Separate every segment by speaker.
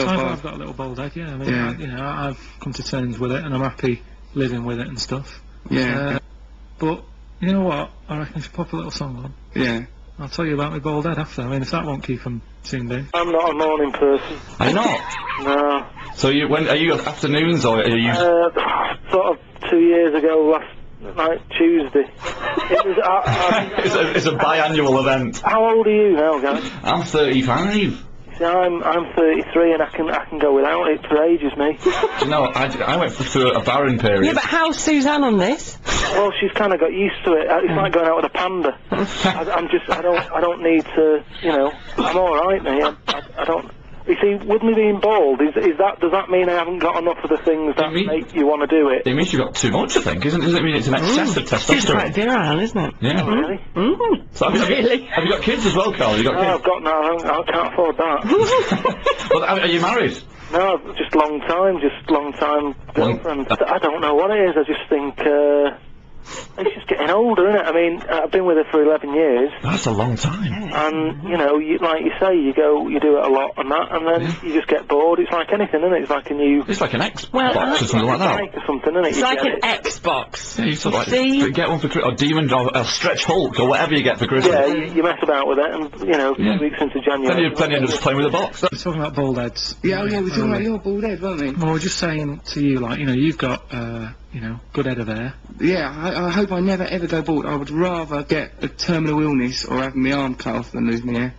Speaker 1: I've got a little bald head, yeah. I mean, I've come to terms with it, and I'm happy living with it and stuff.
Speaker 2: Yeah.
Speaker 1: But, you know what? I reckon I should pop a little song on.
Speaker 2: Yeah.
Speaker 1: I'll tell you about my bald head after. I mean, if that won't keep them tuned in.
Speaker 3: I'm not a morning person.
Speaker 4: Are you not?
Speaker 3: No.
Speaker 4: So are you afternoons or are you...
Speaker 3: Sort of 2 years ago, last Tuesday. It was...
Speaker 4: it's a biannual event.
Speaker 3: How old are you now, guys?
Speaker 4: I'm 35.
Speaker 3: See, I'm 33 and I can go without it for ages, mate.
Speaker 4: You know, I went through a barren period.
Speaker 5: Yeah, but how's Suzanne on this?
Speaker 3: Well, she's kind of got used to it. It's like going out with a panda. I don't need to, you know, I'm alright, mate. I don't... You see, with me being bald, does that mean I haven't got enough of the things that make you want to do it?
Speaker 4: It means you've got too much, I think, doesn't it mean it's an excess of testosterone?
Speaker 5: It's quite virile, isn't it?
Speaker 4: Yeah.
Speaker 3: Oh, really?
Speaker 4: So have you got kids as well, Karl?
Speaker 3: I've got no, I can't afford that.
Speaker 4: Well, are you married?
Speaker 3: No, just long time girlfriend. I don't know what it is, I just think, it's just getting older, isn't it? I mean, I've been with her for 11 years.
Speaker 4: That's a long time.
Speaker 3: And, you know, like you say, you do it a lot and that, and then you just get bored. It's like anything, isn't it? It's like a new...
Speaker 4: It's like an Xbox or something like that.
Speaker 3: Or something, isn't it?
Speaker 5: It's like an Xbox.
Speaker 4: Yeah, you sort of like, get one for Christmas, or Demon, or Stretch Hulk, or whatever you get for Christmas.
Speaker 3: Yeah, you mess about with it, and, you know, 2 weeks into January...
Speaker 4: Then you end up just playing with a box.
Speaker 1: We're talking about bald heads.
Speaker 2: Yeah, we're talking about your bald head, weren't we?
Speaker 1: Well, we're just saying to you, like, you know, you've got, you know, good head of hair.
Speaker 2: Yeah, I hope I never ever go bald. I would rather get a terminal illness or have my arm cut off than lose my hair.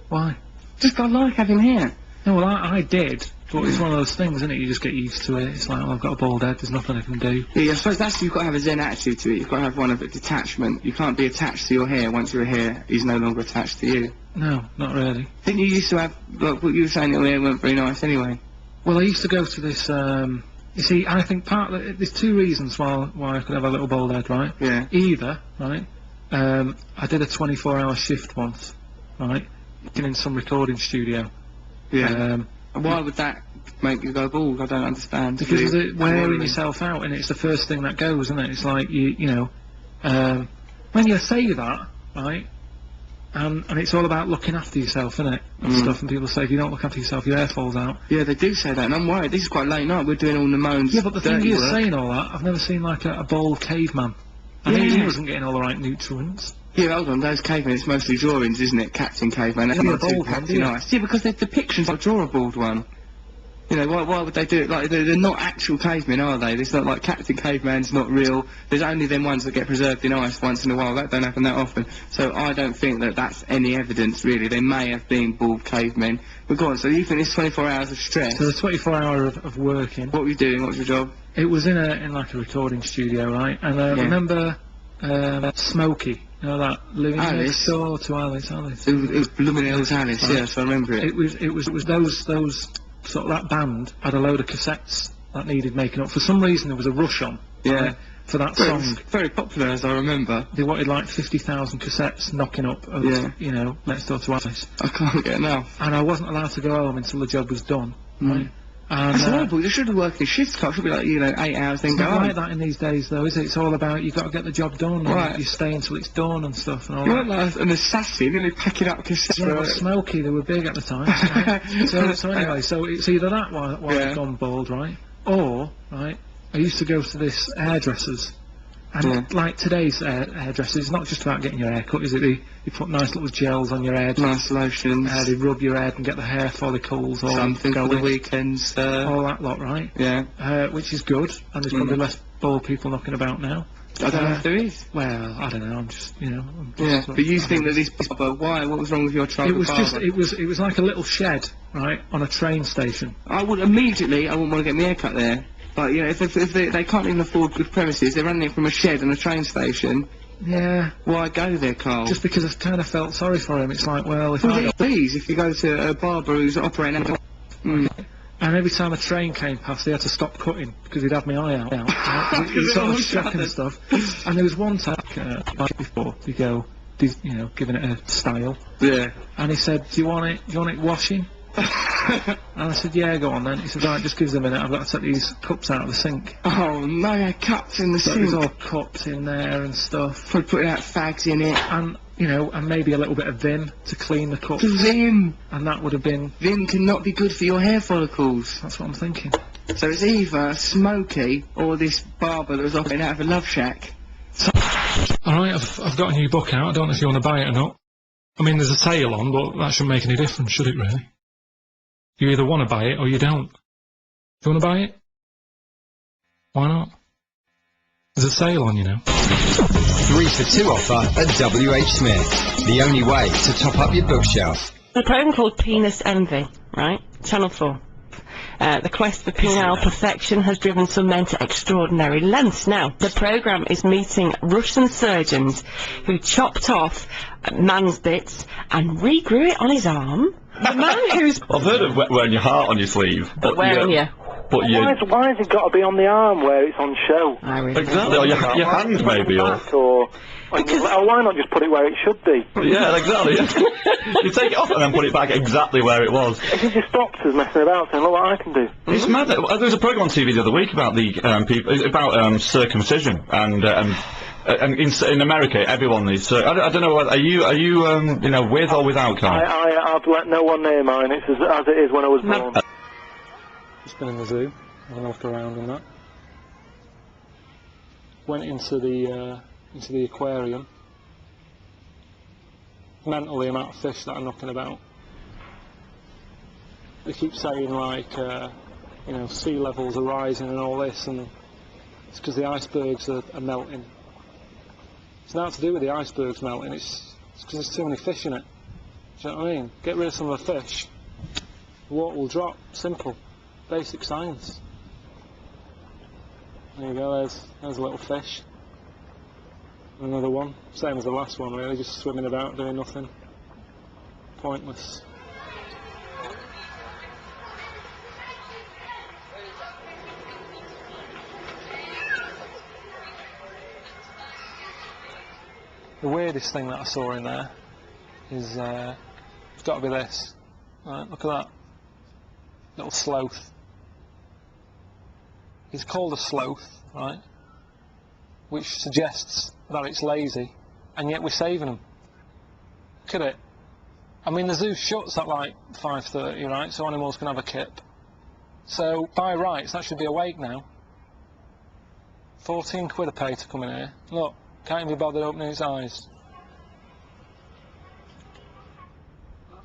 Speaker 1: Why?
Speaker 2: Just I like having hair.
Speaker 1: No, well, I did, but it's one of those things, isn't it? You just get used to it. It's like, well, I've got a bald head, there's nothing I can do.
Speaker 2: Yeah, I suppose you've got to have a zen attitude to it. You've got to have one of a detachment. You can't be attached to your hair once your hair is no longer attached to you.
Speaker 1: No, not really.
Speaker 2: Didn't you used to have, like, what you were saying, your hair weren't very nice anyway?
Speaker 1: Well, I used to go to this, you see, I think there's two reasons why I could have a little bald head, right?
Speaker 2: Yeah.
Speaker 1: Either, right, I did a 24-hour shift once, right, in some recording studio.
Speaker 2: Yeah. Why would that make you go bald? I don't understand.
Speaker 1: Because it's wearing yourself out, and it's the first thing that goes, isn't it? It's like, you know, when you say that, right, and it's all about looking after yourself, isn't it? And stuff, and people say if you don't look after yourself, your hair falls out.
Speaker 2: Yeah, they do say that, and I'm worried. This is quite late night, we're doing all the moans.
Speaker 1: Yeah, but the thing is, saying all that, I've never seen like a bald caveman. I think he wasn't getting all the right nutrients.
Speaker 2: Yeah, hold on, those cavemen, it's mostly drawings, isn't it? Captain Caveman, that's not too Captain Nice. Yeah, because they're depictions, I draw a bald one. You know, why would they do it? Like, they're not actual cavemen, are they? It's not like Captain Caveman's not real. There's only them ones that get preserved in ice once in a while. That don't happen that often. So I don't think that that's any evidence, really. They may have been bald cavemen. But go on, so you think it's 24 hours of stress?
Speaker 1: So the 24 hours of working.
Speaker 2: What were you doing? What was your job?
Speaker 1: It was in like a recording studio, right? And remember Smokey? You know that living next door to Alice.
Speaker 2: It was Blooming Hills Alice, right. Yes, I remember it.
Speaker 1: It was those sort of that band had a load of cassettes that needed making up. For some reason there was a rush on.
Speaker 2: Yeah.
Speaker 1: For that song.
Speaker 2: Very popular, as I remember.
Speaker 1: They wanted like 50,000 cassettes knocking up of, you know, Next Door to Alice.
Speaker 2: I can't get enough.
Speaker 1: And I wasn't allowed to go home until the job was done, right? And
Speaker 2: that's horrible. You should be working shifts, Carl. It should be like, you know, 8 hours, then go home.
Speaker 1: It's not like that in these days, though, is it? It's all about, you've got to get the job done, and you stay until it's done and stuff, and all that.
Speaker 2: You weren't like an assassin, you know, packing up cassettes.
Speaker 1: Yeah, but Smokey, they were big at the time. so anyway, so it's either that while I've gone bald, right? Or, right, I used to go to this hairdressers. And like today's hairdressers, it's not just about getting your hair cut, is it? You put nice little gels on your head.
Speaker 2: Nice lotions.
Speaker 1: They rub your head and get the hair follicles all
Speaker 2: something
Speaker 1: going.
Speaker 2: for the weekends.
Speaker 1: All that lot, right?
Speaker 2: Yeah.
Speaker 1: Which is good, and there's probably less bald people knocking about now.
Speaker 2: I don't know if there is.
Speaker 1: Well, I don't know, I'm just, you know...
Speaker 2: but you think that this barber, why? What was wrong with your trial?
Speaker 1: It was like a little shed, right, on a train station.
Speaker 2: I wouldn't want to get my hair cut there. But, you know, if they can't even afford good premises, they're running it from a shed on a train station.
Speaker 1: Yeah.
Speaker 2: Why go there, Karl?
Speaker 1: Just because I kind of felt sorry for him. It's like, well, if
Speaker 2: if you go to a barber who's operating...
Speaker 1: And every time a train came past, they had to stop cutting, because he'd have my eye out. It was sort of shocking and stuff. And there was one time, before, you go, you know, giving it a style.
Speaker 2: Yeah.
Speaker 1: And he said, do you want it washing? And I said, yeah, go on then. He said, right, just give us a minute, I've got to take these cups out of the sink.
Speaker 2: Oh no, cups in the sink.
Speaker 1: It was all cups in there and stuff.
Speaker 2: Probably putting out fags in it.
Speaker 1: And you know, and maybe a little bit of Vim to clean the cups.
Speaker 2: Vim!
Speaker 1: And that would have been...
Speaker 2: Vim cannot be good for your hair follicles.
Speaker 1: That's what I'm thinking.
Speaker 2: So it's either Smokey or this barber that was operating out of a love shack.
Speaker 1: Alright, I've got a new book out. I don't know if you want to buy it or not. I mean, there's a sale on, but that shouldn't make any difference, should it, really? You either want to buy it or you don't. Do you want to buy it? Why not? There's a sale on, you know.
Speaker 6: 3 for 2 offer at WH Smith. The only way to top up your bookshelf.
Speaker 5: A program called Penis Envy, right? Channel 4. The quest for penile perfection has driven some men to extraordinary lengths. Now, the programme is meeting Russian surgeons who chopped off man's bits and regrew it on his arm. The man who's...
Speaker 4: I've heard of wearing your heart on your sleeve.
Speaker 5: But wearing you.
Speaker 4: But you...
Speaker 3: Why has it got to be on the arm where it's on show?
Speaker 4: Exactly, or your hand maybe, or
Speaker 3: why not just put it where it should be?
Speaker 4: Yeah, exactly. You take it off and then put it back exactly where it was.
Speaker 3: It just stops us messing about saying, look what I can do.
Speaker 4: It's mad. There was a programme on TV the other week about the people about circumcision, and in America everyone needs. I don't know. Are you you know, with or without Karl?
Speaker 3: I've let no one near mine. It's as it is when I was born.
Speaker 1: Just been in the zoo, having a look around and that. Went into the aquarium. Mental the amount of fish that are knocking about. They keep saying like, you know, sea levels are rising and all this, and it's because the icebergs are melting. It's not to do with the icebergs melting. It's because there's too many fish in it. Do you know what I mean? Get rid of some of the fish, the water will drop. Simple. Basic science. There you go, there's a little fish. Another one, same as the last one really, just swimming about doing nothing. Pointless. The weirdest thing that I saw in there is, it's got to be this. Right, look at that. Little sloth. It's called a sloth, right? Which suggests that it's lazy, and yet we're saving them. Look at it. I mean, the zoo shuts at like 5:30, right? So animals can have a kip. So by rights, that should be awake now. 14 quid a pay to come in here. Look, can't even be bothered opening its eyes.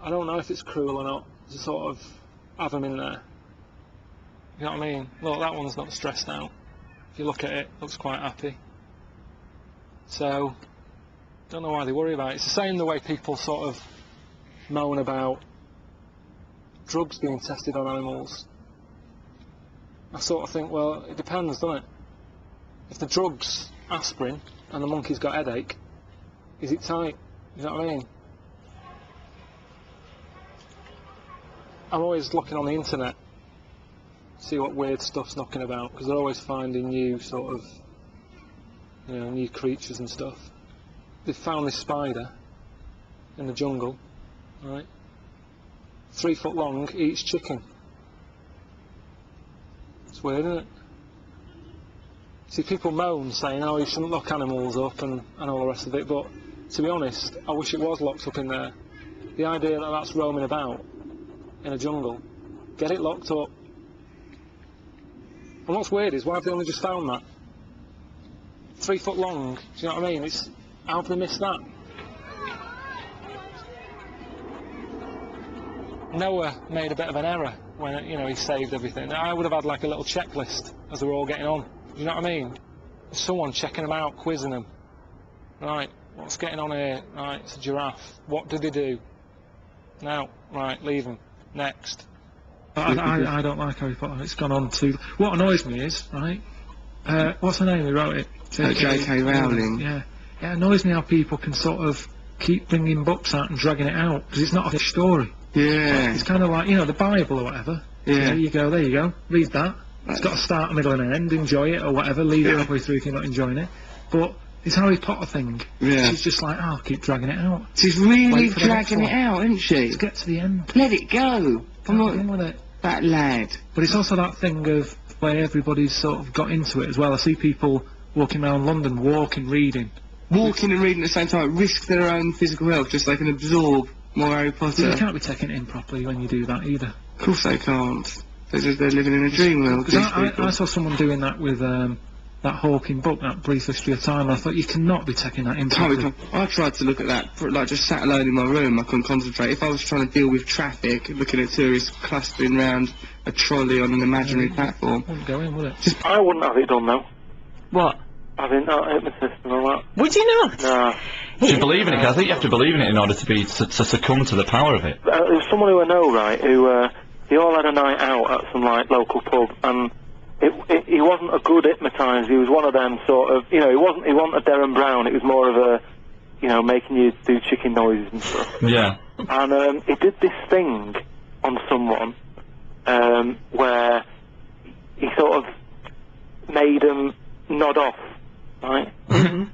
Speaker 1: I don't know if it's cruel or not to sort of have them in there. You know what I mean? Look, that one's not stressed out. If you look at it, looks quite happy. So, don't know why they worry about it. It's the same the way people sort of moan about drugs being tested on animals. I sort of think, well, it depends, doesn't it? If the drug's aspirin and the monkey's got headache, is it tight? You know what I mean? I'm always looking on the internet, see what weird stuff's knocking about, because they're always finding new sort of, you know, new creatures and stuff. They found this spider in the jungle, right? 3 foot long, eats chicken. It's weird, isn't it? See, people moan saying, oh, you shouldn't lock animals up and all the rest of it, but to be honest, I wish it was locked up in there. The idea that that's roaming about in a jungle, get it locked up. And what's weird is, why have they only just found that? 3 foot long, do you know what I mean? It's, how have they missed that? Noah made a bit of an error when, you know, he saved everything. I would have had like a little checklist as they were all getting on. Do you know what I mean? Someone checking them out, quizzing them. Right, what's getting on here? Right, it's a giraffe. What did they do? Now, right, leave them. Next. I don't like Harry Potter. It's gone on to... What annoys me is, right, what's her name who wrote it?
Speaker 2: J.K. Rowling.
Speaker 1: Yeah. It annoys me how people can sort of keep bringing books out and dragging it out, because it's not a fish story.
Speaker 2: Yeah.
Speaker 1: It's kind of like, you know, the Bible or whatever.
Speaker 2: Yeah.
Speaker 1: There you go, read that. It's got a start, a middle and an end, enjoy it or whatever, leave it halfway through if you're not enjoying it. But this Harry Potter thing, she's just like, oh, I'll keep dragging it out.
Speaker 2: She's really dragging it out, isn't she?
Speaker 1: Let's get to the end.
Speaker 2: Let it go. Come on
Speaker 1: with it.
Speaker 2: That lad.
Speaker 1: But it's also that thing of where everybody's sort of got into it as well. I see people walking around London, walking, reading.
Speaker 2: walking and reading at the same time, risk their own physical health just so they can absorb more Harry Potter.
Speaker 1: You can't be taking it in properly when you do that either.
Speaker 2: Of course they can't. They're living in a dream world.
Speaker 1: Because I saw someone doing that with that Hawking book, that Brief History of Time, and I thought you cannot be taking that in properly.
Speaker 2: I tried to look at that, like just sat alone in my room, I couldn't concentrate. If I was trying to deal with traffic, looking at tourists clustering around a trolley on an imaginary platform.
Speaker 1: Wouldn't go in, would it?
Speaker 3: I wouldn't have it done though.
Speaker 5: What?
Speaker 3: Having hypnotism and all that.
Speaker 5: Would you not?
Speaker 3: Nah.
Speaker 4: Do you believe in it? 'Cause I think you have to believe in it in order to succumb to the power of it.
Speaker 3: There's someone who I know, right, who he all had a night out at some like local pub, and he wasn't a good hypnotiser. He was one of them sort of, you know, he wasn't a Darren Brown. It was more of a, you know, making you do chicken noises and stuff.
Speaker 4: Yeah.
Speaker 3: And he did this thing on someone where he sort of made them nod off, right?
Speaker 5: Mm-hmm.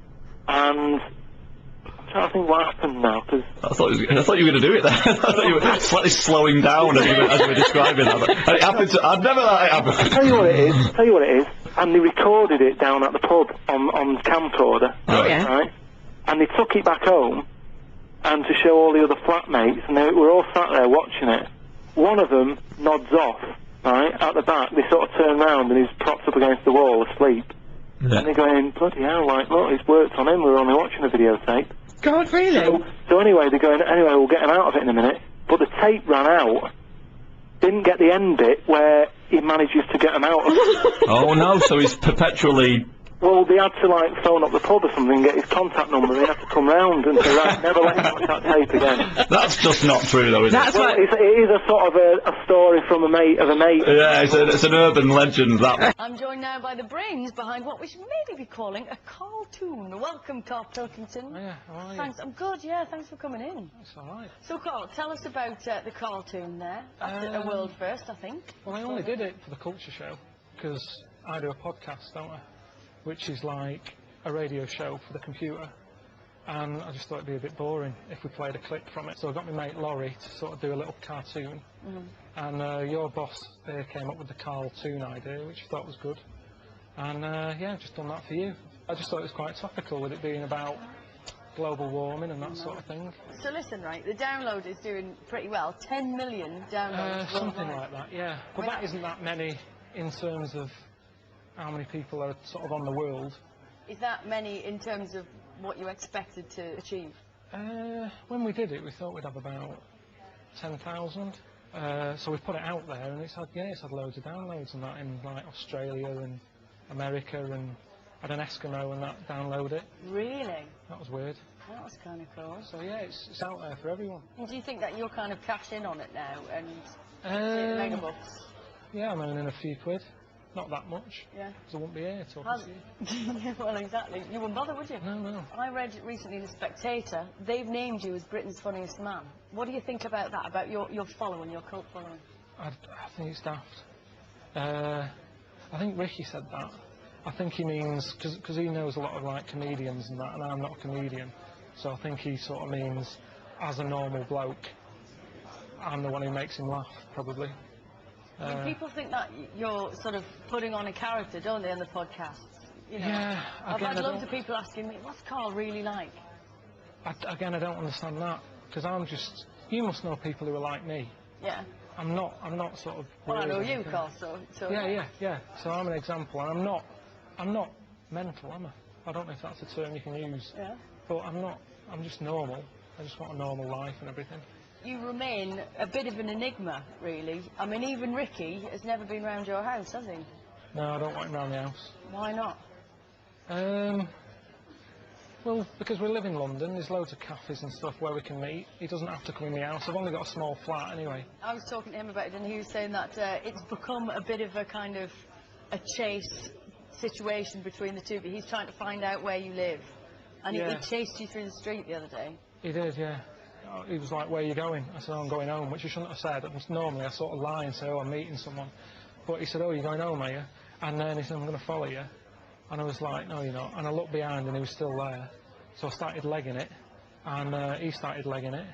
Speaker 3: And I'm trying to think what happened now, because
Speaker 4: I thought you were going to do it there. I thought you were slightly slowing down as you were describing that. And it happened to... I'd never let it happen.
Speaker 3: Tell you what it is. And they recorded it down at the pub on camcorder, right? And they took it back home, and to show all the other flatmates, and they were all sat there watching it. One of them nods off, right, at the back. They sort of turn round, and he's propped up against the wall asleep.
Speaker 4: Yeah.
Speaker 3: And they're going, bloody hell, like, look, it's worked on him, we're only watching a videotape.
Speaker 5: God, really?
Speaker 3: So anyway, they're going, anyway, we'll get him out of it in a minute. But the tape ran out, didn't get the end bit where he manages to get him out of it.
Speaker 4: Oh no, so he's perpetually...
Speaker 3: Well, they had to, like, phone up the pub or something and get his contact number. They had to come round and say, right, never let him watch that tape again.
Speaker 4: That's just not true, though, is it?
Speaker 3: Well, it is a sort of a story from a mate of a mate.
Speaker 4: Yeah, it's an urban legend, that one.
Speaker 7: I'm joined now by the brains behind what we should maybe be calling a cartoon. Welcome, Karl Pilkington.
Speaker 1: Oh, yeah, how are you?
Speaker 7: Thanks, I'm good, yeah, thanks for coming in.
Speaker 1: That's alright.
Speaker 7: So, Karl, tell us about the cartoon there. That's a world first, I think.
Speaker 1: Well, I only did it for the Culture Show, because I do a podcast, don't I? Which is like a radio show for the computer, and I just thought it'd be a bit boring if we played a clip from it. So I got my mate Laurie to sort of do a little cartoon, and your boss came up with the Carl-toon idea, which I thought was good, and yeah, I've just done that for you. I just thought it was quite topical with it being about global warming and that sort of thing.
Speaker 7: So listen, right, the download is doing pretty well. 10 million downloads.
Speaker 1: Something like that, yeah. But that isn't that many in terms of how many people are sort of on the world.
Speaker 7: Is that many in terms of what you expected to achieve?
Speaker 1: When we did it, we thought we'd have about 10,000. So we put it out there, and it's had loads of downloads and that in like Australia and America, and had an Eskimo and that download it.
Speaker 7: Really?
Speaker 1: That was weird.
Speaker 7: That was kind of cool.
Speaker 1: So yeah, it's out there for everyone.
Speaker 7: And do you think that you're kind of cash in on it now and megabucks?
Speaker 1: Yeah, I'm earning a few quid. Not that much.
Speaker 7: Yeah.
Speaker 1: Because I wouldn't be here talking to you.
Speaker 7: Well, exactly. You wouldn't bother, would you?
Speaker 1: No.
Speaker 7: I read recently in The Spectator, they've named you as Britain's funniest man. What do you think about that, about your following, your cult following?
Speaker 1: I think it's daft. I think Ricky said that. I think he means, because he knows a lot of like comedians and that, and I'm not a comedian, so I think he sort of means, as a normal bloke, I'm the one who makes him laugh, probably.
Speaker 7: I mean, people think that you're sort of putting on a character, don't they, on the podcasts? You know,
Speaker 1: yeah.
Speaker 7: I've had loads of people asking me, what's Karl really like?
Speaker 1: Again, I don't understand that, because you must know people who are like me.
Speaker 7: Yeah.
Speaker 1: I'm not sort of...
Speaker 7: Well, I know you, Karl, so...
Speaker 1: Yeah. So I'm an example, and I'm not mental, am I? I don't know if that's a term you can use.
Speaker 7: Yeah.
Speaker 1: But I'm just normal. I just want a normal life and everything.
Speaker 7: You remain a bit of an enigma, really. I mean, even Ricky has never been round your house, has he?
Speaker 1: No, I don't want him round the house.
Speaker 7: Why not?
Speaker 1: Well, because we live in London, there's loads of cafes and stuff where we can meet. He doesn't have to come in the house. I've only got a small flat anyway.
Speaker 7: I was talking to him about it, and he was saying that it's become a bit of a kind of a chase situation between the two, but he's trying to find out where you live. And he chased you through the street the other day.
Speaker 1: He did, yeah. He was like, where are you going? I said, oh, I'm going home, which I shouldn't have said. Normally I sort of lie and say, oh, I'm meeting someone. But he said, oh, you're going home, are you? And then he said, I'm going to follow you. And I was like, no, you're not. And I looked behind and he was still there. So I started legging it, and he started legging it.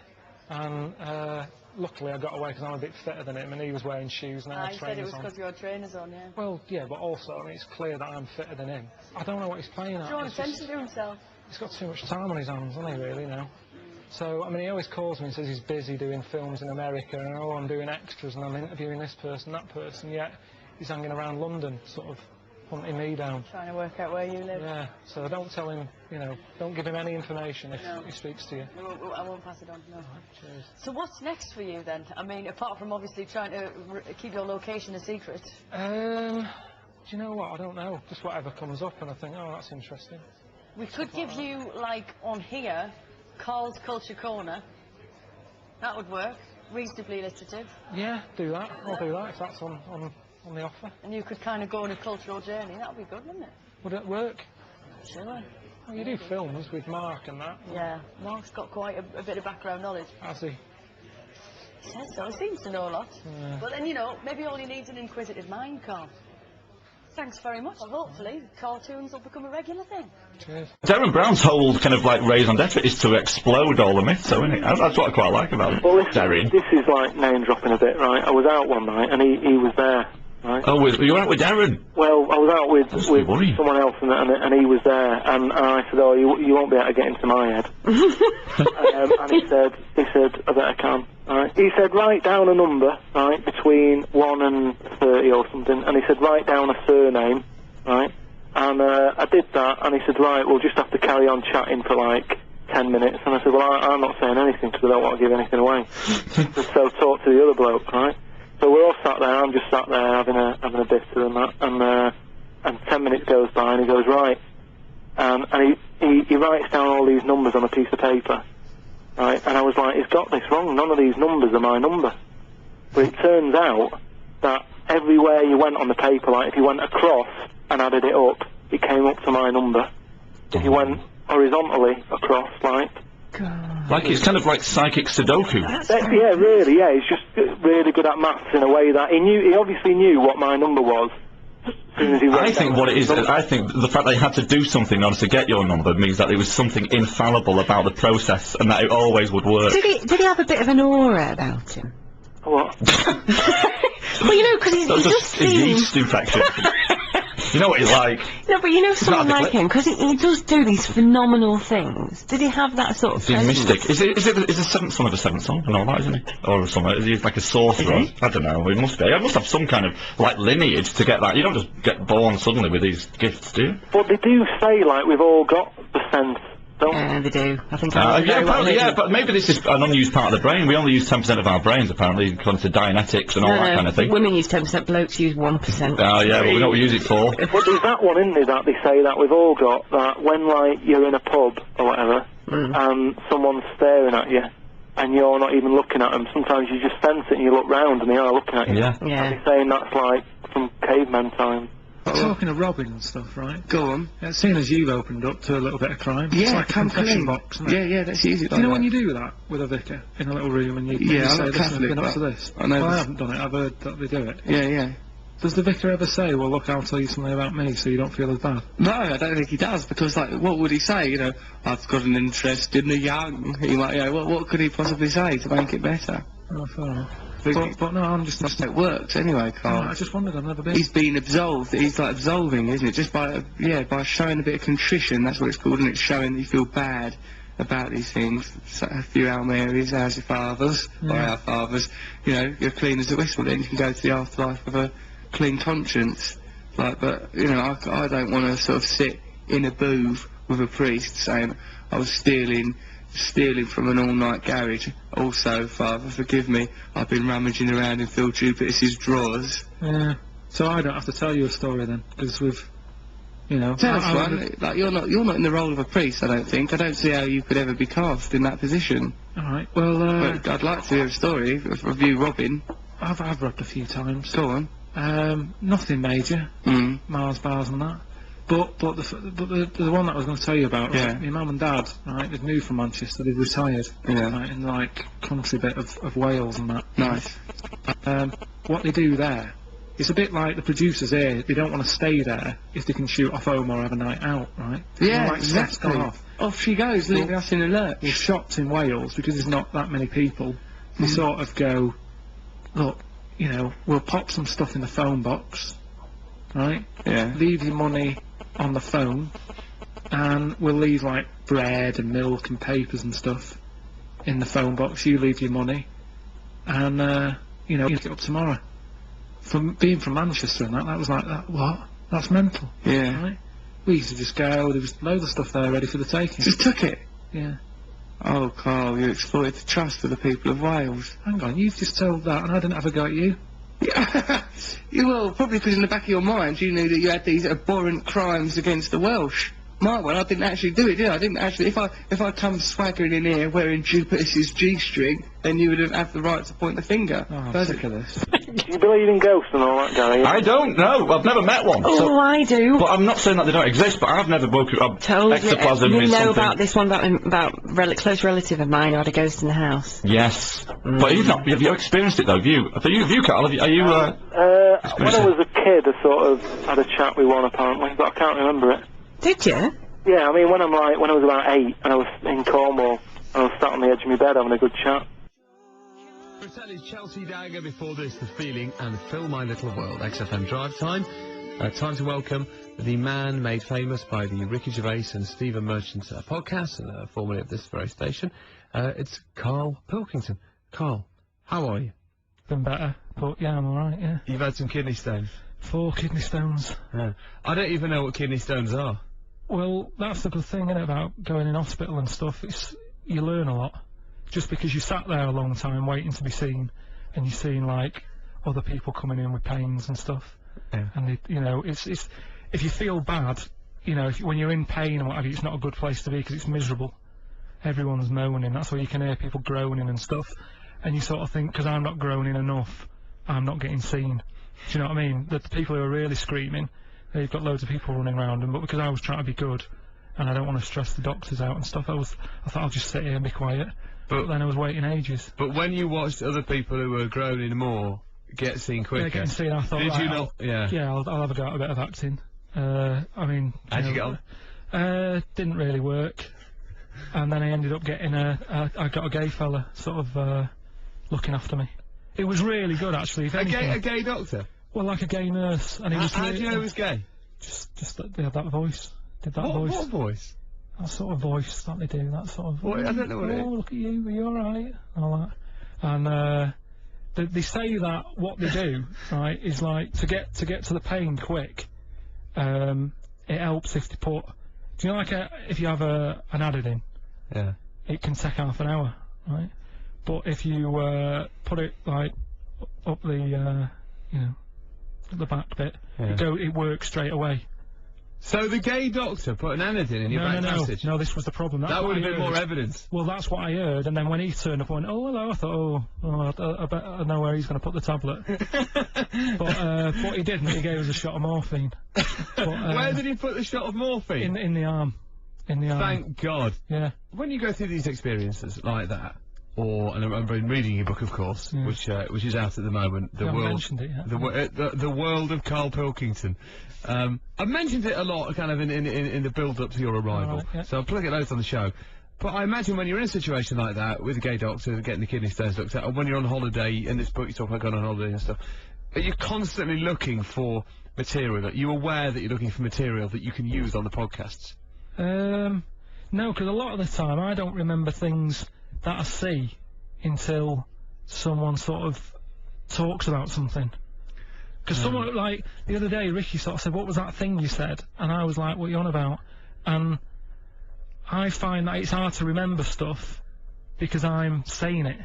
Speaker 1: And luckily I got away because I'm a bit fitter than him, and he was wearing shoes and I had trainers on.
Speaker 7: He said it was because your trainers on, yeah.
Speaker 1: Well, yeah, but also, I mean, it's clear that I'm fitter than him. I don't know what he's playing at.
Speaker 7: Drawing attention to himself.
Speaker 1: he's got too much time on his hands, hasn't he, really, now? So, I mean, he always calls me and says he's busy doing films in America, and oh, I'm doing extras, and I'm interviewing this person, that person, yet he's hanging around London, sort of hunting me down.
Speaker 7: Trying to work out where you live.
Speaker 1: Yeah, so don't tell him, you know, don't give him any information if he speaks to you.
Speaker 7: I won't pass it on, no.
Speaker 1: Cheers.
Speaker 7: So what's next for you then? I mean, apart from obviously trying to keep your location a secret.
Speaker 1: Do you know what? I don't know. Just whatever comes up, and I think, oh, that's interesting.
Speaker 7: We could give you, like, on here, Karl's Culture Corner. That would work. Reasonably illustrative.
Speaker 1: Yeah, do that. I'll do that if that's on the offer.
Speaker 7: And you could kind of go on a cultural journey. That would be good, wouldn't it?
Speaker 1: Would it work?
Speaker 7: Sure.
Speaker 1: Well, you do films with Mark and that.
Speaker 7: Yeah, Mark's got quite a bit of background knowledge.
Speaker 1: Has he?
Speaker 7: He says so. He seems to know a lot.
Speaker 1: Yeah.
Speaker 7: But then, you know, maybe all he needs is an inquisitive mind, Karl. Thanks very much. Well, hopefully, cartoons will become a regular thing.
Speaker 1: Cheers.
Speaker 4: Darren Brown's whole kind of like raison d'etre is to explode all the myths, so isn't it? That's what I quite like about it.
Speaker 3: Well,
Speaker 4: Darren.
Speaker 3: this is like name dropping a bit, right? I was out one night and he was there, right?
Speaker 4: Oh, you were out with Darren?
Speaker 3: Well, I was out with
Speaker 4: worrying.
Speaker 3: someone else and he was there, and I said, oh, you won't be able to get into my head. And he said, I bet I can. Right. He said, write down a number, right, between 1 and 30 or something, and he said, write down a surname, right, and I did that, and he said, right, we'll just have to carry on chatting for like 10 minutes, and I said, well, I'm not saying anything because I don't want to give anything away. So talk to the other bloke, right, so we're all sat there, I'm just sat there having a bitter and that, and 10 minutes goes by, and he goes, right, and he writes down all these numbers on a piece of paper. Right, and I was like, he's got this wrong, none of these numbers are my number. But it turns out that everywhere you went on the paper, like if you went across and added it up, it came up to my number. If you went horizontally across, like
Speaker 4: it's kind of like psychic Sudoku.
Speaker 3: Yeah, really, yeah, he's just really good at maths in a way that he obviously knew what my number was.
Speaker 4: I think what it is, I think the fact that he had to do something in order to get your number means that there was something infallible about the process and that it always would work.
Speaker 5: Did he have a bit of an aura about him?
Speaker 3: What?
Speaker 5: Well, you know, because he just
Speaker 4: a yeast infection. You know what he's like.
Speaker 5: No, but you know someone like him, because he does do these phenomenal things. Did he have that sort of
Speaker 4: presence? Mystic. Is the seventh son of the seventh son and all that, isn't he? Or something? Is he like a sorcerer? I don't know. He must be. I must have some kind of like lineage to get that. You don't just get born suddenly with these gifts, do you?
Speaker 3: But they do say like we've all got the sense.
Speaker 5: Yeah, they do. I think.
Speaker 4: But maybe this is an unused part of the brain. We only use 10% of our brains, apparently, according to Dianetics and all that kind of thing.
Speaker 5: Women use 10%, blokes use 1%.
Speaker 4: Oh, yeah, but we know what we use it for.
Speaker 3: But there's that one, isn't there, that they say that we've all got, that when, like, you're in a pub or whatever, and someone's staring at you, and you're not even looking at them, sometimes you just sense it and you look round and they are looking at you.
Speaker 4: Yeah.
Speaker 3: And they're saying that's, like, from caveman time.
Speaker 1: Talking of robbing and stuff, right?
Speaker 2: Go on.
Speaker 1: Seeing as you've opened up to a little bit of crime, it's like a confession box, isn't it?
Speaker 2: Yeah, that's easy.
Speaker 1: Do you know when you do that with a vicar in a little room and you
Speaker 2: I'm
Speaker 1: say,
Speaker 2: not Catholic,
Speaker 1: been up to this?
Speaker 2: I know.
Speaker 1: Well, I haven't done it. I've heard that they do it.
Speaker 2: Yeah.
Speaker 1: Does the vicar ever say, well, look, I'll tell you something about me so you don't feel as bad?
Speaker 2: No, I don't think he does, because, like, what would he say? You know, I've got an interest in the young. He might, you know, what could he possibly say to make it better?
Speaker 1: Oh, fair enough. But no, I'm just...
Speaker 2: That's how it works anyway, Karl.
Speaker 1: No, I just wondered, I've never been...
Speaker 2: He's been absolved. He's, like, absolving, isn't it? Just by showing a bit of contrition, that's what it's called, and it's showing that you feel bad about these things. So a few Hail Marys, how's your fathers, or our fathers, you know, you're clean as a whistle, then you can go to the afterlife with a clean conscience. Like, but, you know, I don't want to sort of sit in a booth with a priest saying, I was stealing from an all-night garage. Also, Father, forgive me, I've been rummaging around in Phil Jupiter's drawers.
Speaker 1: Yeah. So I don't have to tell you a story then, because we've, you know...
Speaker 2: Tell us one. Like, you're not in the role of a priest, I don't think. I don't see how you could ever be cast in that position.
Speaker 1: Alright, well,
Speaker 2: But I'd like to hear a story of you robbing.
Speaker 1: I've robbed a few times.
Speaker 2: Go on.
Speaker 1: Nothing major. Mars bars and that. But the one that I was going to tell you about, right, my mum and dad, right, they've moved from Manchester, they've retired, right, in like country bit of Wales and that.
Speaker 2: Nice.
Speaker 1: What they do there, it's a bit like the producers here, they don't want to stay there if they can shoot off home or have a night out, right?
Speaker 2: Yeah,
Speaker 1: like,
Speaker 2: exactly. Off she goes, leaving us in a lurch.
Speaker 1: Well, shops in Wales, because there's not that many people, they sort of go, look, you know, we'll pop some stuff in the phone box, right?
Speaker 2: Yeah.
Speaker 1: Leave your money on the phone, and we'll leave like bread and milk and papers and stuff in the phone box. You leave your money, and you know, pick it up tomorrow. From being from Manchester and that was like that. What? That's mental.
Speaker 2: Yeah.
Speaker 1: Right? We used to just go. There was loads of stuff there ready for the taking.
Speaker 2: Just took it.
Speaker 1: Yeah.
Speaker 2: Oh, Karl, you exploited the trust of the people of Wales.
Speaker 1: Hang on, you've just told that, and I didn't have a go at you.
Speaker 2: Yeah. You will, probably because in the back of your mind you knew that you had these abhorrent crimes against the Welsh. My one, I didn't actually do it, did I? I didn't actually. If I come swaggering in here wearing Jupiter's G-string, then you would have the right to point the finger.
Speaker 1: Oh, I'm sick of this.
Speaker 3: Do you believe in ghosts and all that, Gary?
Speaker 4: I don't know. I've never met one.
Speaker 5: Oh,
Speaker 4: so,
Speaker 5: I do.
Speaker 4: but I'm not saying that they don't exist, but I've never woken up.
Speaker 5: Told
Speaker 4: Ectoplasm
Speaker 5: you
Speaker 4: is
Speaker 5: know
Speaker 4: something.
Speaker 5: about this one about close relative of mine who had a ghost in the house.
Speaker 4: Yes. But you've not. Have you experienced it though? Have you, Karl? Are you?
Speaker 3: When I was a kid, I sort of had a chat with one apparently, but I can't remember it.
Speaker 5: Did you?
Speaker 3: Yeah, I mean, when I was about 8 and I was in Cornwall, and I was sat on the edge of my bed having a good chat.
Speaker 8: Fratelli's Chelsea Dagger before this, The Feeling and Fill My Little World. XFM Drive Time. Time to welcome the man made famous by the Ricky Gervais and Stephen Merchant podcast, and formerly of this very station. It's Karl Pilkington. Karl, how are you?
Speaker 1: Been better, but yeah, I'm alright, yeah.
Speaker 8: You've had some kidney stones.
Speaker 1: 4 kidney stones.
Speaker 8: Yeah. I don't even know what kidney stones are.
Speaker 1: Well, that's the good thing, isn't it, about going in hospital and stuff. You learn a lot. Just because you sat there a long time waiting to be seen, and you're seeing like other people coming in with pains and stuff.
Speaker 8: Yeah.
Speaker 1: And you know, it's if you feel bad, you know, when you're in pain and what have you, it's not a good place to be because it's miserable. Everyone's moaning. That's why you can hear people groaning and stuff. And you sort of think, because I'm not groaning enough, I'm not getting seen. Do you know what I mean? The people who are really screaming, they've got loads of people running around them. But because I was trying to be good, and I don't want to stress the doctors out and stuff, I thought I'll just sit here and be quiet. But then I was waiting ages.
Speaker 8: But when you watched other people who were groaning more get seen quicker,
Speaker 1: Yeah, getting seen, I thought,
Speaker 8: did
Speaker 1: right,
Speaker 8: you not? Yeah.
Speaker 1: Yeah, I'll have a go at a bit of acting. I mean,
Speaker 8: How'd you get on?
Speaker 1: Didn't really work. And then I ended up getting I got a gay fella sort of looking after me. It was really good actually. If
Speaker 8: A
Speaker 1: anything.
Speaker 8: gay doctor?
Speaker 1: Well, like a gay nurse, and he was.
Speaker 8: How do you know he was gay?
Speaker 1: Just that they had that voice. Did that voice?
Speaker 8: What voice?
Speaker 1: That sort of voice that they do. That sort of.
Speaker 8: What? I don't know what it is.
Speaker 1: Oh, look at you. Are you all right? And all that. And they say that what they do, right, is like to get to the pain quick. It helps if they put. Do you know, like if you have an addict in?
Speaker 8: Yeah.
Speaker 1: It can take half an hour, right? But if you put it like up the, you know, the back bit,
Speaker 8: Yeah.
Speaker 1: it works straight away.
Speaker 8: So the gay doctor put an anodine in your back passage?
Speaker 1: No, this was the problem. That's
Speaker 8: That
Speaker 1: what
Speaker 8: would have
Speaker 1: I
Speaker 8: been more
Speaker 1: heard.
Speaker 8: evidence.
Speaker 1: Well, that's what I heard, and then when he turned up, I went, oh, hello, I thought, I bet I know where he's going to put the tablet. But he didn't, he gave us a shot of morphine. But,
Speaker 8: Where did he put the shot of morphine?
Speaker 1: In the arm. In the arm.
Speaker 8: Thank God.
Speaker 1: Yeah.
Speaker 8: When you go through these experiences like that, and I've been reading your book, of course,
Speaker 1: Yeah.
Speaker 8: which is out at the moment,
Speaker 1: You haven't mentioned it yet.
Speaker 8: the world of Karl Pilkington. I've mentioned it a lot, kind of in the build-up to your arrival,
Speaker 1: Right, yeah.
Speaker 8: so I'll plug it out on the show. But I imagine when you're in a situation like that with a gay doctor getting the kidney stones looked at, or when you're on holiday, in this book you talk about going on holiday and stuff, are you constantly looking for material? Are you aware that you're looking for material that you can use on the podcasts?
Speaker 1: No, because a lot of the time I don't remember things that I see until someone sort of talks about something. Because someone, like, the other day, Ricky sort of said, what was that thing you said? And I was like, what are you on about? And I find that it's hard to remember stuff because I'm saying it.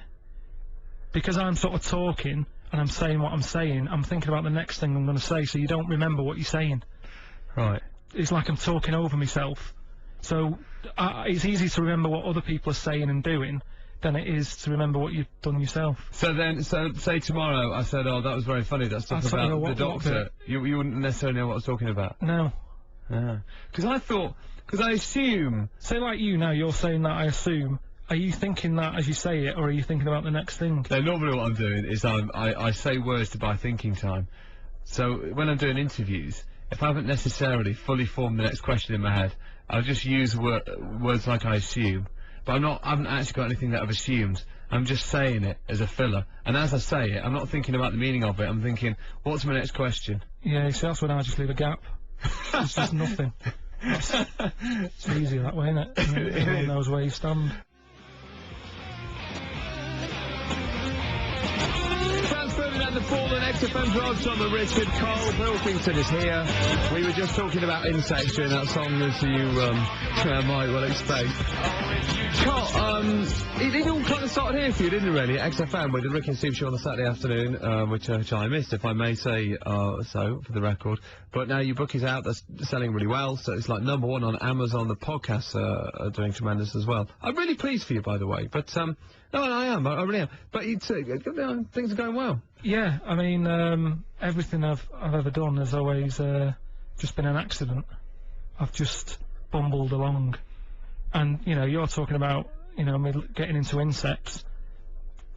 Speaker 1: Because I'm sort of talking and I'm saying what I'm saying, I'm thinking about the next thing I'm going to say, so you don't remember what you're saying.
Speaker 8: Right.
Speaker 1: It's like I'm talking over myself. So it's easy to remember what other people are saying and doing than it is to remember what you've done yourself.
Speaker 8: So say tomorrow I said, oh, that was very funny, that stuff
Speaker 1: I'd say,
Speaker 8: about
Speaker 1: what
Speaker 8: the doctor. You wouldn't necessarily know what I was talking about.
Speaker 1: No.
Speaker 8: Because I assume...
Speaker 1: Say like you now, you're saying that, I assume. Are you thinking that as you say it, or are you thinking about the next thing?
Speaker 8: No, normally what I'm doing is I say words to buy thinking time. So when I'm doing interviews, if I haven't necessarily fully formed the next question in my head, I'll just use words like I assume. But I haven't actually got anything that I've assumed. I'm just saying it as a filler. And as I say it, I'm not thinking about the meaning of it. I'm thinking, what's my next question?
Speaker 1: Yeah, see, that's when I just leave a gap. It's just nothing. It's easy that way, isn't it? Everyone knows where you stand.
Speaker 8: Transferring at the fallen XFM drugs on the wrist with Karl Pilkington is here. We were just talking about insects during that song, as you might well expect. Karl, it all kind of started here for you, didn't it, really, at XFM with the Ricky and Steve show on the Saturday afternoon, which I missed, if I may say so, for the record. But now your book is out, that's selling really well, so it's like #1 on Amazon. The podcasts are doing tremendous as well. I'm really pleased for you, by the way, but, no, I really am. But it's, things are going well.
Speaker 1: Yeah, I mean, everything I've ever done has always just been an accident. I've just bumbled along. And, you know, you're talking about, you know, me getting into insects.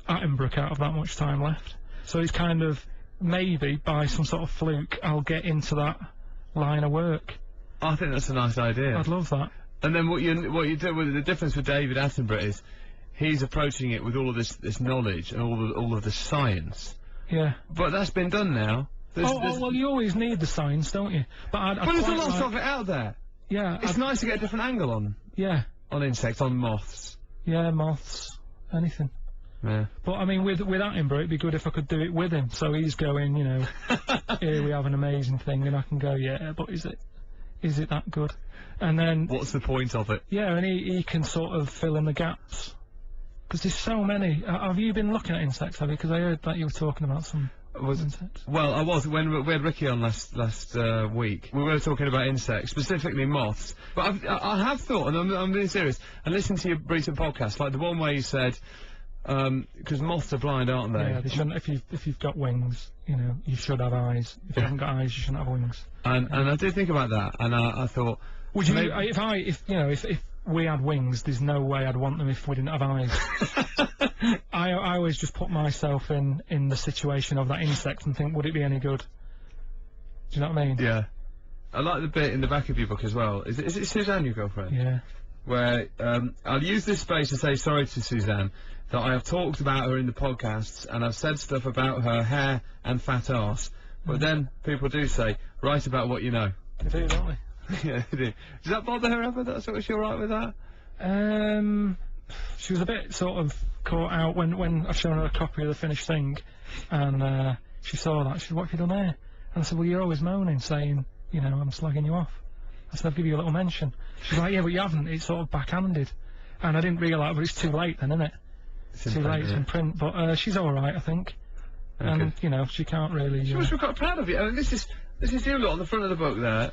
Speaker 1: Attenborough can't have that much time left. So it's kind of, maybe, by some sort of fluke, I'll get into that line of work.
Speaker 8: I think that's a nice idea.
Speaker 1: I'd love that.
Speaker 8: And then what you do with the difference with David Attenborough is he's approaching it with all of this knowledge and all of the science.
Speaker 1: Yeah.
Speaker 8: But that's been done now.
Speaker 1: Well, you always need the science, don't you? But
Speaker 8: there's a lot of it out there.
Speaker 1: Yeah.
Speaker 8: It's nice to get a different angle on.
Speaker 1: Yeah.
Speaker 8: On insects, on moths.
Speaker 1: Yeah, moths. Anything.
Speaker 8: Yeah.
Speaker 1: But, I mean, with Attenborough, it'd be good if I could do it with him. So he's going, you know, here we have an amazing thing, and I can go, yeah, but is it that good? And then...
Speaker 8: What's the point of it?
Speaker 1: Yeah, and he can sort of fill in the gaps. Because there's so many. Have you been looking at insects, have you? Because I heard that you were talking about some insects.
Speaker 8: Well, I was. When we had Ricky on last week, we were talking about insects, specifically moths. But I have thought, and I'm being serious, and listened to your recent podcast, like the one where you said, because moths are blind, aren't they?
Speaker 1: Yeah, they shouldn't. If you've got wings, you know, you should have eyes. If you haven't got eyes, you shouldn't have wings.
Speaker 8: And I did think about that, and I thought,
Speaker 1: would you? If we had wings, there's no way I'd want them if we didn't have eyes. I always just put myself in the situation of that insect and think, would it be any good? Do you know what I mean?
Speaker 8: Yeah. I like the bit in the back of your book as well. Is it Suzanne, your girlfriend?
Speaker 1: Yeah.
Speaker 8: Where I'll use this space to say sorry to Suzanne that I have talked about her in the podcasts and I've said stuff about her hair and fat arse, but then people do say, write about what you know.
Speaker 1: They do, don't they?
Speaker 8: Yeah, they do. Does that bother her ever? Was she alright with that?
Speaker 1: She was a bit sort of caught out when I've shown her a copy of the finished thing, and she saw that. She said, what have you done there? And I said, well, you're always moaning, saying, you know, I'm slagging you off. I said, I'll give you a little mention. She's like, yeah, but you haven't. It's sort of backhanded. And I didn't realise, but it's too late then, isn't it?
Speaker 8: It's
Speaker 1: too late, it's in print. But she's alright, I think. Okay. And, you know, she can't really...
Speaker 8: She must be quite proud of you. I mean, this is you lot on the front of the book there.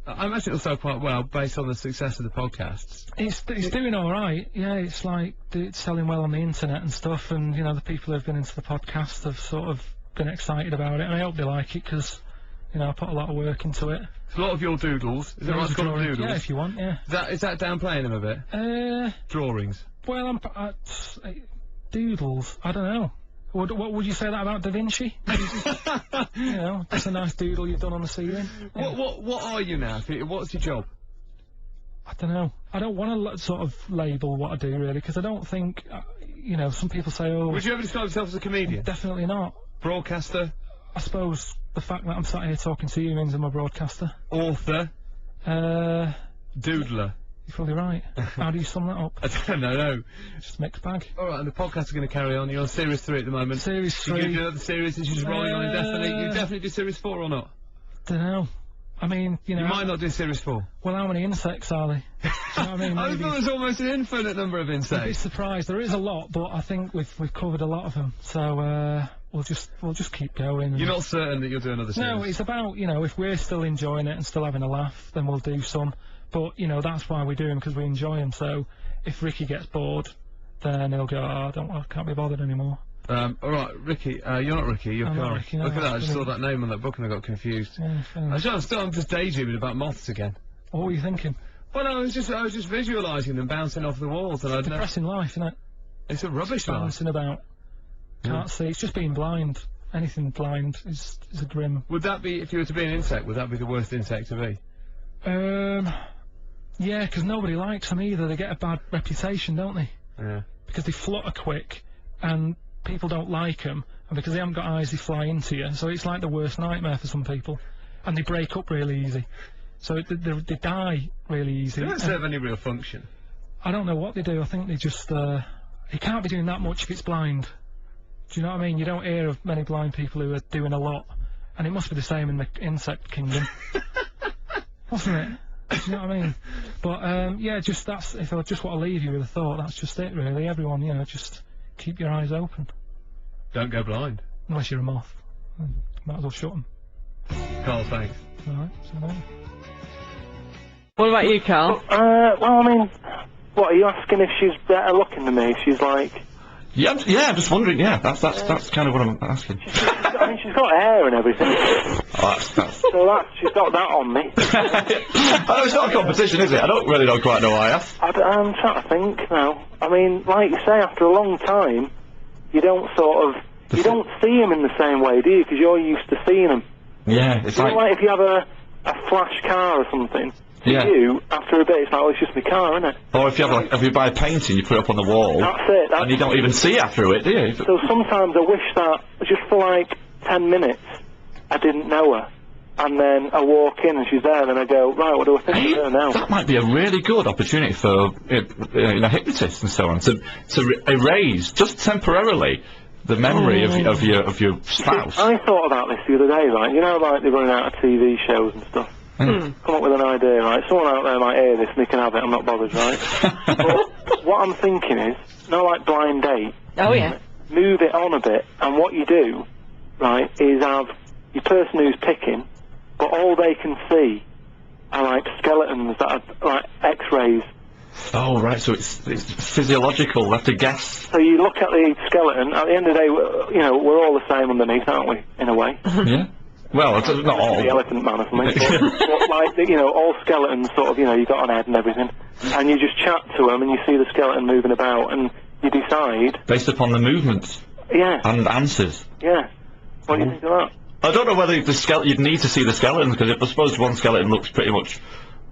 Speaker 8: I imagine it'll sell quite well based on the success of the podcasts.
Speaker 1: It's doing alright, yeah, it's like, it's selling well on the internet and stuff, and, you know, the people who've been into the podcast have sort of been excited about it, and I hope they like it, because, you know, I put a lot of work into it.
Speaker 8: It's a lot of your doodles. Is that right? Doodles?
Speaker 1: Yeah, if you want, yeah.
Speaker 8: Is that downplaying them a bit? Drawings.
Speaker 1: Well, doodles, I don't know. What would you say that about Da Vinci? You know, that's a nice doodle you've done on the ceiling. Yeah.
Speaker 8: What are you now? What's your job?
Speaker 1: I don't know. I don't want to sort of label what I do, really, because I don't think, you know, some people say, oh...
Speaker 8: Would you ever describe yourself as a comedian?
Speaker 1: Definitely not.
Speaker 8: Broadcaster?
Speaker 1: I suppose the fact that I'm sat here talking to you means I'm a broadcaster.
Speaker 8: Author? Doodler?
Speaker 1: You're probably right. How do you sum that up?
Speaker 8: I don't know, no.
Speaker 1: Just a mixed bag.
Speaker 8: Alright, and the podcast is going to carry on. You're on Series 3 at the moment.
Speaker 1: Series 3.
Speaker 8: You do another series and she's just rolling on indefinitely. You definitely do Series 4 or not?
Speaker 1: Don't know. I mean, you know...
Speaker 8: You might not do Series 4.
Speaker 1: Well, how many insects are there? Do you know what I mean?
Speaker 8: I thought there's almost an infinite number of insects.
Speaker 1: You'd be surprised. There is a lot, but I think we've covered a lot of them. So, we'll just keep going.
Speaker 8: You're not certain that you'll do another series?
Speaker 1: No, it's about, you know, if we're still enjoying it and still having a laugh, then we'll do some. But, you know, that's why we do them, because we enjoy them. So, if Ricky gets bored, then he'll go, oh, I can't be bothered anymore.
Speaker 8: Alright, Ricky, you're not Ricky, you're Karl.
Speaker 1: Ricky, no,
Speaker 8: look at that, I just saw that name on that book and I got confused.
Speaker 1: Yeah,
Speaker 8: I'm just daydreaming about moths again.
Speaker 1: What were you thinking?
Speaker 8: Well, I was just visualising them bouncing off the walls, and
Speaker 1: it's a depressing life, isn't it?
Speaker 8: It's a rubbish life.
Speaker 1: Bouncing about. Can't see. It's just being blind. Anything blind is a grim.
Speaker 8: Would that be, if you were to be an insect, would that be the worst insect to be?
Speaker 1: Yeah, because nobody likes them either. They get a bad reputation, don't they?
Speaker 8: Yeah.
Speaker 1: Because they flutter quick, and people don't like them, and because they haven't got eyes, they fly into you. So it's like the worst nightmare for some people, and they break up really easy. So they die really easy.
Speaker 8: They don't serve any real function.
Speaker 1: I don't know what they do. I think they just, he can't be doing that much if it's blind. Do you know what I mean? You don't hear of many blind people who are doing a lot. And it must be the same in the insect kingdom. Wasn't it? Do you know what I mean? But, yeah, just that's, if I just want to leave you with a thought, that's just it, really. Everyone, you know, just keep your eyes open.
Speaker 8: Don't go blind.
Speaker 1: Unless you're a moth. Might as well shut them.
Speaker 8: Karl, thanks.
Speaker 1: Alright, so there.
Speaker 5: What about you, Karl?
Speaker 3: Well, I mean, what, are you asking if she's better looking than me? She's like...
Speaker 4: Yeah, I'm just wondering, yeah, that's kind of what I'm asking.
Speaker 3: I mean, she's got hair and everything.
Speaker 4: Oh,
Speaker 3: So she's got that on me.
Speaker 4: I know it's not a competition, is it? I don't really quite know why I asked.
Speaker 3: I'm trying to think now. I mean, like you say, after a long time, you don't you don't see them in the same way, do you? Because you're used to seeing them.
Speaker 4: Yeah, it's
Speaker 3: like if you have a flash car or something.
Speaker 4: Yeah.
Speaker 3: You, after a bit, it's like, well, it's just my car, isn't it?
Speaker 4: Or if you buy a painting, you put it up on the wall.
Speaker 3: That's it.
Speaker 4: And you don't even see after it, do you?
Speaker 3: So sometimes I wish that, just for like 10 minutes, I didn't know her. And then I walk in and she's there, and then I go, right, what do I think of her now?
Speaker 4: That might be a really good opportunity for hypnotists and so on to erase, just temporarily, the memory of your spouse.
Speaker 3: I thought about this the other day, right? You know, like they're running out of TV shows and stuff. Come up with an idea, right? Someone out there might hear this and they can have it, I'm not bothered, right? But what I'm thinking is, like blind date.
Speaker 5: Oh, yeah.
Speaker 3: Move it on a bit, and what you do, right, is have your person who's picking, but all they can see are like skeletons that are like X-rays.
Speaker 4: Oh, right, so it's physiological, we'll have to guess.
Speaker 3: So you look at the skeleton, at the end of the day, we're all the same underneath, aren't we, in a way?
Speaker 4: Yeah. Well, it's not all.
Speaker 3: The elephant man or something. But like, all skeletons sort of, you've got an head and everything. And you just chat to them and you see the skeleton moving about and you decide.
Speaker 4: Based upon the movements.
Speaker 3: Yeah.
Speaker 4: And answers.
Speaker 3: Yeah. What do you think of that?
Speaker 4: I don't know whether you'd need to see the skeletons, because I suppose one skeleton looks pretty much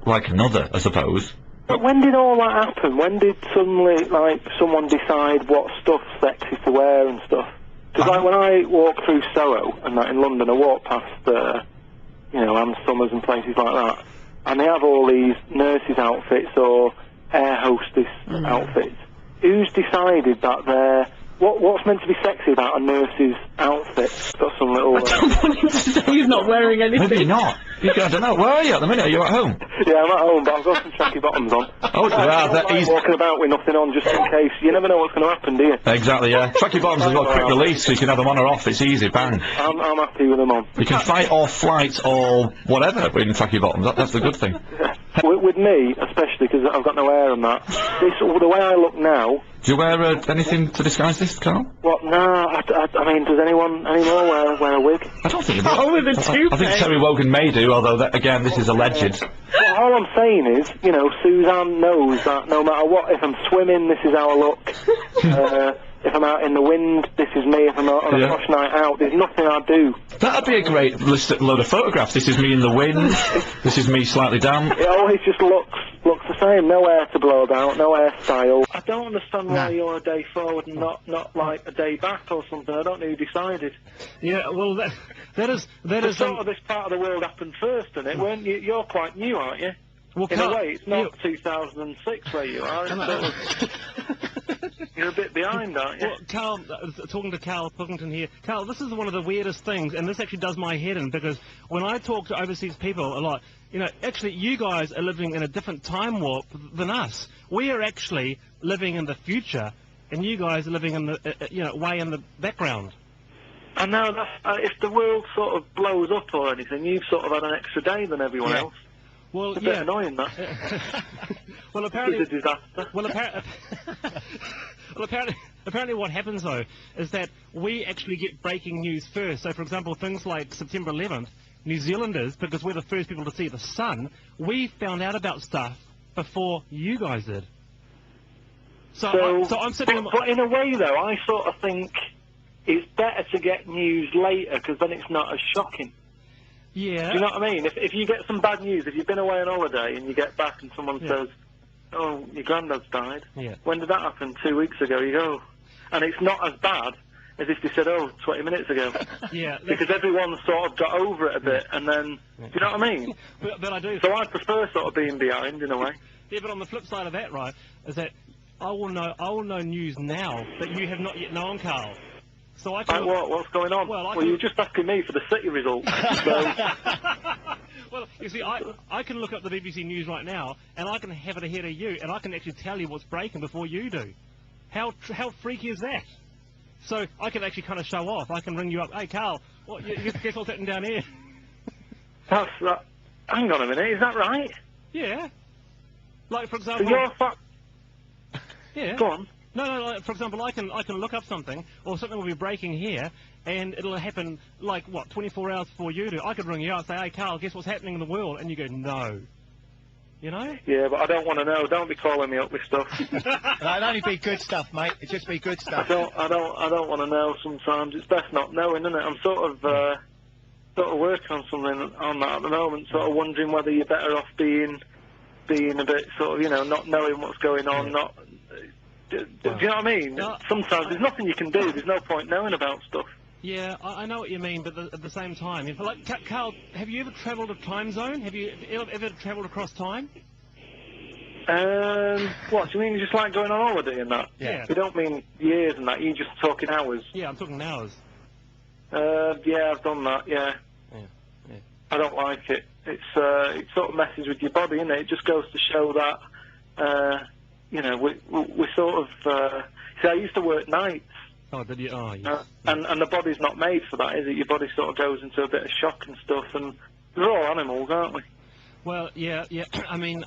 Speaker 4: like another, I suppose.
Speaker 3: But when did all that happen? When did suddenly, like, someone decide what stuff's sexy to wear and stuff? Because like when I walk through Soho and that in London, I walk past, Ann Summers and places like that, and they have all these nurses' outfits or air hostess outfits. Who's decided that they're... What's meant to be sexy about a nurse's outfit? Got some little...
Speaker 5: I don't want you to say he's not wearing anything.
Speaker 4: Maybe not. I don't know. Where are you at the minute? Are you at home?
Speaker 3: Yeah, I'm at home, but I've got some tracky bottoms on.
Speaker 4: Oh,
Speaker 3: he's walking about with nothing on just in case. You never know what's going to happen, do you?
Speaker 4: Exactly, yeah. Tracky bottoms have got quick release, so you can have them on or off. It's easy, bang.
Speaker 3: I'm happy with them on.
Speaker 4: You can fight or flight or whatever in tracky bottoms. That's the good thing.
Speaker 3: With me, especially, because I've got no hair and that, the way I look now...
Speaker 4: Do you wear anything to disguise this, Karl?
Speaker 3: What? Nah, I mean, does anyone anymore wear a wig?
Speaker 4: I don't think
Speaker 5: Oh, with a toupee.
Speaker 4: I think Terry Wogan may do, although, again, this is alleged.
Speaker 3: Well, all I'm saying is, Suzanne knows that no matter what, if I'm swimming, this is how I look. If I'm out in the wind, this is me. If I'm out on a posh night out, there's nothing I do.
Speaker 4: That'd be a great load of photographs. This is me in the wind. This is me slightly damp.
Speaker 3: It always just looks the same. No hair to blow about, no hairstyle. I don't understand why you're a day forward and not like a day back or something. I don't know who decided.
Speaker 9: Yeah, well, that is
Speaker 3: sort of this part of the world happened first, isn't it? Weren't you? You're quite new, aren't you?
Speaker 9: Well,
Speaker 3: in a way, it's not 2006 where you are. You're a bit behind, aren't you?
Speaker 9: Well, Karl, talking to Karl Pilkington here. Karl, this is one of the weirdest things, and this actually does my head in, because when I talk to overseas people a lot, actually you guys are living in a different time warp than us. We are actually living in the future, and you guys are living in the, way in the background.
Speaker 3: I know, if the world sort of blows up or anything, you've sort of had an extra day than everyone else.
Speaker 9: Well,
Speaker 3: it's a bit annoying, that.
Speaker 9: Well, apparently...
Speaker 3: It's a disaster.
Speaker 9: Well, apparently what happens, though, is that we actually get breaking news first. So, for example, things like September 11th, New Zealanders, because we're the first people to see the sun, we found out about stuff before you guys did. So I'm sitting...
Speaker 3: But in a way, though, I sort of think it's better to get news later, because then it's not as shocking.
Speaker 9: Yeah.
Speaker 3: Do you know what I mean? If you get some bad news, if you've been away on holiday and you get back and someone says, oh, your granddad's died.
Speaker 9: Yeah.
Speaker 3: When did that happen? 2 weeks ago. You go, and it's not as bad as if they said, oh, 20 minutes ago.
Speaker 9: Yeah.
Speaker 3: Because everyone sort of got over it a bit, and then, do you know what I mean?
Speaker 9: But I do.
Speaker 3: So I prefer sort of being behind, in a way.
Speaker 9: Yeah, but on the flip side of that, right, is that I will know news now that you have not yet known, Karl. So I can...
Speaker 3: Like what's going on?
Speaker 9: Well,
Speaker 3: you're just asking me for the City results. So...
Speaker 9: Well, you see, I can look up the BBC News right now, and I can have it ahead of you, and I can actually tell you what's breaking before you do. How freaky is that? So I can actually kind of show off. I can ring you up. Hey, Karl, guess what's happening down here?
Speaker 3: That's that. Hang on a minute, is that right?
Speaker 9: Yeah. Like, for example...
Speaker 3: So you're
Speaker 9: Yeah.
Speaker 3: Go on.
Speaker 9: No, like, for example, I can look up something, or something will be breaking here, and it'll happen, like, what, 24 hours before you do. I could ring you up and say, hey, Karl, guess what's happening in the world? And you go, no. You know?
Speaker 3: Yeah, but I don't want to know. Don't be calling me up with stuff.
Speaker 10: It'd only be good stuff, mate. It'd just be good stuff.
Speaker 3: I don't want to know sometimes. It's best not knowing, isn't it? I'm sort of working on something on that at the moment, sort of wondering whether you're better off being a bit sort of, you know, not knowing what's going on, not... Do you know what I mean? Sometimes there's nothing you can do. There's no point knowing about stuff.
Speaker 9: Yeah, I know what you mean, but at the same time, like, Karl, have you ever travelled a time zone? Have you ever travelled across time?
Speaker 3: What, do you mean just like going on holiday and that?
Speaker 9: Yeah.
Speaker 3: You don't mean years and that, you're just talking hours?
Speaker 9: Yeah, I'm talking hours.
Speaker 3: Yeah, I've done that, yeah. I don't like it. It sort of messes with your body, innit? It just goes to show that, you know, we sort of, see, I used to work nights.
Speaker 9: Oh, did you? Oh, yes.
Speaker 3: And the body's not made for that, is it? Your body sort of goes into a bit of shock and stuff, and we're all animals, aren't we?
Speaker 9: Well, yeah. I mean,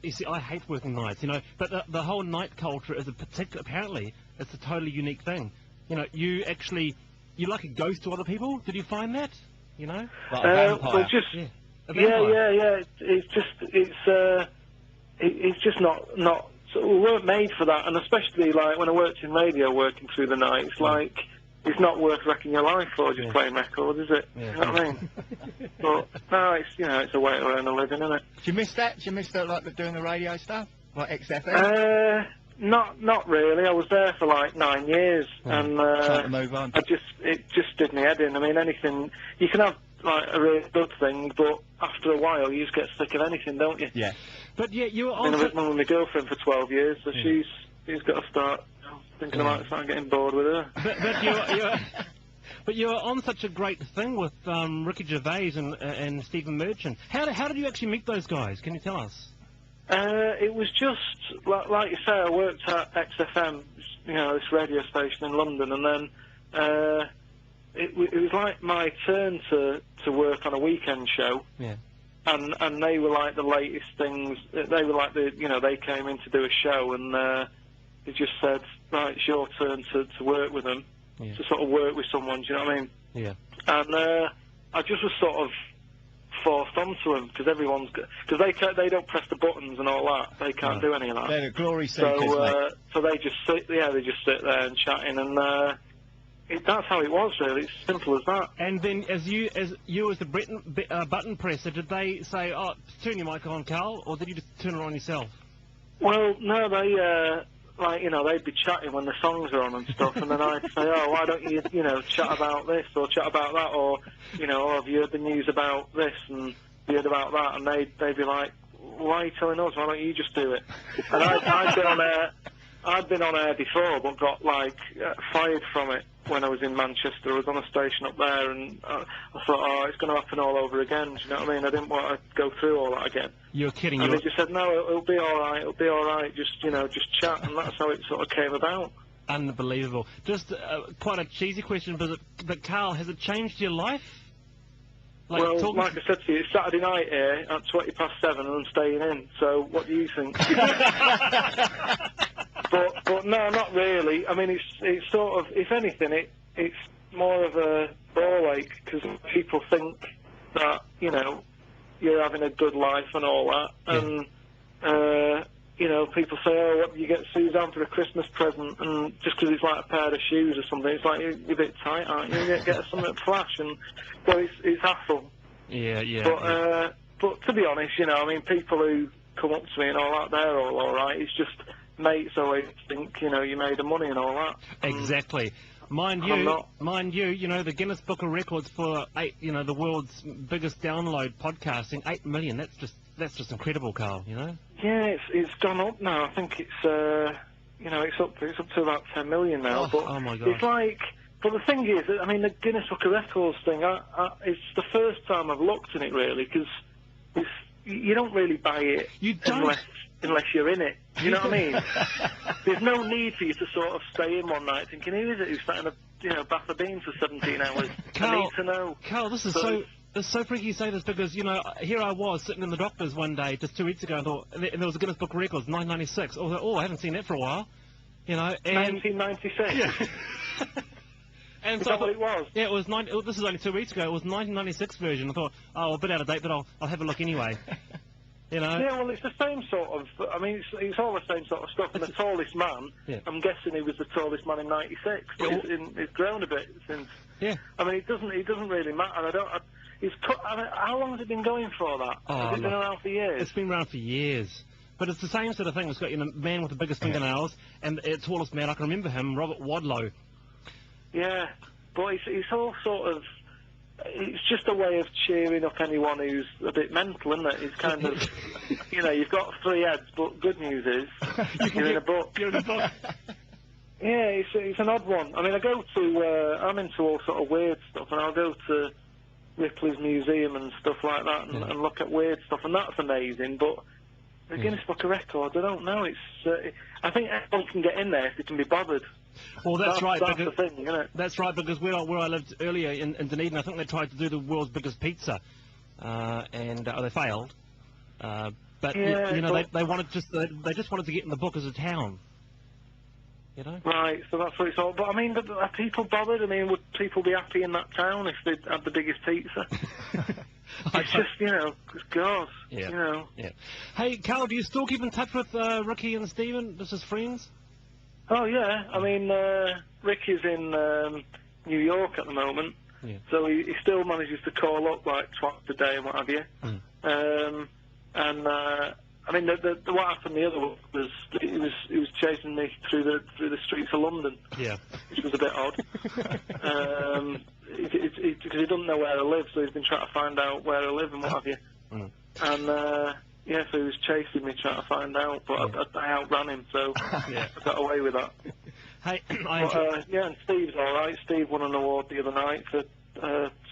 Speaker 9: you see, I hate working nights, you know, but the whole night culture is apparently, it's a totally unique thing. You know, you like a ghost to other people? Did you find that? You know?
Speaker 10: Like a vampire.
Speaker 3: Well, just, yeah. It's just not. So we weren't made for that, and especially like when I worked in radio, working through the night, it's like it's not worth wrecking your life for just playing records, is it?
Speaker 10: Yeah.
Speaker 3: You know what I mean? But no, it's a way to earn a living, isn't it?
Speaker 10: Do you miss that? Do you miss like doing the radio stuff, like XFM?
Speaker 3: Not really. I was there for like 9 years, and
Speaker 10: trying to move on.
Speaker 3: It just did me head in. I mean, anything you can have like a really good thing, but after a while you just get sick of anything, don't you?
Speaker 10: Yeah.
Speaker 9: But yeah, you were
Speaker 3: on. I've been with my girlfriend for 12 years, so she's got to start thinking about starting getting bored with her.
Speaker 9: But you were on such a great thing with Ricky Gervais and Stephen Merchant. How did you actually meet those guys? Can you tell us?
Speaker 3: It was just like you say. I worked at XFM, you know, this radio station in London, and then it was like my turn to work on a weekend show.
Speaker 9: Yeah.
Speaker 3: And they were like the latest things. They were like they came in to do a show, and they just said, right, it's your turn to work with them, to sort of work with someone. Do you know what I mean?
Speaker 9: Yeah.
Speaker 3: And I just was sort of forced onto them because they don't press the buttons and all that. They can't do any of that.
Speaker 10: They're the glory seekers, mate.
Speaker 3: So they just sit there and chatting, and that's how it was, really. It's simple as that.
Speaker 9: And then, as you as the button presser, did they say, "Oh, turn your mic on, Karl," or did you just turn it on yourself?
Speaker 3: Well, no, they'd be chatting when the songs are on and stuff, and then I'd say, "Oh, why don't you, chat about this or chat about that, or, oh, have you heard the news about this and you heard about that?" And they'd be like, "Why are you telling us? Why don't you just do it?" And I'd been on air before, but got fired from it when I was in Manchester. I was on a station up there, and I thought, oh, it's going to happen all over again. Do you know what I mean? I didn't want to go through all that again.
Speaker 9: You're kidding.
Speaker 3: And they just said, no, it'll be all right. It'll be all right. Just chat, and that's how it sort of came about.
Speaker 9: Unbelievable. Just quite a cheesy question, but Karl, has it changed your life?
Speaker 3: Like I said to you, it's Saturday night here at 7:20, and I'm staying in. So what do you think? But no, not really. I mean, it's sort of, if anything, it's more of a ball ache, because people think that, you're having a good life and all that, and, people say, oh, what do you get Suzanne for a Christmas present? And just because it's like a pair of shoes or something, it's like, you're a bit tight, aren't you? You get something flash, and so it's hassle.
Speaker 9: Yeah.
Speaker 3: But to be honest, people who come up to me and all that, they're all right. It's just mates always think, you made the money and all that.
Speaker 9: Exactly. Mind you, you know, the Guinness Book of Records for the world's biggest download podcasting, 8 million. That's just incredible, Karl. You know.
Speaker 3: Yeah, it's gone up now. I think it's it's up to about 10 million now.
Speaker 9: Oh my God.
Speaker 3: It's like, but the thing is, I mean, the Guinness Book of Records thing. It's the first time I've looked in it really, because you don't really buy it unless you're in it. You know what I mean? There's no need for you to sort of stay in one night thinking, who is it who's sat in a bath of beans for 17 hours?
Speaker 9: Karl,
Speaker 3: I need to know.
Speaker 9: Karl, this is it's so freaky you say this, because, you know, here I was sitting in the doctor's one day just 2 weeks ago, and there was a Guinness Book of Records, 1996. I was like, oh, I haven't seen that for a while. You know, and
Speaker 3: 1996?
Speaker 9: Yeah. And
Speaker 3: is that what it was?
Speaker 9: Yeah, it was. This is only 2 weeks ago. It was 1996 version. I thought, oh, a bit out of date, but I'll have a look anyway. You know?
Speaker 3: Yeah, well, it's the same sort of. I mean, it's all the same sort of stuff. And the tallest man, I'm guessing he was the tallest man in '96. But it's grown a bit since.
Speaker 9: Yeah.
Speaker 3: I mean, it doesn't really matter. How long has it been going for? That? Has it been around for years?
Speaker 9: It's been around for years. But it's the same sort of thing. It's got, you know, man with the biggest fingernails, and the tallest man. I can remember him, Robert Wadlow.
Speaker 3: Yeah, but it's all sort of. It's just a way of cheering up anyone who's a bit mental, isn't it? It's kind of, you know, you've got 3 heads, but good news is you're in a book.
Speaker 9: You're in a book.
Speaker 3: Yeah, it's an odd one. I mean, I'm into all sort of weird stuff, and I'll go to Ripley's Museum and stuff like that, and look at weird stuff, and that's amazing. But the Guinness Book of Records, I don't know. I think everyone can get in there if they can be bothered.
Speaker 9: Well, that's right.
Speaker 3: That's the thing, isn't it?
Speaker 9: That's right, because where I lived earlier in Dunedin, I think they tried to do the world's biggest pizza, and they failed. But
Speaker 3: yeah,
Speaker 9: you know, they wanted they just wanted to get in the book as a town. You know.
Speaker 3: Right. So that's what it's all. But I mean, are people bothered? I mean, would people be happy in that town if they had the biggest pizza? It's just, you know, it's God.
Speaker 9: Yeah.
Speaker 3: You know.
Speaker 9: Yeah. Hey, Karl, do you still keep in touch with Ricky and Stephen, just as friends?
Speaker 3: Oh yeah, I mean, Ricky's in New York at the moment, so he still manages to call up like twice a day and what have you. I mean, what happened the other week was he was chasing me through the streets of London, which was a bit odd. Because he doesn't know where I live, so he's been trying to find out where I live and what have you. And yeah, so he was chasing me trying to find out, but I outran him, so I got away with that.
Speaker 9: Hey,
Speaker 3: yeah, and Steve's all right. Steve won an award the other night for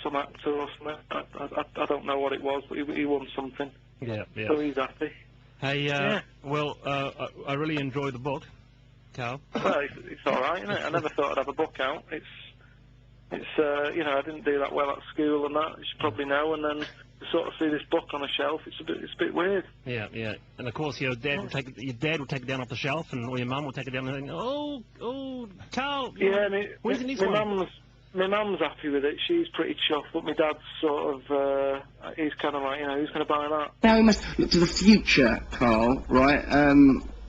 Speaker 3: some actor or something. I don't know what it was, but he won something.
Speaker 9: Yeah.
Speaker 3: So he's happy.
Speaker 9: Hey, well, I really enjoyed the book, Karl.
Speaker 3: Well, it's all right, isn't it? I never thought I'd have a book out. It's you know, I didn't do that well at school and that, you should probably know, and then to sort of see this book on a shelf, it's a bit weird.
Speaker 9: Yeah. And of course your dad will take it down off the shelf, or your mum will take it down and think, oh, Karl.
Speaker 3: Yeah,
Speaker 9: where's the next one?
Speaker 3: My mum's happy with it. She's pretty chuffed, but my dad's sort of, he's kind of like, you know, who's going to buy that?
Speaker 2: Now we must look to the future, Karl, right?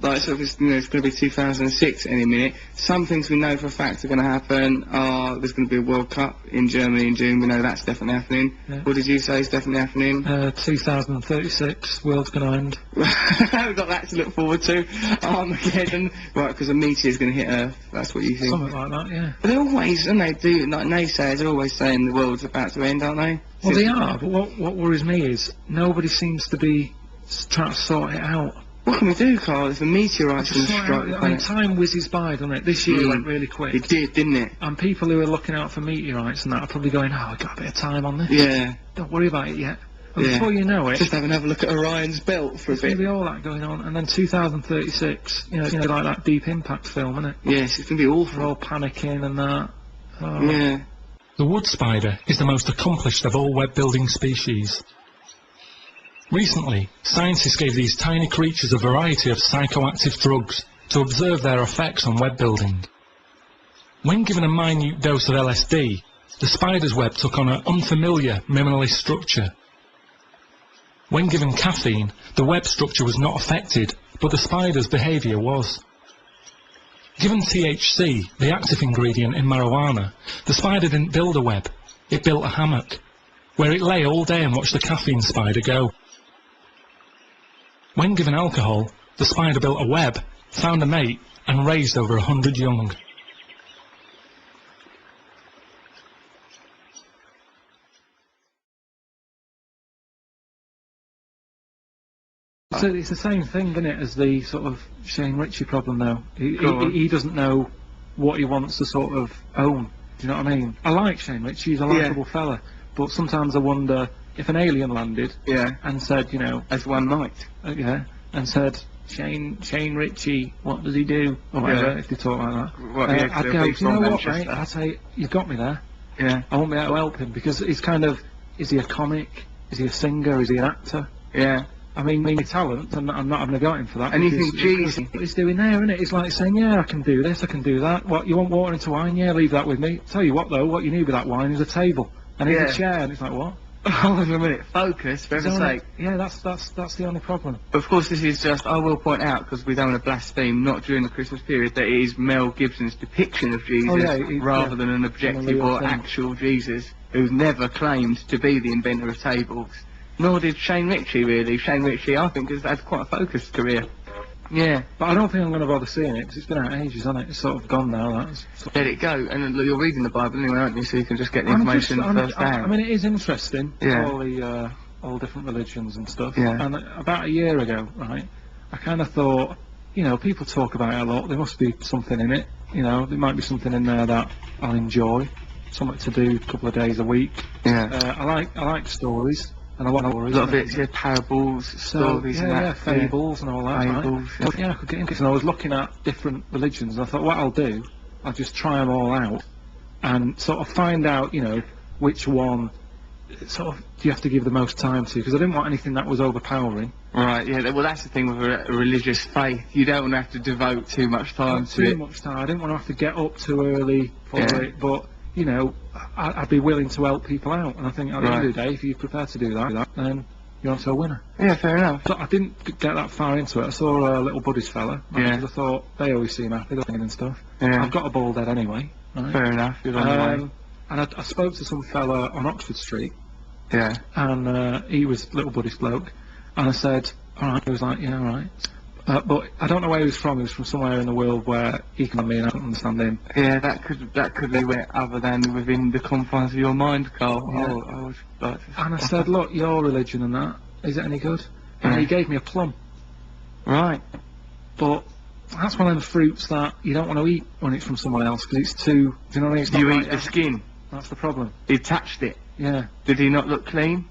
Speaker 2: Like, so it's going to be 2006 any minute. Some things we know for a fact are going to happen are there's going to be a World Cup in Germany in June. We know that's definitely happening. Yeah. What did you say is definitely happening?
Speaker 1: 2036, world's going to end.
Speaker 2: We've got that to look forward to. Armageddon. Right, because a meteor's going to hit Earth. That's what you think.
Speaker 1: Something like that, yeah.
Speaker 2: But they're always, and they do, like naysayers are always saying the world's about to end, aren't they?
Speaker 1: Well, they are, but what worries me is nobody seems to be trying to sort it out.
Speaker 2: What can we do, Karl, if a meteorite's going to strike the planet?
Speaker 1: I mean, time whizzes by, doesn't it? This year went really quick.
Speaker 2: It did, didn't it?
Speaker 1: And people who are looking out for meteorites and that are probably going, oh, I've got a bit of time on this.
Speaker 2: Yeah.
Speaker 1: Don't worry about it yet. And before you know it...
Speaker 2: Just have another look at Orion's belt for a bit.
Speaker 1: There's going to be all that going on. And then 2036, you know, it's going to be like that Deep Impact film, isn't it?
Speaker 2: Yes, it's going to be awful.
Speaker 1: We're all panicking and that. Oh.
Speaker 2: Yeah.
Speaker 11: The wood spider is the most accomplished of all web-building species. Recently, scientists gave these tiny creatures a variety of psychoactive drugs to observe their effects on web building. When given a minute dose of LSD, the spider's web took on an unfamiliar minimalist structure. When given caffeine, the web structure was not affected, but the spider's behaviour was. Given THC, the active ingredient in marijuana, the spider didn't build a web, it built a hammock, where it lay all day and watched the caffeine spider go. When given alcohol, the spider built a web, found a mate, and raised over 100 young.
Speaker 1: So it's the same thing, isn't it, as the sort of Shane Ritchie problem, though. He doesn't know what he wants to sort of own. Do you know what I mean? I like Shane Ritchie, he's a likeable fella, but sometimes I wonder if an alien landed and said, you know,
Speaker 2: as one might,
Speaker 1: and said, Shane Ritchie, what does he do? Or whatever, if they talk like that. I'd go, you know what, mate? I'd say, you've got me there.
Speaker 2: Yeah.
Speaker 1: I won't be able to help him, because he's kind of, is he a comic? Is he a singer? Is he an actor?
Speaker 2: Yeah.
Speaker 1: I mean, talent, and I'm not having a go at him for that.
Speaker 2: And you think, geez,
Speaker 1: what he's doing there, isn't it? It's like saying, yeah, I can do this, I can do that. What, you want water into wine? Yeah, leave that with me. Tell you what, though, what you need with that wine is a table. And here's a chair, and it's like, what?
Speaker 2: Hold on a minute, focus, for heaven's sake.
Speaker 1: Yeah, that's the only problem.
Speaker 2: But of course, this is just, I will point out, because we don't want to blaspheme, not during the Christmas period, that it is Mel Gibson's depiction of Jesus, rather than an objective or actual Jesus, who's never claimed to be the inventor of tables. Nor did Shane Ritchie, really. Shane Ritchie, I think, has had quite a focused career. Yeah.
Speaker 1: But I don't think I'm going to bother seeing it, because it's been out ages, hasn't it? It's sort of gone now,
Speaker 2: Let it go. And look, you're reading the Bible anyway, aren't you? So you can just get the information first hand.
Speaker 1: I mean, it is interesting,
Speaker 2: yeah.
Speaker 1: all different religions and stuff.
Speaker 2: Yeah.
Speaker 1: And about a year ago, right, I kind of thought, you know, people talk about it a lot, there must be something in it. You know, there might be something in there that I'll enjoy. Something to do a couple of days a week.
Speaker 2: Yeah.
Speaker 1: I like stories. And a lot
Speaker 2: of it, parables, stories, and that.
Speaker 1: Fables and all that.
Speaker 2: Fables.
Speaker 1: Right? Yeah, I could get into it. And I was looking at different religions, and I thought, what I'll do, I'll just try them all out, and sort of find out, you know, which one, sort of, do you have to give the most time to? Because I didn't want anything that was overpowering.
Speaker 2: Right. Yeah. Well, that's the thing with a religious faith. You don't want to have to devote too much time to it.
Speaker 1: Too much time. I didn't want to have to get up too early for it, but. You know, I'd be willing to help people out, and I think at the end of the day, if you're prepared to do that, then you're onto a winner.
Speaker 2: Yeah, fair enough.
Speaker 1: So I didn't get that far into it. I saw a little buddies fella, because I thought they always seem happy, and stuff.
Speaker 2: Yeah.
Speaker 1: I've got a bald head anyway. Right?
Speaker 2: Fair enough. You're on the way.
Speaker 1: And I spoke to some fella on Oxford Street.
Speaker 2: Yeah.
Speaker 1: And he was little buddies bloke, and I said, all right. He was like, yeah, all right. But I don't know where he was from. He was from somewhere in the world where he can me and I don't understand him.
Speaker 2: Yeah, that could be where other than within the confines of your mind, Karl.
Speaker 1: Yeah. And I said, look, your religion and that, is it any good? And he gave me a plum.
Speaker 2: Right.
Speaker 1: But that's one of them fruits that you don't want to eat when it's from someone else, because it's too, do you know what I mean? It's
Speaker 2: you eat the skin.
Speaker 1: That's the problem.
Speaker 2: He touched it.
Speaker 1: Yeah.
Speaker 2: Did he not look clean?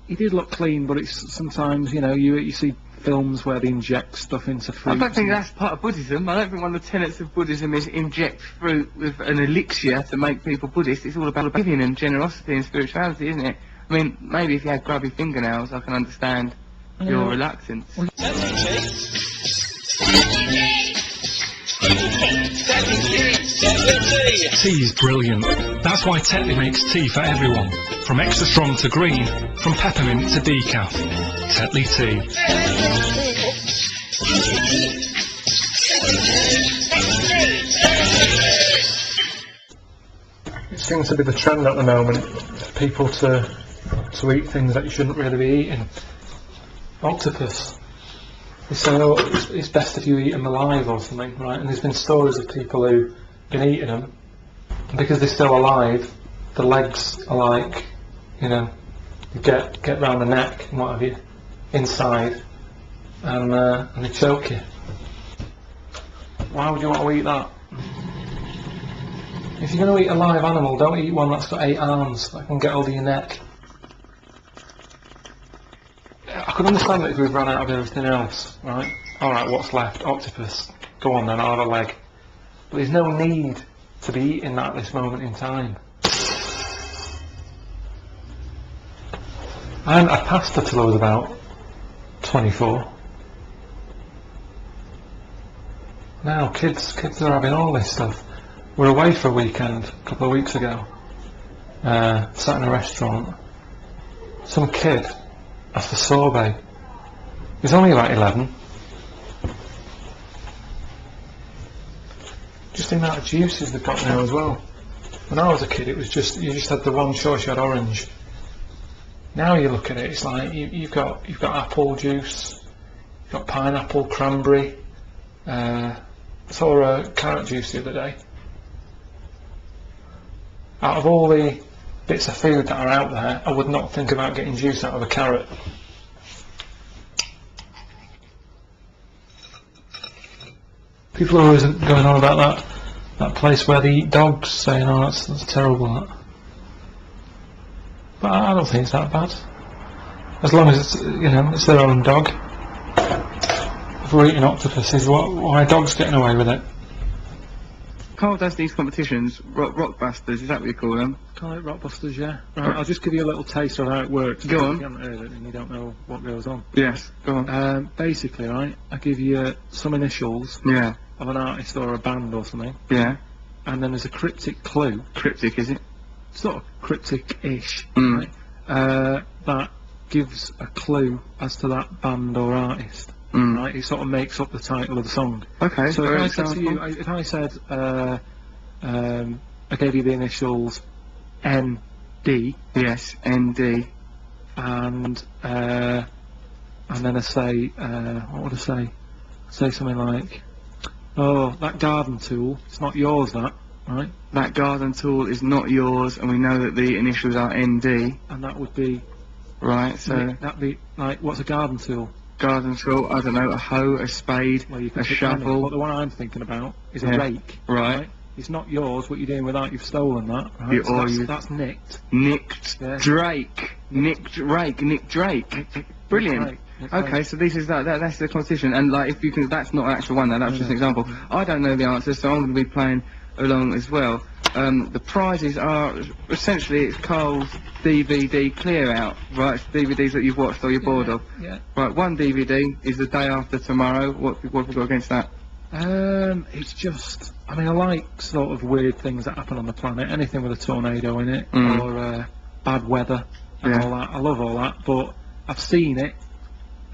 Speaker 1: He did look clean, but it's sometimes, you know, you see films where they inject stuff into fruit.
Speaker 2: I don't think that's part of Buddhism. I don't think one of the tenets of Buddhism is inject fruit with an elixir to make people Buddhist. It's all about giving and generosity and spirituality, isn't it? I mean, maybe if you had grubby fingernails, I can understand your reluctance.
Speaker 11: Tea's brilliant. That's why Tetley makes tea for everyone. From extra strong to green, from peppermint to decaf. Tetley tea.
Speaker 1: It seems to be the trend at the moment for people to eat things that you shouldn't really be eating. Octopus. They say, oh, it's best if you eat them alive or something, right? And there's been stories of people who've been eating them, and because they're still alive, the legs are like, you know, you get round the neck and what have you, inside, and they choke you. Why would you want to eat that? If you're going to eat a live animal, don't eat one that's got 8 arms that can get hold of your neck. I could understand it if we've run out of everything else, right? Alright, what's left? Octopus. Go on then, I'll have a leg. But there's no need to be eating that at this moment in time. I hadn't had pasta till I was about 24. Now kids are having all this stuff. We were away for a weekend a couple of weeks ago. Sat in a restaurant. Some kid asked for sorbet. He's only about 11. Just the amount of juices they've got now as well. When I was a kid, it was just, you just had the one choice, you had orange. Now you look at it, it's like you've got apple juice, you've got pineapple, cranberry. Saw a carrot juice the other day. Out of all the bits of food that are out there, I would not think about getting juice out of a carrot.
Speaker 11: People are always going on about that place where they eat dogs, saying, "Oh, that's terrible." That. But I don't think it's that bad. As long as it's, it's their own dog. If we're eating octopuses, why are dogs getting away with it?
Speaker 2: Karl does these competitions, Rockbusters, is that what you call them?
Speaker 1: Call it Rockbusters, yeah. Right, I'll just give you a little taste of how it works.
Speaker 2: Go on.
Speaker 1: If you haven't heard it and you don't know what goes on.
Speaker 2: Yes, go on.
Speaker 1: Basically, right, I give you some initials
Speaker 2: Yeah.
Speaker 1: of an artist or a band or something,
Speaker 2: Yeah.
Speaker 1: and then there's a cryptic clue,
Speaker 2: Cryptic, is it?
Speaker 1: sort of cryptic-ish,
Speaker 2: Mm.
Speaker 1: right, that gives a clue as to that band or artist.
Speaker 2: Mm.
Speaker 1: Right, it sort of makes up the title of the song.
Speaker 2: Okay,
Speaker 1: So
Speaker 2: for
Speaker 1: if I said to
Speaker 2: example.
Speaker 1: you, if I said, I gave you the initials ND,
Speaker 2: Yes, ND.
Speaker 1: and then I say, what would I say? Say something like, oh, that garden tool, it's not yours, that, right?
Speaker 2: That garden tool is not yours, and we know that the initials are ND.
Speaker 1: And that would be,
Speaker 2: Right, so
Speaker 1: that'd be like, what's a garden tool?
Speaker 2: garden tool, I don't know, a hoe, a spade,
Speaker 1: Well, you can
Speaker 2: a
Speaker 1: pick any,
Speaker 2: shovel.
Speaker 1: but the one I'm thinking about is
Speaker 2: Yeah.
Speaker 1: a rake.
Speaker 2: Right.
Speaker 1: It's not yours. What you're doing with that, you've stolen that. Right?
Speaker 2: You-
Speaker 1: So
Speaker 2: or
Speaker 1: that's,
Speaker 2: you-
Speaker 1: that's nicked.
Speaker 2: Nicked
Speaker 1: Yeah.
Speaker 2: Drake. Nick Drake. Brilliant.
Speaker 1: Nick
Speaker 2: Okay,
Speaker 1: Drake.
Speaker 2: so this is that's the competition, and like if you can, that's not an actual one. That's just an example. I don't know the answer, so I'm going to be playing along as well. The prizes are essentially it's Karl's DVD clear out, right? It's DVDs that you've watched or you're bored of.
Speaker 1: Yeah.
Speaker 2: Right, one DVD is The Day After Tomorrow. What have we got against that?
Speaker 1: It's just, I mean, I like sort of weird things that happen on the planet. Anything with a tornado in it,
Speaker 2: Mm.
Speaker 1: or bad weather, and
Speaker 2: Yeah.
Speaker 1: all that. I love all that, but I've seen it.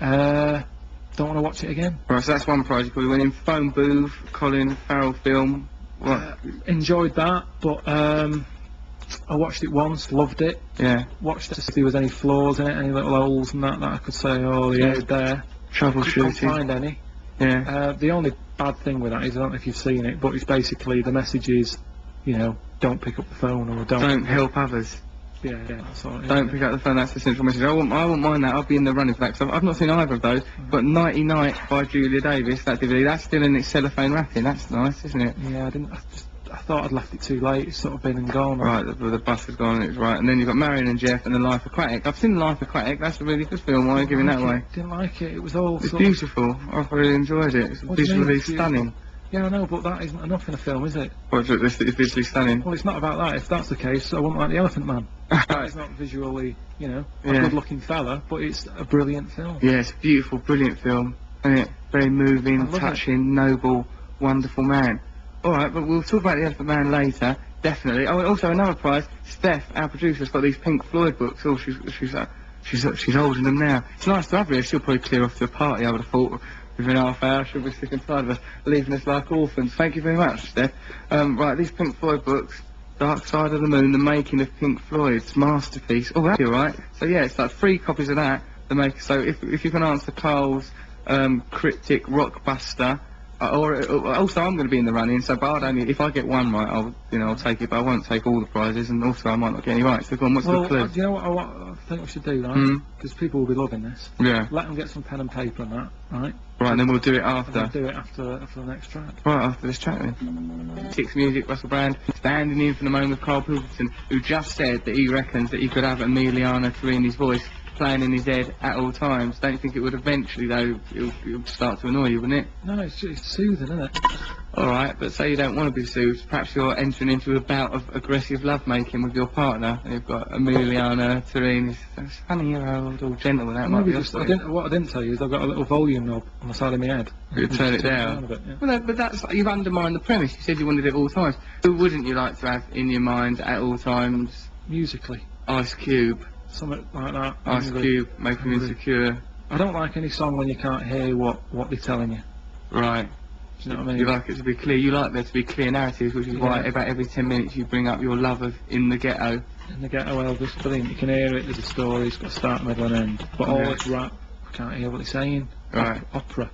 Speaker 1: Don't want to watch it again.
Speaker 2: Right, so that's one prize. You probably win in phone booth, Colin Farrell film. What?
Speaker 1: Enjoyed that, but I watched it once, loved it.
Speaker 2: Yeah.
Speaker 1: Watched it to see if there was any flaws in it, any little holes and that I could say, oh, yeah, there. Couldn't
Speaker 2: Troubleshooting.
Speaker 1: find any.
Speaker 2: Yeah.
Speaker 1: The only bad thing with that is, I don't know if you've seen it, but it's basically the message is, don't pick up the phone or
Speaker 2: Don't help others.
Speaker 1: Yeah, that's all. Yeah.
Speaker 2: Don't pick up the phone, that's the central message. I wouldn't mind that, I'll be in the running for that, 'cause I've not seen either of those, but Nighty Night by Julia Davis, that DVD, that's still in its cellophane wrapping, that's nice, isn't it?
Speaker 1: Yeah, I thought I'd left it too late. It's sort of been and gone.
Speaker 2: Right, the bus has gone, it's right, and then you've got Marion and Jeff and The Life Aquatic. I've seen The Life Aquatic, that's a really good film, why are you giving that away?
Speaker 1: Didn't like it. It was all
Speaker 2: It's
Speaker 1: sort of,
Speaker 2: beautiful, I've really enjoyed it, it's
Speaker 1: What do you mean
Speaker 2: visually
Speaker 1: it's beautiful?
Speaker 2: stunning.
Speaker 1: Yeah, I know, but that isn't enough in a film, is it?
Speaker 2: It's visually stunning.
Speaker 1: Well, it's not about that. If that's the case, I wouldn't like The Elephant Man.
Speaker 2: Right.
Speaker 1: He's not visually, a
Speaker 2: Yeah.
Speaker 1: good-looking fella, but it's a brilliant film.
Speaker 2: Yeah, it's a beautiful, brilliant film, isn't it? Very moving,
Speaker 1: I love
Speaker 2: touching, noble, wonderful man. Alright, but we'll talk about The Elephant Man later, definitely. Oh, and also another prize, Steph, our producer's got these Pink Floyd books. Oh, she's holding them now. It's nice to have her. She'll probably clear off to a party, I would have thought. Within half an hour, she'll be sick and tired of us, leaving us like orphans. Thank you very much, Steph. Right, these Pink Floyd books, Dark Side of the Moon, The Making of Pink Floyd's masterpiece. Oh, that'd be alright. So yeah, it's like 3 copies of that. So if you can answer Karl's cryptic Rockbuster, also I'm going to be in the running. So, but if I get one right, I'll take it. But I won't take all the prizes, and also I might not get any right. So go on, what's the clue?
Speaker 1: Do you know what I think we should do, right?
Speaker 2: Mm.
Speaker 1: Because people will be loving this.
Speaker 2: Yeah.
Speaker 1: Let them get some pen and paper and that, right?
Speaker 2: Right, and then we'll do it
Speaker 1: And
Speaker 2: after.
Speaker 1: we'll do it after the next track.
Speaker 2: Right, after this chat then. Six Music, Russell Brand, standing in for the moment with Karl Pilkington, who just said that he reckons that he could have Emiliana Torini's voice playing in his head at all times. Don't you think it would eventually, though, it'll start to annoy you, wouldn't it?
Speaker 1: No, it's soothing, isn't it?
Speaker 2: Alright, but say you don't want to be soothed, perhaps you're entering into a bout of aggressive lovemaking with your partner, and you've got Emiliana Torini's 20-year-old, all gentle, and that might
Speaker 1: Maybe
Speaker 2: be
Speaker 1: just,
Speaker 2: off.
Speaker 1: what I didn't tell you is I've got a little volume knob on the side of my head.
Speaker 2: You turn it
Speaker 1: Just
Speaker 2: down.
Speaker 1: a bit, yeah.
Speaker 2: Well, no, but that's you've undermined the premise. You said you wanted it at all times. Who wouldn't you like to have in your mind at all times?
Speaker 1: Musically.
Speaker 2: Ice Cube.
Speaker 1: Something like that.
Speaker 2: Ice
Speaker 1: Angry.
Speaker 2: Cube, Make Him
Speaker 1: Angry.
Speaker 2: Insecure.
Speaker 1: I don't like any song when you can't hear what they're telling you.
Speaker 2: Right.
Speaker 1: Do you know what I mean?
Speaker 2: You like it to be clear. You like there to be clear narratives, which is why
Speaker 1: Yeah.
Speaker 2: about every 10 minutes you bring up your love of In the Ghetto.
Speaker 1: In the Ghetto Elvis, brilliant. You can hear it, there's a story, it's got a start, middle and end. But all
Speaker 2: Yeah.
Speaker 1: it's rap, I can't hear what they're saying.
Speaker 2: Right.
Speaker 1: Opera.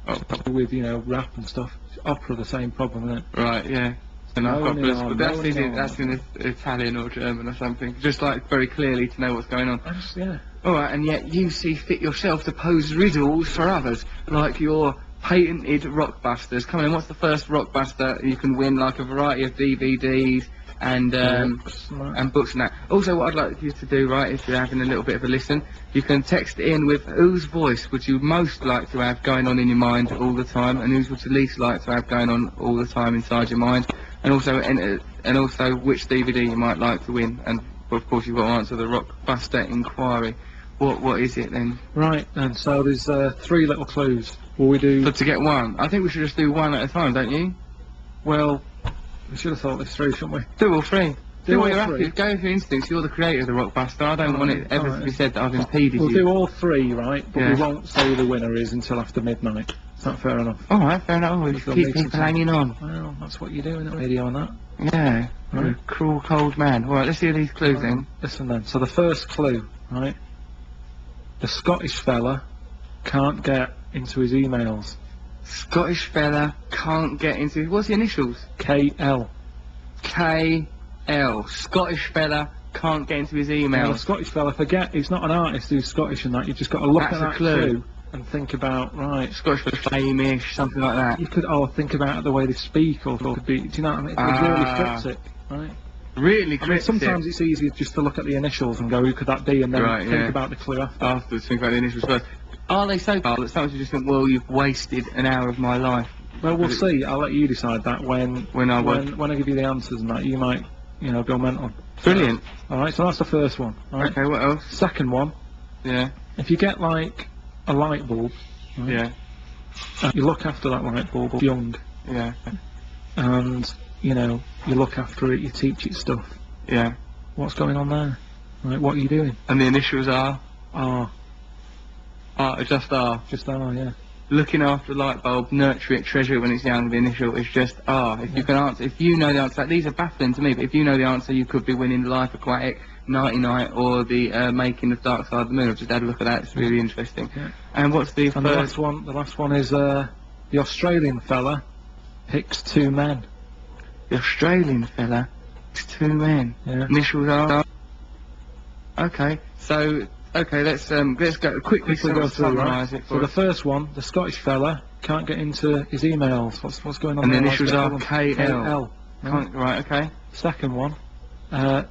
Speaker 2: Oh.
Speaker 1: With, rap and stuff. Opera, the same problem, isn't it?
Speaker 2: Right, yeah. And I've got
Speaker 1: Moaning
Speaker 2: this,
Speaker 1: on,
Speaker 2: but that's
Speaker 1: moaning
Speaker 2: that's
Speaker 1: on.
Speaker 2: in Italian or German or something. Just like very clearly to know what's going on.
Speaker 1: Yeah.
Speaker 2: Alright, and yet you see fit yourself to pose riddles for others, like your patented Rockbusters. Come on, what's the first Rockbuster? You can win like a variety of DVDs and books and that. Also, what I'd like you to do, right, if you're having a little bit of a listen, you can text in with whose voice would you most like to have going on in your mind all the time, and whose would you least like to have going on all the time inside your mind, and also which DVD you might like to win. And of course, you've got to answer the Rockbuster inquiry. What is it then?
Speaker 1: Right, and so there's 3 little clues. Will we do...
Speaker 2: But to get one, I think we should just do one at a time, don't you?
Speaker 1: Well, we should have thought this through, shouldn't we?
Speaker 2: Do all 3. Do what you're
Speaker 1: all 3.
Speaker 2: happy. Go with your instincts. You're the creator of the Rockbuster. I don't want it ever to be said that I've impeded
Speaker 1: We'll
Speaker 2: you.
Speaker 1: do all 3, right? But we won't say who the winner is until after midnight. Is that fair enough?
Speaker 2: Alright, fair enough. We'll just keep people hanging on.
Speaker 1: Well, that's what you do in the radio and that.
Speaker 2: Yeah. You're a cruel, cold man. Alright, let's hear these clues then.
Speaker 1: Listen then. So the first clue, right? The Scottish fella can't get into his emails.
Speaker 2: Scottish fella can't get into... What's the initials?
Speaker 1: KL.
Speaker 2: KL. Scottish fella can't get into his emails.
Speaker 1: Now, the Scottish fella, forget, he's not an artist who's Scottish and that. You've just got to look at that clue and think about, right...
Speaker 2: Scottish fella, Flamish, something like that.
Speaker 1: You could, think about the way they speak, or could be... Do you know what I mean? It really cryptic, right?
Speaker 2: Really
Speaker 1: I mean, sometimes it's easier just to look at the initials and go, who could that be, and then think about the clue after.
Speaker 2: Afterwards, think about the initials first. Are they so bad that sometimes you just think, well, you've wasted an hour of my life?
Speaker 1: Well, we'll see. I'll let you decide that when I give you the answers and that. You might, go mental.
Speaker 2: Brilliant.
Speaker 1: Alright, so that's the first one. Right?
Speaker 2: Okay, what else?
Speaker 1: Second one.
Speaker 2: Yeah.
Speaker 1: If you get, like, a light bulb, right,
Speaker 2: yeah,
Speaker 1: you look after that light bulb, it's young.
Speaker 2: Yeah.
Speaker 1: And, you look after it, you teach it stuff.
Speaker 2: Yeah.
Speaker 1: What's going on there? Right, what are you doing?
Speaker 2: And the initials are?
Speaker 1: R.
Speaker 2: Just R.
Speaker 1: Just R, yeah.
Speaker 2: Looking after the light bulb, nurture it, treasure it when it's young, the initial is just R. If you can answer, if you know the answer, these are baffling to me, but if you know the answer, you could be winning the Life Aquatic, Nighty Night, or the Making of Dark Side of the Moon. I've just had a look at that, it's really interesting.
Speaker 1: Yeah.
Speaker 2: And what's the
Speaker 1: third? The last one is, the Australian fella picks 2 men.
Speaker 2: The Australian fella picks 2 men.
Speaker 1: Yeah.
Speaker 2: Initials are... Okay, so... Okay, let's go quickly go through, right?
Speaker 1: So the first one, the Scottish fella can't get into his emails. What's going on
Speaker 2: and
Speaker 1: there?
Speaker 2: And the initials are KL.
Speaker 1: Right,
Speaker 2: okay.
Speaker 1: Second one,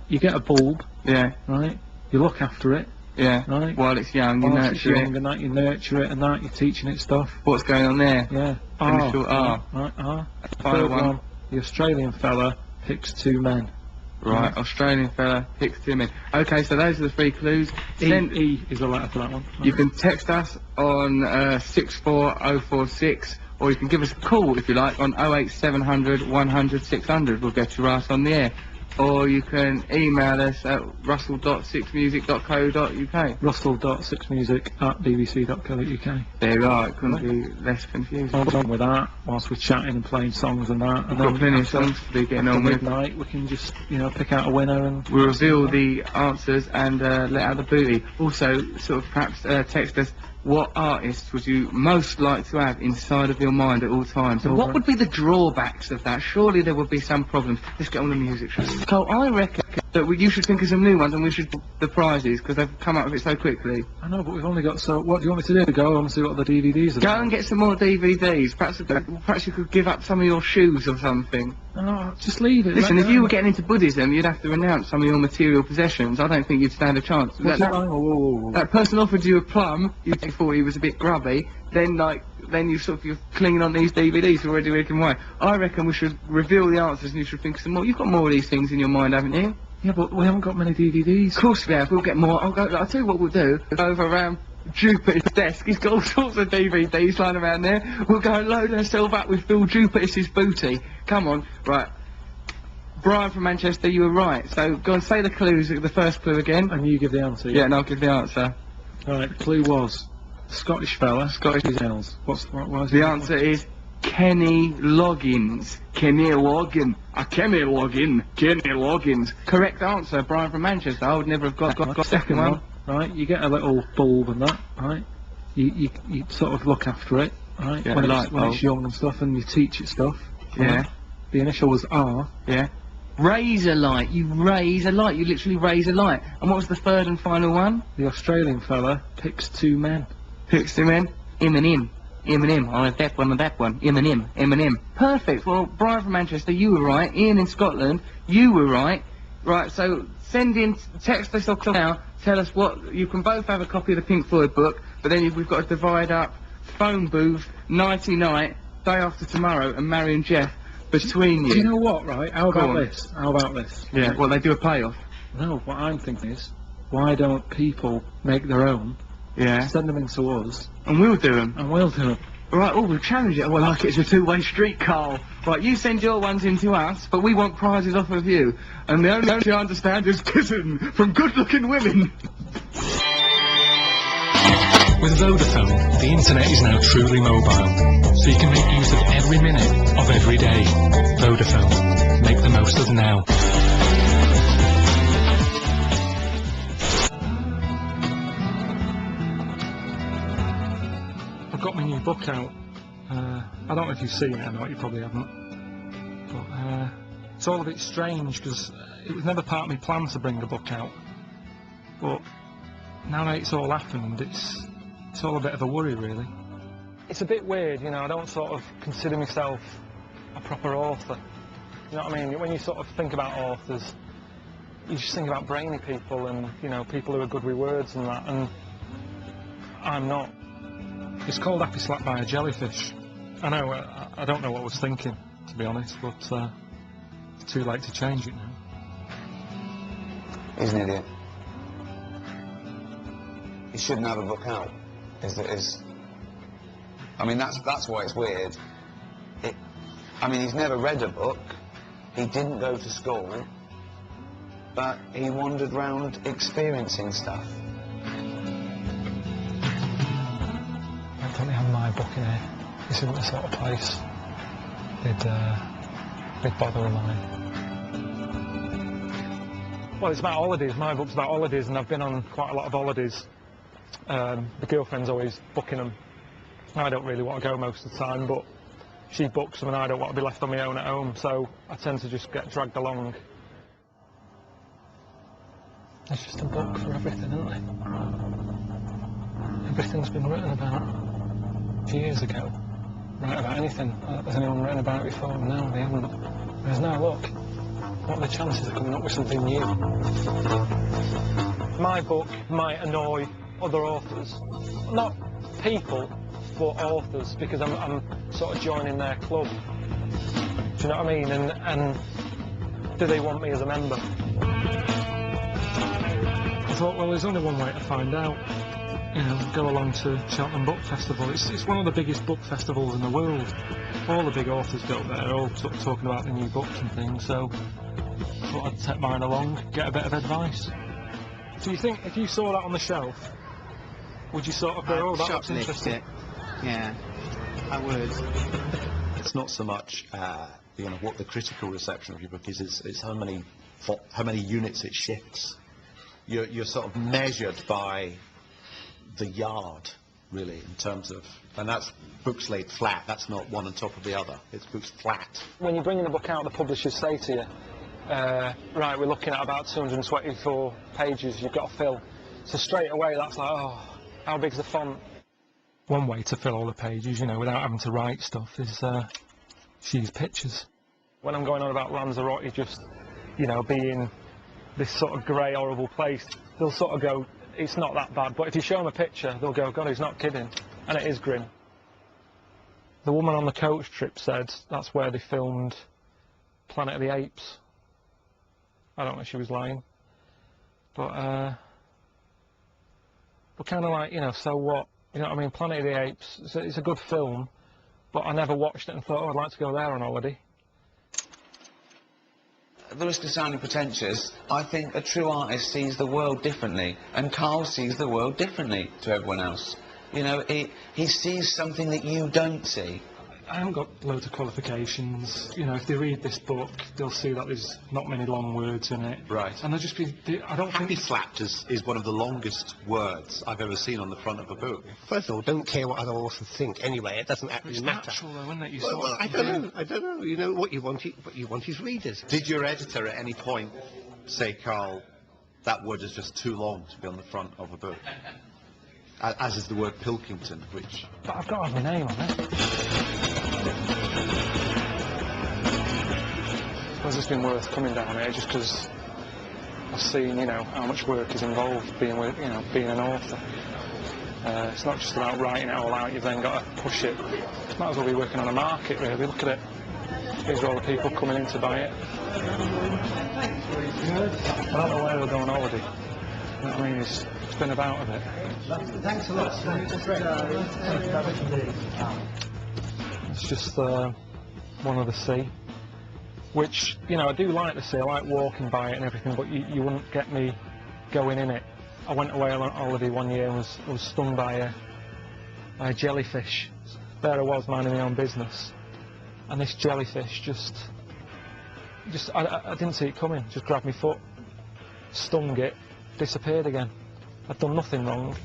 Speaker 1: you get a bulb.
Speaker 2: Yeah.
Speaker 1: Right. You look after it.
Speaker 2: Yeah.
Speaker 1: Right.
Speaker 2: While it's young, you nurture it.
Speaker 1: And that, you nurture it, and that you're teaching it stuff.
Speaker 2: What's going on there?
Speaker 1: Yeah.
Speaker 2: Initial R.
Speaker 1: Right. R. Third one, the Australian fella picks 2 men.
Speaker 2: Right, Australian fella picks 2 men. Okay, so those are the 3 clues.
Speaker 1: E is a letter for that one.
Speaker 2: You can text us on 64046, or you can give us a call if you like on 08700 100 600. We'll get you right on the air. Or you can email us at russell.6music.co.uk.
Speaker 1: russell.6music@bbc.co.uk.
Speaker 2: There you are, it couldn't be less confusing.
Speaker 1: Hold on with that, whilst we're chatting and playing songs and that. And
Speaker 2: we've got plenty of songs to be getting on with.
Speaker 1: Midnight, we can just, pick out a winner and...
Speaker 2: We'll reveal the answers and let out the booty. Also, sort of perhaps text us, what artists would you most like to have inside of your mind at all times? And what would be the drawbacks of that? Surely there would be some problems. Let's get on the music show. So I reckon that you should think of some new ones and we should the prizes because they've come up with it so quickly.
Speaker 1: I know, but we've only got so... What do you want me to do? Go and see what the DVDs are?
Speaker 2: Go and get some more DVDs. Perhaps you could give up some of your shoes or something.
Speaker 1: Oh, just leave it.
Speaker 2: Listen, if you were getting into Buddhism, you'd have to renounce some of your material possessions. I don't think you'd stand a chance. That person offered you a plum, you thought he was a bit grubby, then you're clinging on these DVDs already working away. I reckon we should reveal the answers and you should think some more. You've got more of these things in your mind, haven't you?
Speaker 1: Yeah, but we haven't got many DVDs.
Speaker 2: Of course we have, we'll get more. I'll tell you what we'll do. We'll go over around Jupiter's desk, he's got all sorts of DVDs lying around there. We'll go and load ourselves up with Phil Jupiter's booty. Come on, right. Brian from Manchester, you were right. So go and say the clues, the first clue again.
Speaker 1: And you give the answer.
Speaker 2: Yeah, and I'll give the answer.
Speaker 1: Alright, the clue was Scottish fella. Scottish emails. What was
Speaker 2: the answer? Is Kenny Loggins. Kenny Loggins. Kenny Loggins. Correct answer, Brian from Manchester. I would never have got
Speaker 1: second one. Right, you get a little bulb and that, right? You sort of look after it, right?
Speaker 2: Yeah,
Speaker 1: when it's young and stuff, and you teach it stuff.
Speaker 2: Yeah.
Speaker 1: Right? The initial was R.
Speaker 2: Yeah. Raise a light. You raise a light. You literally raise a light. And what was the third and final one?
Speaker 1: The Australian fella picks 2 men.
Speaker 2: Picks 2 men? Him and him. him and him. I'll have that one and that one. Him and him. Him and him. Perfect. Well, Brian from Manchester, you were right. Ian in Scotland, you were right. Right, so send in, text us or call now, tell us what, you can both have a copy of the Pink Floyd book, but then we've got to divide up phone booth, nighty night, day after tomorrow, and Mary and Jeff between you.
Speaker 1: Do you know what, right? How about this? How about this?
Speaker 2: Yeah, well, they do a playoff.
Speaker 1: No, what I'm thinking is, why don't people make their own,
Speaker 2: Yeah.
Speaker 1: send them in to us,
Speaker 2: And we'll do them.
Speaker 1: and we'll do them?
Speaker 2: Right, oh, we'll challenge it. Well, like it's a two-way street, Karl. Right, you send your ones in to us, but we want prizes off of you. And the only thing I understand is kissing from good-looking women.
Speaker 11: With Vodafone, the internet is now truly mobile, so you can make use of every minute of every day. Vodafone, make the most of now. I've got my new book out. I don't know if you've seen it or not, you probably haven't. But it's all a bit strange because it was never part of my plan to bring a book out. But now that it's all happened, it's all a bit of a worry, really. It's a bit weird, you know, I don't sort of consider myself a proper author. You know what I mean? When you sort of think about authors, you just think about brainy people and, you know, people who are good with words and that, and I'm not. It's called Happy Slapped by a Jellyfish. I know, I don't know what I was thinking, to be honest, but it's too late to change it now.
Speaker 12: He's an idiot. He shouldn't have a book out. I mean, that's why it's weird. I mean, he's never read a book. He didn't go to school, but he wandered round experiencing stuff.
Speaker 11: I don't have my book in here. This isn't the sort of place they'd bother with mine. Well, it's about holidays. My book's about holidays, and I've been on quite a lot of holidays. The girlfriend's always booking them. I don't really want to go most of the time, but she books them and I don't want to be left on my own at home, so I tend to just get dragged along. There's just a book for everything, isn't there? Everything's been written about years ago. Write about anything. Has anyone written about it before? No, they haven't. There's no look. What are the chances of coming up with something new? My book might annoy other authors. Not people, but authors, because I'm sort of joining their club. Do you know what I mean? And do they want me as a member? I thought, well, there's only one way to find out. You know, go along to Cheltenham Book Festival. It's one of the biggest book festivals in the world. All the big authors go there, all talking about the new books and things, so I thought I'd take mine along, get a bit of advice. Do you think if you saw that on the shelf, would you sort of go, oh, that looks interesting?
Speaker 12: Yeah, I would.
Speaker 13: It's not so much, you know, what the critical reception of your book is. It's how many units it shifts. You're sort of measured by the yard, really, in terms of, and that's books laid flat. That's not one on top of the other. It's books flat.
Speaker 11: When you're bringing a book out, the publishers say to you, right, we're looking at about 224 pages you've got to fill. So straight away, that's like, oh, how big's the font? One way to fill all the pages, you know, without having to write stuff, is use pictures. When I'm going on about Lanzarote just, you know, being this sort of grey, horrible place, they'll sort of go, it's not that bad. But if you show them a picture, they'll go, God, he's not kidding. And it is grim. The woman on the coach trip said that's where they filmed Planet of the Apes. I don't know if she was lying. But kind of like, you know, so what? You know what I mean? Planet of the Apes, it's a good film, but I never watched it and thought, oh, I'd like to go there on holiday.
Speaker 12: At the risk of sounding pretentious, I think a true artist sees the world differently, and Karl sees the world differently to everyone else. You know, he sees something that you don't see.
Speaker 11: I haven't got loads of qualifications. You know, if they read this book, they'll see that there's not many long words in it.
Speaker 13: Right.
Speaker 11: And they'll just be, I don't
Speaker 13: Happy
Speaker 11: think...
Speaker 13: Slapped is one of the longest words I've ever seen on the front of a book.
Speaker 14: First of all, don't care what other authors think anyway. It doesn't actually matter.
Speaker 11: It's natural, though, isn't it? You
Speaker 14: Well, I don't know. You know, what you want is readers.
Speaker 13: Did your editor at any point say, Karl, that word is just too long to be on the front of a book? as is the word Pilkington, which...
Speaker 1: But I've got to have my name on it. I suppose it's been worth coming down here just because I've seen, you know, how much work is involved being with, you know, being an author. It's not just about writing it all out, you've then got to push it. Might as well be working on a market, really. Look at it. These are all the people coming in to buy it. I don't know where we're going on holiday. You know what I mean? It's been about a bit.
Speaker 10: Thanks a lot.
Speaker 1: It's just one of the sea. Which, you know, I do like the sea, I like walking by it and everything, but you wouldn't get me going in it. I went away on holiday one year and was stung by a jellyfish. There I was minding my own business, and this jellyfish just I didn't see it coming, just grabbed my foot, stung it, disappeared again. I'd done nothing wrong.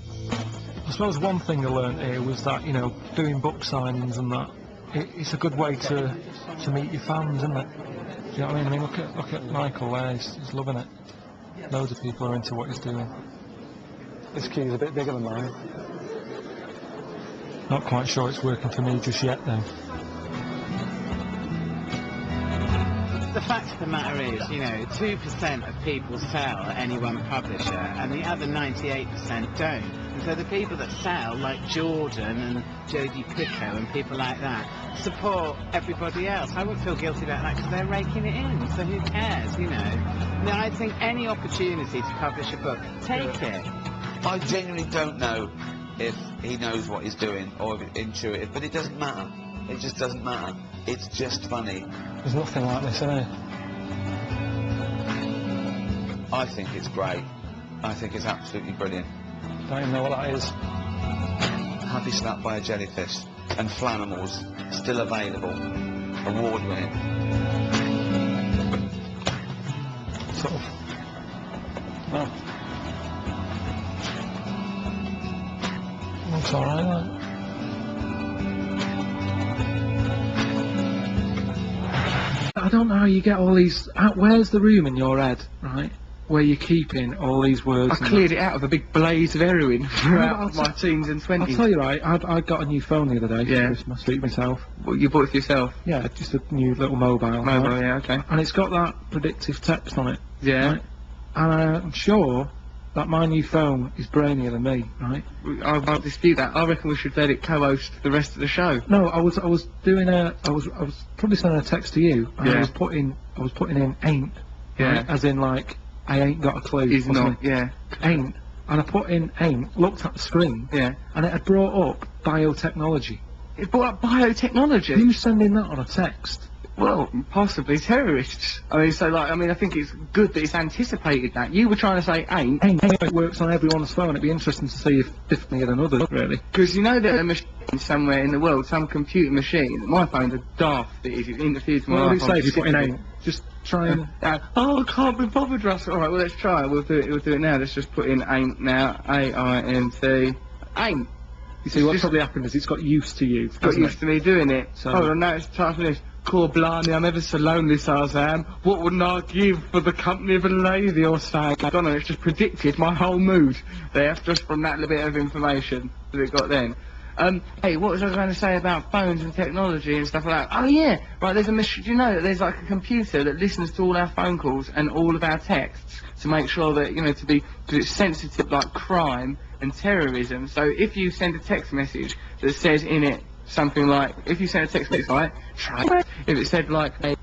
Speaker 1: I suppose one thing I learnt here was that, you know, doing book signings and that, it's a good way to meet your fans, isn't it? Do you know what I mean? I mean, look at Michael there, he's loving it. Loads of people are into what he's doing. This key's a bit bigger than mine. Not quite sure it's working for me just yet, though.
Speaker 15: The fact of the matter is, you know, 2% of people sell at any one publisher, and the other 98% don't. And so the people that sell, like Jordan and Jodie Picoult and people like that, support everybody else. I wouldn't feel guilty about that because they're raking it in, so who cares, you know? Now, I think any opportunity to publish a book, take it.
Speaker 12: I genuinely don't know if he knows what he's doing or if it's intuitive, but it doesn't matter. It just doesn't matter. It's just funny.
Speaker 1: There's nothing like this, is there?
Speaker 12: I think it's great. I think it's absolutely brilliant.
Speaker 1: Don't even know what that is.
Speaker 12: Happy Slapped by a Jellyfish and Flanimals, still available. Award winning.
Speaker 1: Sort of. No. Looks alright, though. I don't know how you get all these... where's the room in your head, right, where you're keeping all these words?
Speaker 2: I cleared it out of a big blaze of heroin throughout my teens and 20s.
Speaker 1: I'll tell you, right, I got a new phone the other day for Christmas, treat myself.
Speaker 2: What, you bought it for yourself?
Speaker 1: Yeah, just a new little mobile.
Speaker 2: Mobile,
Speaker 1: right?
Speaker 2: yeah, okay.
Speaker 1: And it's got that predictive text on it.
Speaker 2: Yeah.
Speaker 1: Right? And I'm sure that my new phone is brainier than me, right?
Speaker 2: I won't dispute that. I reckon we should let it co-host the rest of the show.
Speaker 1: No, I was probably sending a text to you, and I was putting in ain't, right? As in like I ain't got a clue.
Speaker 2: He's not,
Speaker 1: ain't, and I put in ain't, looked at the screen, and it had brought up biotechnology.
Speaker 2: It brought up biotechnology?
Speaker 1: Who's sending that on a text?
Speaker 2: Well, possibly terrorists. I mean, so like, I think it's good that it's anticipated that. You were trying to say ain't.
Speaker 1: It works on everyone's phone. It'd be interesting to see if differently than others, really.
Speaker 2: Because you know that a machine somewhere in the world, some computer machine, my phone's a daft that it interferes with my life.
Speaker 1: What do you say if you put in ain't? Just try and...
Speaker 2: oh, I can't be bothered, Russell. Alright, well, let's try it. We'll do it now. Let's just put in ain't now. A-I-N-T. Ain't.
Speaker 1: You see, what's probably happened is it's got used to you.
Speaker 2: It's got used to me doing it.
Speaker 1: So
Speaker 2: hold on, now it's time for this. Core blimey, I'm ever so lonely, so I am. What wouldn't I give for the company of a lady or so? I don't know, it's just predicted my whole mood there, just from that little bit of information that it got then. Hey, what was I going to say about phones and technology and stuff like that? Oh yeah, right, there's a machine, do you know that there's like a computer that listens to all our phone calls and all of our texts to make sure that, you know, because it's sensitive like crime and terrorism, so if you send a text message that says in it, something like, if you send a text message like, if it said like a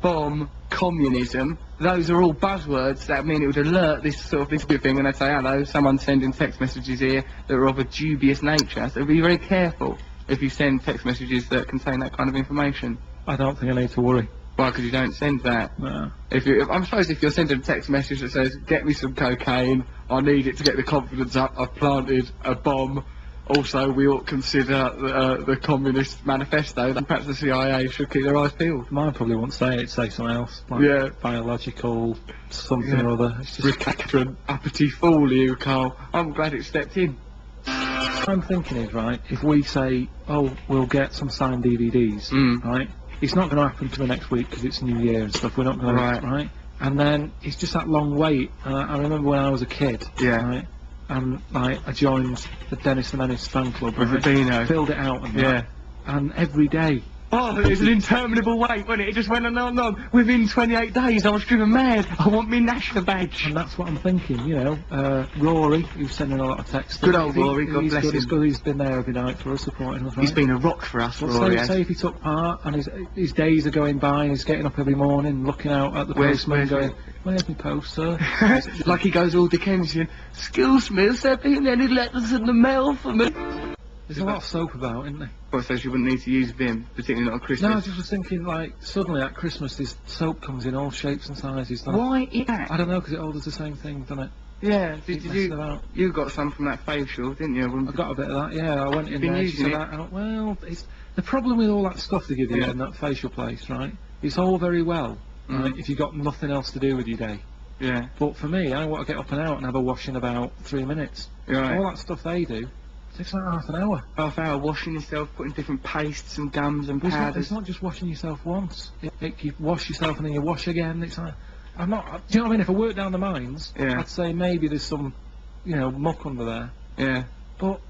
Speaker 2: bomb, communism, those are all buzzwords that mean it would alert this good thing, and they'd say, hello, someone's sending text messages here that are of a dubious nature. So be very careful if you send text messages that contain that kind of information.
Speaker 1: I don't think I need to worry.
Speaker 2: Why? Because you don't send that.
Speaker 1: No.
Speaker 2: I suppose if you're sending a text message that says, get me some cocaine, I need it to get the confidence up, I've planted a bomb. Also, we ought to consider the Communist Manifesto, then perhaps the CIA should keep their eyes peeled.
Speaker 1: Mine probably won't say it, it'd say something else. Like biological, something or other. It's just
Speaker 2: recalcitrant, uppity fool, you, Karl. I'm glad it stepped in.
Speaker 1: What I'm thinking is, right, if we say, oh, we'll get some signed DVDs, right, it's not going to happen for the next week because it's New Year and stuff, we're not going to, right? And then it's just that long wait. I remember when I was a kid, right, and like I joined the Dennis the Menace fan club.
Speaker 2: With
Speaker 1: right?
Speaker 2: Rubino.
Speaker 1: Filled it out and
Speaker 2: Yeah.
Speaker 1: that, and every day.
Speaker 2: Oh, it was an interminable wait, wasn't it? It just went on and on. Within 28 days, I was driven mad. I want me national badge.
Speaker 1: And that's what I'm thinking, you know. Rory, who's sending a lot of texts.
Speaker 2: Good old Rory, God
Speaker 1: he's
Speaker 2: bless
Speaker 1: good,
Speaker 2: him.
Speaker 1: He's good, he's been there every night for us, supporting us.
Speaker 2: He's
Speaker 1: right?
Speaker 2: been a rock for us,
Speaker 1: Well,
Speaker 2: Rory.
Speaker 1: say if he took part, and his days are going by, and he's getting up every morning, looking out at the postman, going, "Where's my post, sir?"
Speaker 2: Like he goes all Dickensian. "Excuse me, has there been any letters in the mail for me?"
Speaker 1: There's a lot of soap about, isn't there?
Speaker 2: Well, so you wouldn't need to use Vim, particularly not at Christmas.
Speaker 1: No, I just was thinking, like, suddenly at Christmas, this soap comes in all shapes and sizes. doesn't it?
Speaker 2: Why is that?
Speaker 1: I don't know, because it all does the same thing, doesn't it?
Speaker 2: Yeah,
Speaker 1: Keep
Speaker 2: did
Speaker 1: messing
Speaker 2: you?
Speaker 1: about.
Speaker 2: You got some from that facial, didn't you?
Speaker 1: I got a bit of that, yeah. I went in
Speaker 2: Been
Speaker 1: there,
Speaker 2: using
Speaker 1: said
Speaker 2: it?
Speaker 1: that, and well, it's the problem with all that stuff they give you in that facial place, right? It's all very well, right, if you've got nothing else to do with your day.
Speaker 2: Yeah.
Speaker 1: But for me, I want to get up and out and have a wash in about 3 minutes.
Speaker 2: Right.
Speaker 1: All that stuff they do takes like half an hour.
Speaker 2: Half hour washing yourself, putting different pastes and gums and
Speaker 1: But
Speaker 2: powders.
Speaker 1: it's not just washing yourself once. You wash yourself and then you wash again. It's like, I'm not. Do you know what I mean? If I work down the mines,
Speaker 2: Yeah.
Speaker 1: I'd say maybe there's some, you know, muck under there.
Speaker 2: Yeah.
Speaker 1: But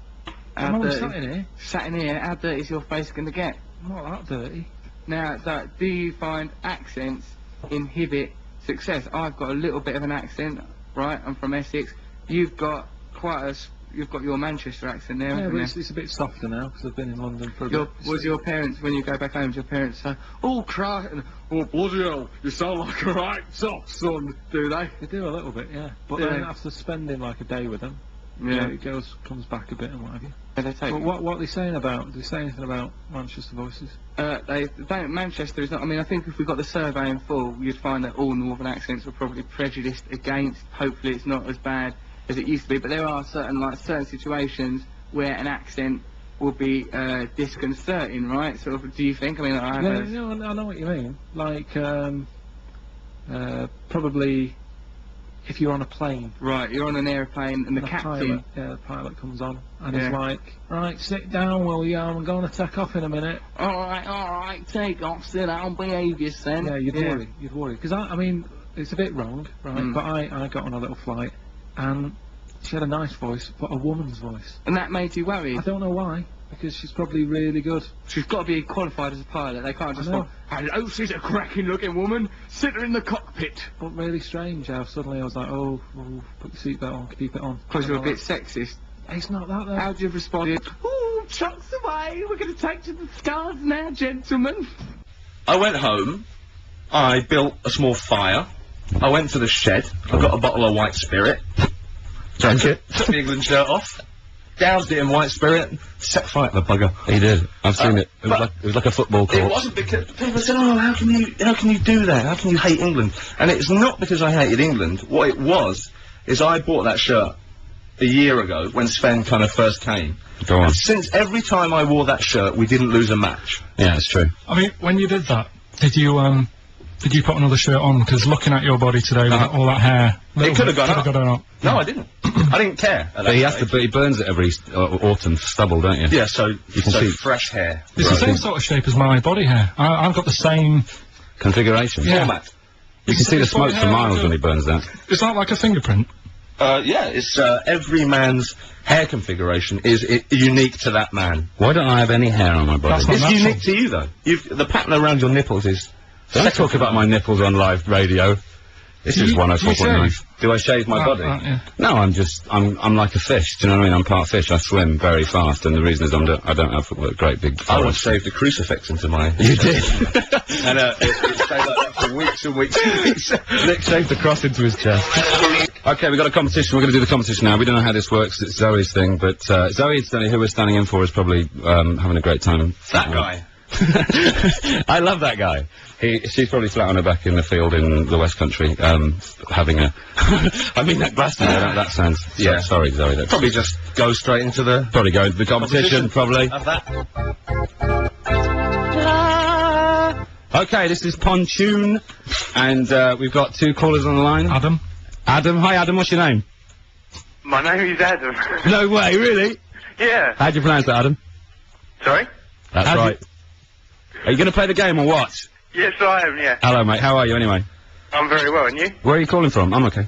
Speaker 2: How
Speaker 1: I'm only
Speaker 2: dirty?
Speaker 1: sat in here.
Speaker 2: Sat in here, how dirty is your face going to get?
Speaker 1: Not that dirty.
Speaker 2: Now, do you find accents inhibit success? I've got a little bit of an accent, right? I'm from Essex. You've got you've got your Manchester accent there,
Speaker 1: Yeah,
Speaker 2: haven't
Speaker 1: but
Speaker 2: you?
Speaker 1: it's a bit softer now because I've been in London for a
Speaker 2: Your,
Speaker 1: bit.
Speaker 2: was your parents, when you go back home, do your parents say, "Oh, Christ, oh, bloody hell, you sound like a right soft son," do they?
Speaker 1: They do a little bit, yeah. But
Speaker 2: Yeah.
Speaker 1: then after spending like a day with them,
Speaker 2: Yeah.
Speaker 1: it comes back a bit and what have you.
Speaker 2: Yeah, they take
Speaker 1: But what are they saying about? Do they say anything about Manchester voices?
Speaker 2: They don't. Manchester is not. I mean, I think if we got the survey in full, you'd find that all northern accents were probably prejudiced against. Hopefully, it's not as bad as it used to be. But there are certain situations where an accent will be disconcerting, right? Sort of. Do you think? I mean, I
Speaker 1: know what you mean. Like probably if you're on a plane.
Speaker 2: Right, you're on an airplane and the captain.
Speaker 1: The pilot comes on and
Speaker 2: Yeah.
Speaker 1: he's like, "Right, sit down, will you? I'm going to take off in a minute."
Speaker 2: All right, take off, sit down, behave yourself.
Speaker 1: Yeah, you'd worry. Because I mean, it's a bit wrong, right? But I got on a little flight and she had a nice voice, but a woman's voice.
Speaker 2: And that made you worried?
Speaker 1: I don't know why, because she's probably really good.
Speaker 2: She's got to be qualified as a pilot. They can't just go, "Hello, she's a cracking-looking woman. Sit her in the cockpit."
Speaker 1: But really strange how suddenly I was like, oh put your seatbelt on, keep it on.
Speaker 2: Because you're a bit sexist.
Speaker 1: It's not that though.
Speaker 2: How'd you respond? "Ooh, chucks away. We're going to take to the stars now, gentlemen."
Speaker 16: I went home, I built a small fire, I went to the shed, I got a bottle of white spirit, drank it, took the England shirt off, doused it in white spirit, set fire to the bugger.
Speaker 17: He did. I've seen it. It was like a football court.
Speaker 16: It wasn't because people said, "Oh, how can you do that? How can you hate England?" And it's not because I hated England. What it was is I bought that shirt a year ago when Sven kind of first came.
Speaker 17: Go on.
Speaker 16: And since every time I wore that shirt, we didn't lose a match.
Speaker 17: Yeah, it's true.
Speaker 11: I mean, when you did that, did you put another shirt on? Because looking at your body today with all that hair,
Speaker 16: It could have gone up.
Speaker 11: up.
Speaker 16: No, I didn't. I didn't care.
Speaker 17: But he burns it every autumn for stubble, don't you?
Speaker 16: Yeah, so
Speaker 17: you can see
Speaker 16: fresh hair.
Speaker 11: It's the same sort of shape as my body hair. I've got the same
Speaker 17: configuration.
Speaker 11: Yeah.
Speaker 16: Format.
Speaker 17: You can see the smoke for miles when he burns that.
Speaker 11: Is that like a fingerprint?
Speaker 16: Yeah, it's every man's hair configuration is unique to that man.
Speaker 17: Why don't I have any hair on my body?
Speaker 16: It's unique to you though. The pattern around your nipples is.
Speaker 17: Don't talk about my nipples on live radio. This is 104.9.
Speaker 16: Do I shave my body?
Speaker 11: Yeah.
Speaker 17: No, I'm like a fish. Do you know what I mean? I'm part fish. I swim very fast, and the reason is I don't have a great big.
Speaker 16: I once shaved a crucifix into my.
Speaker 17: You did.
Speaker 16: And it stayed like that for weeks and weeks and weeks.
Speaker 17: Nick shaved the cross into his chest. Okay, we've got a competition. We're going to do the competition now. We don't know how this works. It's Zoe's thing, but Zoe, who we're standing in for, is probably having a great time.
Speaker 16: That guy.
Speaker 17: I love that guy. She's probably flat on her back in the field in the West Country, having a. I mean that glass. That sounds.
Speaker 16: Yeah.
Speaker 17: Sorry, Zoe. That's
Speaker 16: Probably just go straight into the.
Speaker 17: Probably go into the competition. Probably.
Speaker 16: Have that.
Speaker 17: Okay, this is Pontoon, and we've got two callers on the line.
Speaker 11: Adam.
Speaker 17: Adam. Hi, Adam. What's your name?
Speaker 18: My name is Adam.
Speaker 17: No way, really?
Speaker 18: Yeah.
Speaker 17: How do you pronounce that, Adam?
Speaker 18: Sorry?
Speaker 17: That's right. Are you going to play the game or what?
Speaker 18: Yes, I am, yeah.
Speaker 17: Hello, mate. How are you, anyway?
Speaker 18: I'm very well, and you?
Speaker 17: Where are you calling from? I'm okay.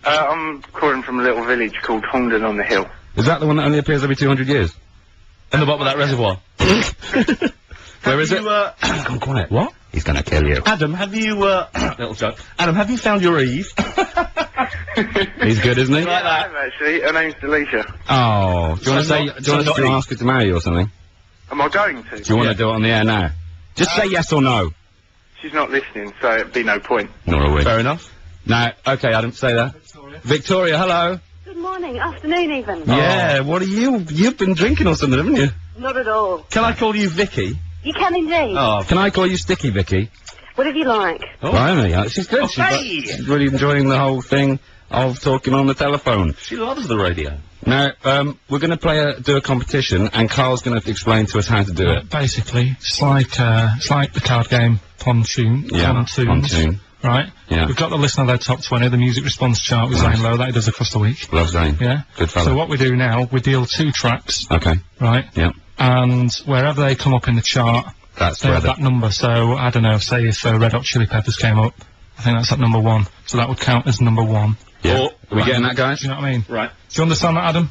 Speaker 18: I'm calling from a little village called Horndon on the Hill.
Speaker 17: Is that the one that only appears every 200 years?
Speaker 16: In the bottom of that reservoir.
Speaker 17: Where is it?
Speaker 16: Come quiet.
Speaker 17: What? He's gonna kill you.
Speaker 16: Adam, have you, little joke. Adam, have you found your Eve?
Speaker 17: He's good, isn't he?
Speaker 18: Like that. Actually, her name's Delisha.
Speaker 17: Oh, do you want to say, do you want to ask her to marry you or something?
Speaker 18: Am I going to?
Speaker 17: Do you want to do it on the air now? Just say yes or no.
Speaker 18: She's not listening, so it'd be no point.
Speaker 17: Nor are we.
Speaker 16: Fair enough.
Speaker 17: No, okay, Adam, say that. Victoria, hello.
Speaker 19: Good morning, afternoon even.
Speaker 16: Yeah, what are you? You've been drinking or something, haven't you?
Speaker 19: Not at all.
Speaker 16: Can I call you Vicky?
Speaker 19: You can indeed.
Speaker 16: Oh,
Speaker 17: can I call you Sticky Vicky?
Speaker 19: Whatever you like.
Speaker 17: Oh. Blimey, she's good. She's really enjoying the whole thing of talking on the telephone.
Speaker 16: She loves the radio.
Speaker 17: Now, we're going to do a competition, and Karl's going to explain to us how to do it.
Speaker 11: Basically, it's like the card game Pontoon.
Speaker 17: Yeah, Pontoon.
Speaker 11: Right?
Speaker 17: Yeah.
Speaker 11: We've got the listener their top 20, the music response chart with Zane Lowe, that he does across the week.
Speaker 17: Love Zane.
Speaker 11: Yeah.
Speaker 17: Good fella.
Speaker 11: So what we do now, we deal 2 tracks.
Speaker 17: Okay.
Speaker 11: Right?
Speaker 17: Yeah.
Speaker 11: And wherever they come up in the chart, they have that number. So, I don't know, say if Red Hot Chili Peppers came up, I think that's at number 1. So that would count as number 1.
Speaker 17: Yeah. Are we getting that, guys?
Speaker 11: Do you know what I mean?
Speaker 16: Right.
Speaker 11: Do you understand that, Adam?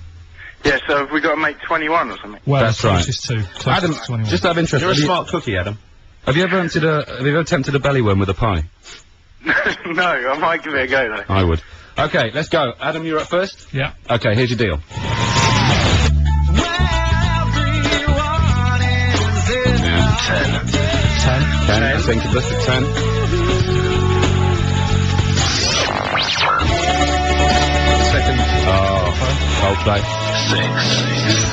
Speaker 18: Yeah, so have we got to make 21 or something?
Speaker 11: Well,
Speaker 17: that's right.
Speaker 11: Closest to
Speaker 17: Adam,
Speaker 11: 21.
Speaker 17: just out of interest.
Speaker 16: You're a smart cookie, Adam.
Speaker 17: Have you ever attempted a belly worm with a pie?
Speaker 18: No, I might give it a go though.
Speaker 17: I would. Okay, let's go. Adam, you're up first?
Speaker 11: Yeah.
Speaker 17: Okay, here's your deal. 10. 10, I think it's listed 10. Second. Oh, Coldplay. 6.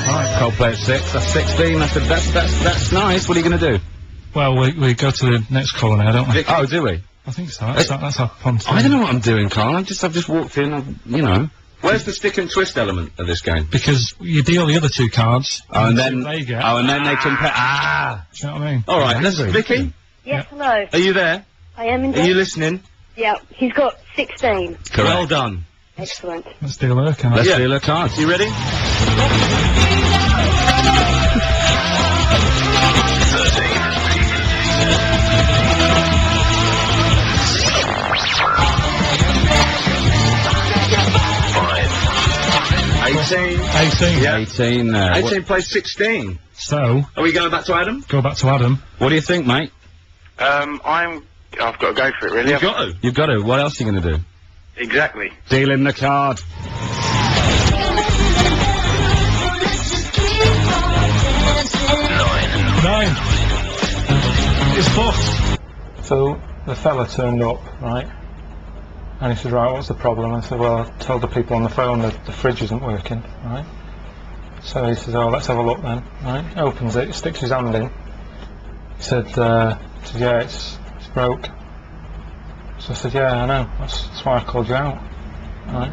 Speaker 17: Right, Coldplay at 6. That's 16. That's nice. What are you going to do?
Speaker 11: Well, we go to the next caller now, don't we?
Speaker 17: Oh, do we?
Speaker 11: I think so. That's our Pontoon.
Speaker 17: I don't know what I'm doing, Karl. I've just walked in. You know. Where's the stick and twist element of this game?
Speaker 11: Because you deal the other 2 cards.
Speaker 17: And then
Speaker 11: they get.
Speaker 17: Oh, and then they compare. Ah.
Speaker 11: Do you know what I mean?
Speaker 16: All right, Vicky.
Speaker 19: Yes, hello.
Speaker 16: Are you there?
Speaker 19: I am indeed.
Speaker 16: Are you listening?
Speaker 19: Yeah, he's got 16.
Speaker 17: Correct.
Speaker 16: Well done.
Speaker 19: Excellent.
Speaker 11: Let's deal her cards.
Speaker 17: Let's deal her cards.
Speaker 16: You ready?
Speaker 11: 18.
Speaker 16: Yeah.
Speaker 17: 18.
Speaker 16: 18 plays 16.
Speaker 11: So.
Speaker 16: Are we going back to Adam?
Speaker 11: Go back to Adam.
Speaker 17: What do you think, mate?
Speaker 18: I've got to go for it really.
Speaker 16: You've got to.
Speaker 17: You've got to. What else are you going to do?
Speaker 18: Exactly.
Speaker 17: Deal in the card.
Speaker 11: 9. It's fucked. So the fella turned up, right? And he said, right, what's the problem? I said, well, I told the people on the phone that the fridge isn't working, right? So he says, oh, let's have a look then, right? Opens it, sticks his hand in. He said, yeah, it's broke. So I said, yeah, I know, that's why I called you out, right?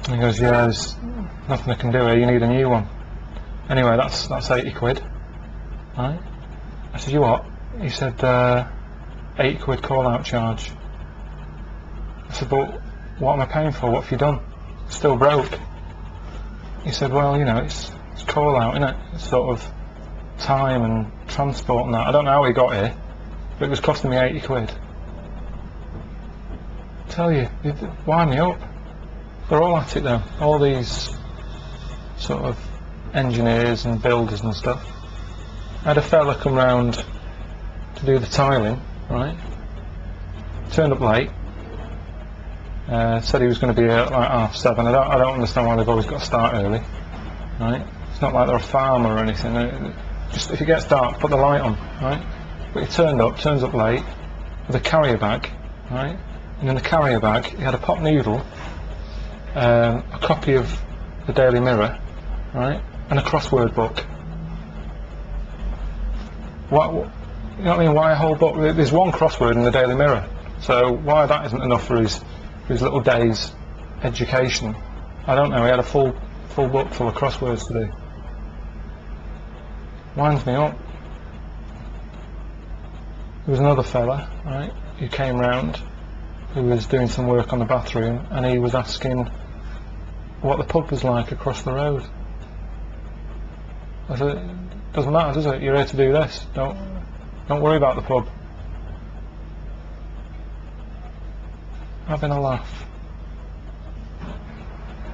Speaker 11: And he goes, yeah, there's nothing I can do here, you need a new one. Anyway, that's 80 quid, right? I said, you what? He said, 80 quid call-out charge. I said, but what am I paying for? What have you done? Still broke. He said, well, you know, it's call-out, innit? It's sort of time and transport and that. I don't know how he got here, but it was costing me 80 quid. I tell you, wind me up. They're all at it though. All these sort of engineers and builders and stuff. I had a fella come round to do the tiling, right? Turned up late. Said he was going to be here at like 7:30. I don't understand why they've always got to start early, right? It's not like they're a farmer or anything. Just if it gets dark, put the light on, right? But he turns up late with a carrier bag, right? And in the carrier bag he had a pot noodle, a copy of the Daily Mirror, right? And a crossword book. What? You know what I mean? Why a whole book? There's one crossword in the Daily Mirror, so why that isn't enough for his little day's education? I don't know. He had a full book full of crosswords to do. Winds me up. There was another fella, right, who came round, who was doing some work on the bathroom, and he was asking what the pub was like across the road. I said, doesn't matter, does it? You're here to do this. Don't worry about the pub. Having a laugh.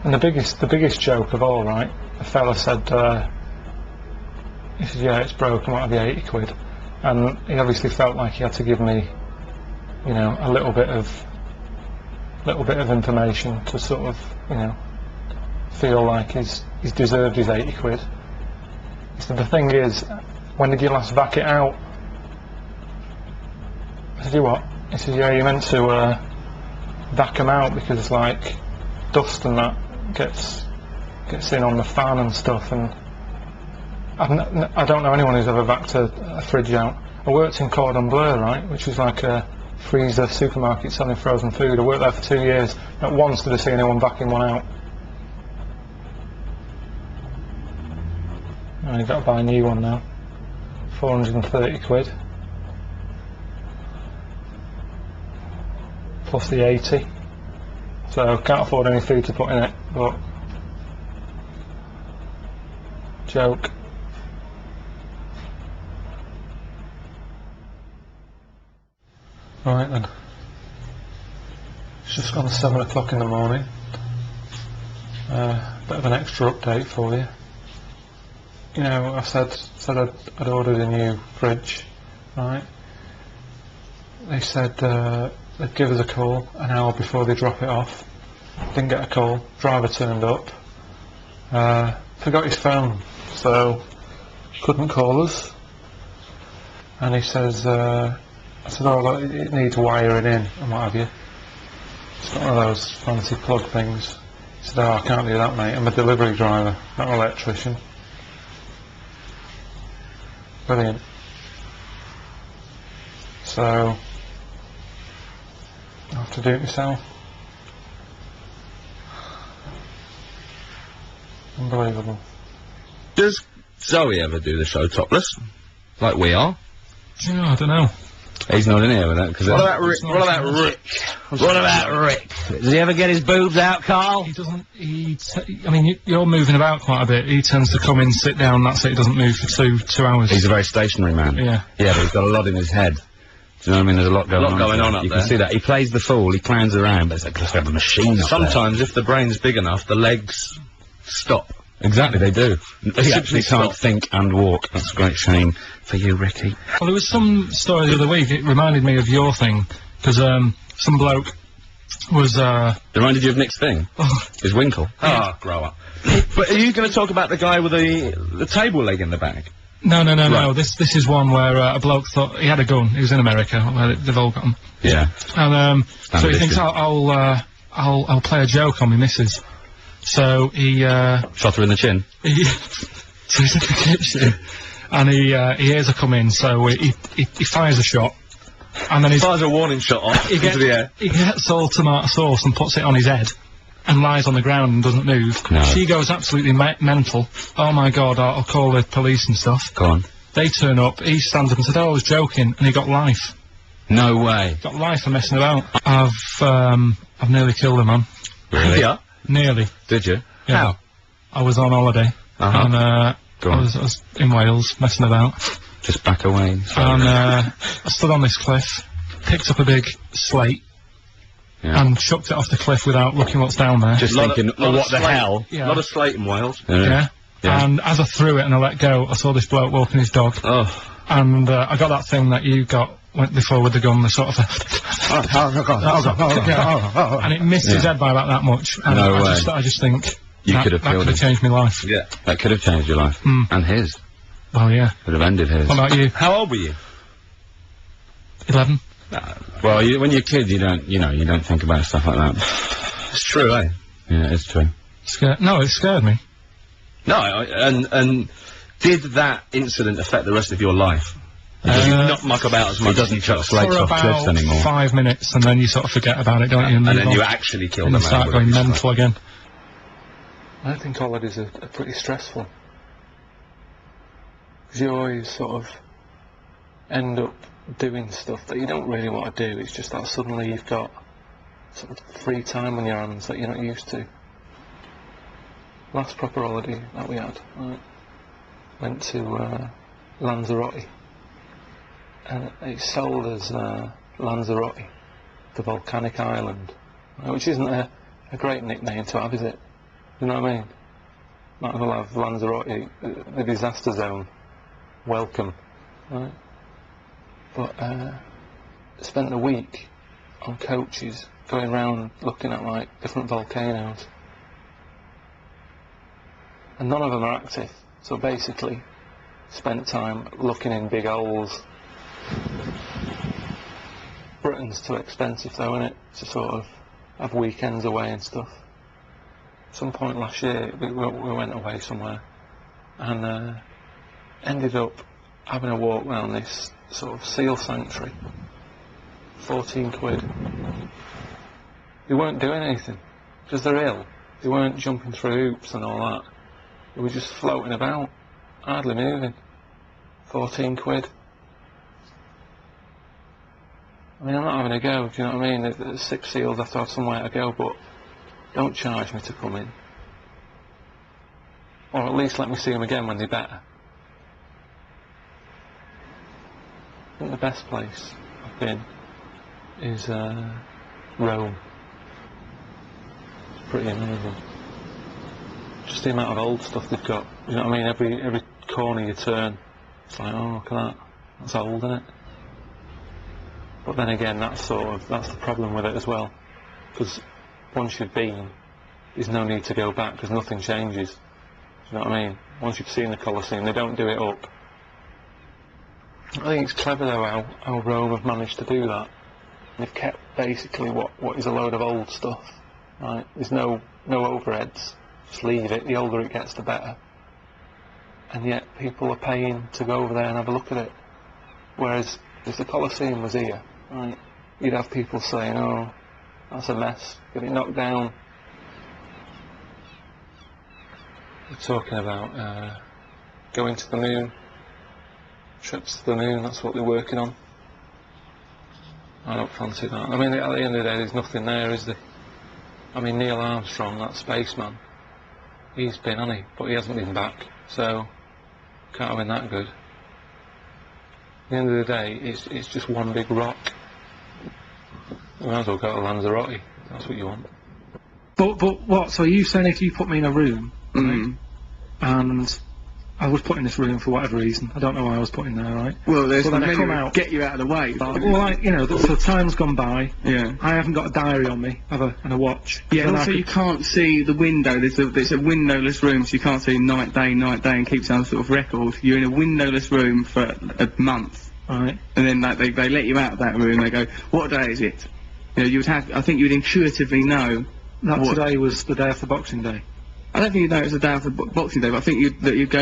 Speaker 1: And the biggest joke of all, right? The fella said, he said, yeah, it's broken, what have you, 80 quid? And he obviously felt like he had to give me, you know, a little bit of information to sort of, you know, feel like he's deserved his 80 quid. He said, the thing is, when did you last vac it out? I said, you what? He said, yeah, you meant to vac them out because, like, dust and that gets in on the fan and stuff, and I don't know anyone who's ever vacked a fridge out. I worked in Cordon Bleu, right, which is like a freezer supermarket selling frozen food. I worked there for 2 years. Not once did I see anyone backing one out. Oh, you've got to buy a new one now. 430 quid. Plus the 80. So can't afford any food to put in it, but joke. Right then. It's just gone 7 o'clock in the morning. Bit of an extra update for you. You know, I said I'd ordered a new fridge, right? They said they'd give us a call an hour before they drop it off. Didn't get a call. Driver turned up. Forgot his phone, so couldn't call us. And he says, I said, oh look, it needs wiring in and what have you. It's got one of those fancy plug things. He said, oh, I can't do that, mate. I'm a delivery driver, not an electrician. Brilliant. So I have to do it myself. Unbelievable.
Speaker 17: Does Zoe ever do the show topless? Like we are?
Speaker 1: Yeah, I don't know.
Speaker 17: He's not in here with that. Cause
Speaker 16: What about Rick? What about Rick? What about Rick? Does he ever get his boobs out, Karl?
Speaker 1: He doesn't. I mean, you're moving about quite a bit. He tends to come in, sit down. That's it. He doesn't move for two hours.
Speaker 17: He's a very stationary man.
Speaker 1: Yeah.
Speaker 17: Yeah, but he's got a lot in his head. Do you know what I mean? There's a lot going on.
Speaker 16: Up
Speaker 17: you
Speaker 16: there.
Speaker 17: can see that. He plays the fool. He clowns around, but it's like a machine.
Speaker 16: Sometimes, if the brain's big enough, the legs stop.
Speaker 17: Exactly, they do. He actually can't
Speaker 16: stop.
Speaker 17: think and walk. That's a great shame for you, Ricky.
Speaker 1: Well, there was some story the other week. It reminded me of your thing because some bloke was.
Speaker 17: Reminded you of Nick's thing? His winkle.
Speaker 16: Ah, grow up. But are you going to talk about the guy with the table leg in the bag?
Speaker 1: No. This is one where a bloke thought he had a gun. He was in America where they've all got them.
Speaker 17: Yeah.
Speaker 1: And so he thinks I'll play a joke on my missus. So he
Speaker 17: shot her in the chin.
Speaker 1: So he's in the kitchen and he hears her come in. So he fires a shot. And then he
Speaker 16: fires a warning shot off into the air.
Speaker 1: He gets all tomato sauce and puts it on his head. And lies on the ground and doesn't move.
Speaker 17: No.
Speaker 1: She goes absolutely mental. Oh my god, I'll call the police and stuff.
Speaker 17: Go on.
Speaker 1: They turn up, he stands up and said, oh, I was joking, and he got life.
Speaker 17: No way.
Speaker 1: Got life for messing about. I've nearly killed a man.
Speaker 17: Really?
Speaker 16: Yeah.
Speaker 1: Nearly.
Speaker 17: Did you?
Speaker 1: Yeah.
Speaker 17: How?
Speaker 1: I was on holiday. And I was in Wales, messing about.
Speaker 17: Just back away.
Speaker 1: And I stood on this cliff, picked up a big slate, and chucked it off the cliff without looking what's down there.
Speaker 17: Just thinking, what the hell?
Speaker 1: Yeah.
Speaker 16: A lot of slate in Wales.
Speaker 1: Yeah. And as I threw it and I let go, I saw this bloke walking his dog.
Speaker 17: Oh.
Speaker 1: And I got that thing that you went before with the gun, the sort of and it missed his head by about that much. And
Speaker 17: No way.
Speaker 1: I just think
Speaker 17: You could have
Speaker 1: that
Speaker 17: killed
Speaker 1: could have
Speaker 17: him.
Speaker 1: changed my life.
Speaker 16: Yeah.
Speaker 17: That could have changed your life. And his.
Speaker 1: Well, yeah.
Speaker 17: Could have ended his.
Speaker 1: What about you?
Speaker 16: How old were you?
Speaker 1: 11.
Speaker 17: Well, when you're a kid, you don't think about stuff like that.
Speaker 16: It's true, eh?
Speaker 17: Yeah, it's true.
Speaker 1: No, it scared me.
Speaker 16: No, and did that incident affect the rest of your life? Did you not muck about as much?
Speaker 17: He doesn't chuck slates
Speaker 1: For
Speaker 17: off cliffs
Speaker 1: about
Speaker 17: anymore.
Speaker 1: 5 minutes, and then you sort of forget about it, don't you?
Speaker 16: And
Speaker 1: move
Speaker 16: then
Speaker 1: on.
Speaker 16: you actually killed
Speaker 1: And
Speaker 16: a
Speaker 1: you
Speaker 16: man.
Speaker 1: start
Speaker 16: with
Speaker 1: going
Speaker 16: it.
Speaker 1: mental again. I think holidays are pretty stressful. Because you always sort of end up doing stuff that you don't really want to do. It's just that suddenly you've got sort of free time on your hands that you're not used to. Last proper holiday that we had, right, went to Lanzarote, and it's sold as Lanzarote, the volcanic island, which isn't a great nickname to have, is it?
Speaker 20: You know what I mean? Might as well have Lanzarote, the disaster zone. Welcome. Right? But, spent the week on coaches, going around looking at, like, different volcanoes. And none of them are active. So basically, spent time looking in big holes. Britain's too expensive though, isn't it, to sort of have weekends away and stuff. At some point last year, we went away somewhere and ended up having a walk around this sort of seal sanctuary. 14 quid. They weren't doing anything, because they're ill. They weren't jumping through hoops and all that. They were just floating about, hardly moving. 14 quid. I mean, I'm not having a go, do you know what I mean? The 6 seals have to have somewhere to go, but don't charge me to come in. Or at least let me see them again when they're better. I think the best place I've been is Rome. It's pretty amazing. Just the amount of old stuff they've got. You know what I mean? Every corner you turn, it's like, oh, look at that. That's old, isn't it? But then again, that's the problem with it as well. Because once you've been, there's no need to go back because nothing changes. Do you know what I mean? Once you've seen the Colosseum, they don't do it up. I think it's clever though how Rome have managed to do that. They've kept basically what is a load of old stuff. Right? There's no overheads. Just leave it. The older it gets, the better. And yet people are paying to go over there and have a look at it. Whereas if the Colosseum was here, right, you'd have people saying, oh, that's a mess, get it knocked down. We're talking about going to the moon, trips to the moon, that's what they're working on. I don't fancy that. I mean, at the end of the day, there's nothing there, is there? I mean, Neil Armstrong, that spaceman, he's been, hasn't he? But he hasn't been back, so can't have been that good. At the end of the day, it's just one big rock. You might as well go to Lanzarote, if that's what you want.
Speaker 1: But what? So are you saying if you put me in a room, right, and I was put in this room for whatever reason, I don't know why I was put in there, right?
Speaker 2: Well, there's
Speaker 1: then I come
Speaker 2: to
Speaker 1: out,
Speaker 2: get you out of the way.
Speaker 1: well, like, you know, so time's gone by.
Speaker 2: Yeah.
Speaker 1: I haven't got a diary on me, and a watch.
Speaker 2: Yeah,
Speaker 1: So
Speaker 2: and
Speaker 1: then
Speaker 2: also you can't see the window. There's a windowless room, so you can't see night, day, and keep some sort of record. You're in a windowless room for a month.
Speaker 1: Right.
Speaker 2: And then like, they let you out of that room, they go, what day is it? You know, I think you would intuitively know.
Speaker 1: That today was the day after Boxing Day.
Speaker 2: I don't think you'd know it was the day after Boxing Day, but I think you'd go,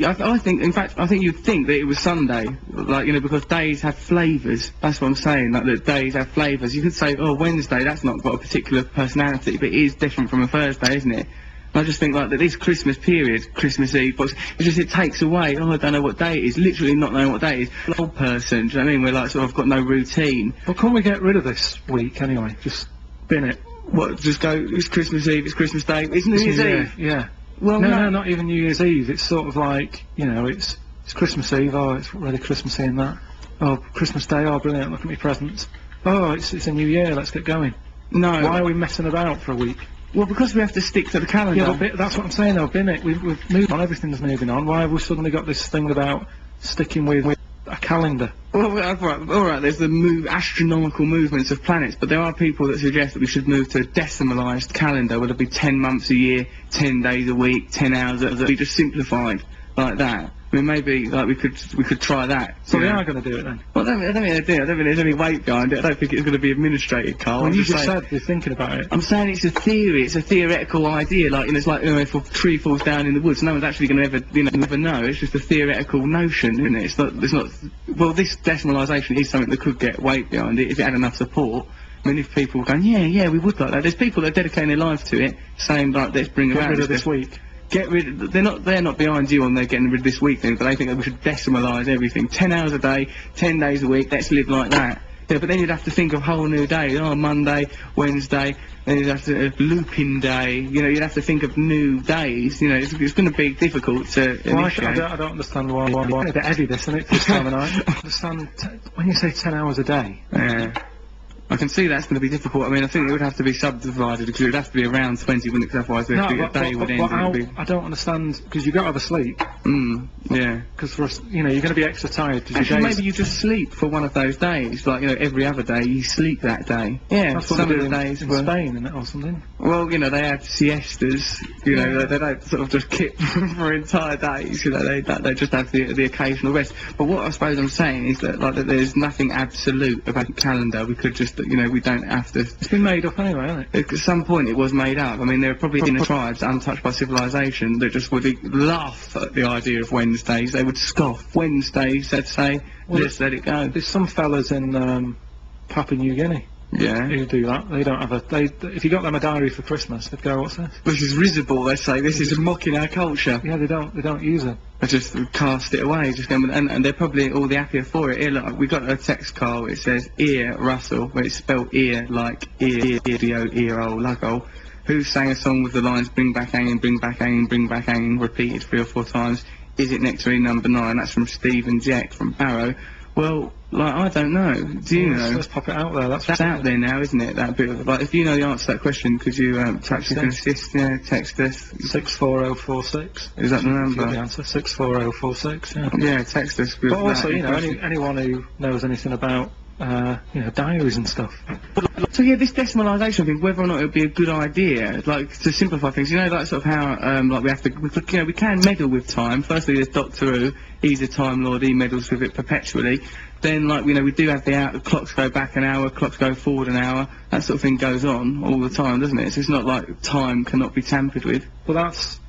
Speaker 2: I think you'd think that it was Sunday, like, you know, because days have flavours. That's what I'm saying, like, that days have flavours. You could say, oh, Wednesday, that's not got a particular personality, but it is different from a Thursday, isn't it? I just think, like, that this Christmas period, Christmas Eve, it takes away, oh, I don't know what day it is, literally not knowing what day it is. An old person, do you know what I mean? We're like, sort of got no routine.
Speaker 1: Well, can't we get rid of this week anyway? Just bin it.
Speaker 2: What, just go, it's Christmas Eve, it's Christmas Day, it's New Year's Eve?
Speaker 1: Yeah.
Speaker 2: Well,
Speaker 1: no, not even New Year's Eve. It's sort of like, you know, it's Christmas Eve, oh, it's really Christmassy and that. Oh, Christmas Day, oh, brilliant, look at me presents. Oh, it's a new year, let's get going.
Speaker 2: No.
Speaker 1: Why are we messing about for a week?
Speaker 2: Well, because we have to stick to the calendar.
Speaker 1: Yeah, but that's what I'm saying though, bin it. We've moved on, everything's moving on. Why have we suddenly got this thing about sticking with a calendar?
Speaker 2: Well, alright, there's the astronomical movements of planets, but there are people that suggest that we should move to a decimalised calendar, whether it be 10 months a year, 10 days a week, 10 hours, that be just simplified like that. I mean, maybe, like, we could try that.
Speaker 1: So we are going to do it then?
Speaker 2: Well, I don't think they do. I don't think there's any weight behind it. I don't think it's going to be administrated, Karl.
Speaker 1: Well, you just said you're thinking about it.
Speaker 2: I'm saying it's a theory. It's a theoretical idea. Like, you know, it's like, you know, if a tree falls down in the woods, no one's actually going to ever, you know, never know. It's just a theoretical notion, isn't it? It's not. Well, this decimalisation is something that could get weight behind it if it had enough support. I mean, if people were going, yeah, we would like that. There's people that are dedicating their lives to it, saying, like, let's bring
Speaker 1: about rid of this week.
Speaker 2: They're not behind you on their getting rid of this week thing, but they think that we should decimalise everything. 10 hours a day, 10 days a week, let's live like that. Yeah, but then you'd have to think of whole new days. Oh, Monday, Wednesday, then you'd have to looping day. You know, you'd have to think of new days. You know, it's going to be difficult to initiate.
Speaker 1: I don't understand why. It's a bit heavy, this, isn't it, for this time of night? I understand when you say 10 hours a day.
Speaker 2: Yeah. I can see that's going to be difficult. I mean, I think it would have to be subdivided because it would have to be around 20, wouldn't it? 'Cause otherwise the day would end.
Speaker 1: I don't understand, because you've got to have a sleep.
Speaker 2: Yeah.
Speaker 1: Because for us, you know, you're going to be extra tired.
Speaker 2: Actually, maybe you just sleep for one of those days. Like, you know, every other day you sleep that day. Yeah,
Speaker 1: that's what
Speaker 2: some
Speaker 1: they
Speaker 2: of
Speaker 1: do
Speaker 2: the days
Speaker 1: in Spain, isn't it, or something?
Speaker 2: Well, you know, they have siestas. You know, they don't sort of just kip for entire days. You know, they just have the occasional rest. But what I suppose I'm saying is that, like, that there's nothing absolute about the calendar. We could just, you know, we don't have to.
Speaker 1: It's been made up anyway, hasn't it?
Speaker 2: At some point it was made up. I mean, there are probably inner tribes untouched by civilization that just would laugh at the idea of Wednesdays. They would scoff. Wednesdays, they'd say, just let it go.
Speaker 1: There's some fellas in Papua New Guinea.
Speaker 2: Yeah.
Speaker 1: Who do that. They don't have if you got them a diary for Christmas, they'd go, what's this?
Speaker 2: This is risible, they say. This is mocking our culture.
Speaker 1: Yeah, they don't use it.
Speaker 2: They just cast it away, just going, and they're probably all the happier for it. Here, look, we got a text, Carl, it says, ear Russell, where it's spelled ear like ear, luggo. Who sang a song with the lines, bring back hanging, bring back hanging, bring back hanging, repeated 3 or 4 times? Is it Nectarine number 9? That's from Stephen Jack from Barrow. Well, like, I don't know. Do you know?
Speaker 1: Let's pop it out there. That's
Speaker 2: out there now, isn't it? That bit of, like, if you know the answer to that question, could you perhaps you can assist? Yeah, text us
Speaker 1: 64046.
Speaker 2: Is that the number?
Speaker 1: The answer 64046. Yeah.
Speaker 2: Yeah, text us.
Speaker 1: But also, you know, anyone who knows anything about you know, diaries and stuff.
Speaker 2: So yeah, this decimalisation thing, whether or not it would be a good idea, like, to simplify things, you know, like, sort of how, like, we have to, you know, we can meddle with time. Firstly, there's Doctor Who, he's a Time Lord, he meddles with it perpetually. Then, like, you know, we do have the clocks go back an hour, clocks go forward an hour, that sort of thing goes on all the time, doesn't it? So it's not like time cannot be tampered with.
Speaker 1: Well, that's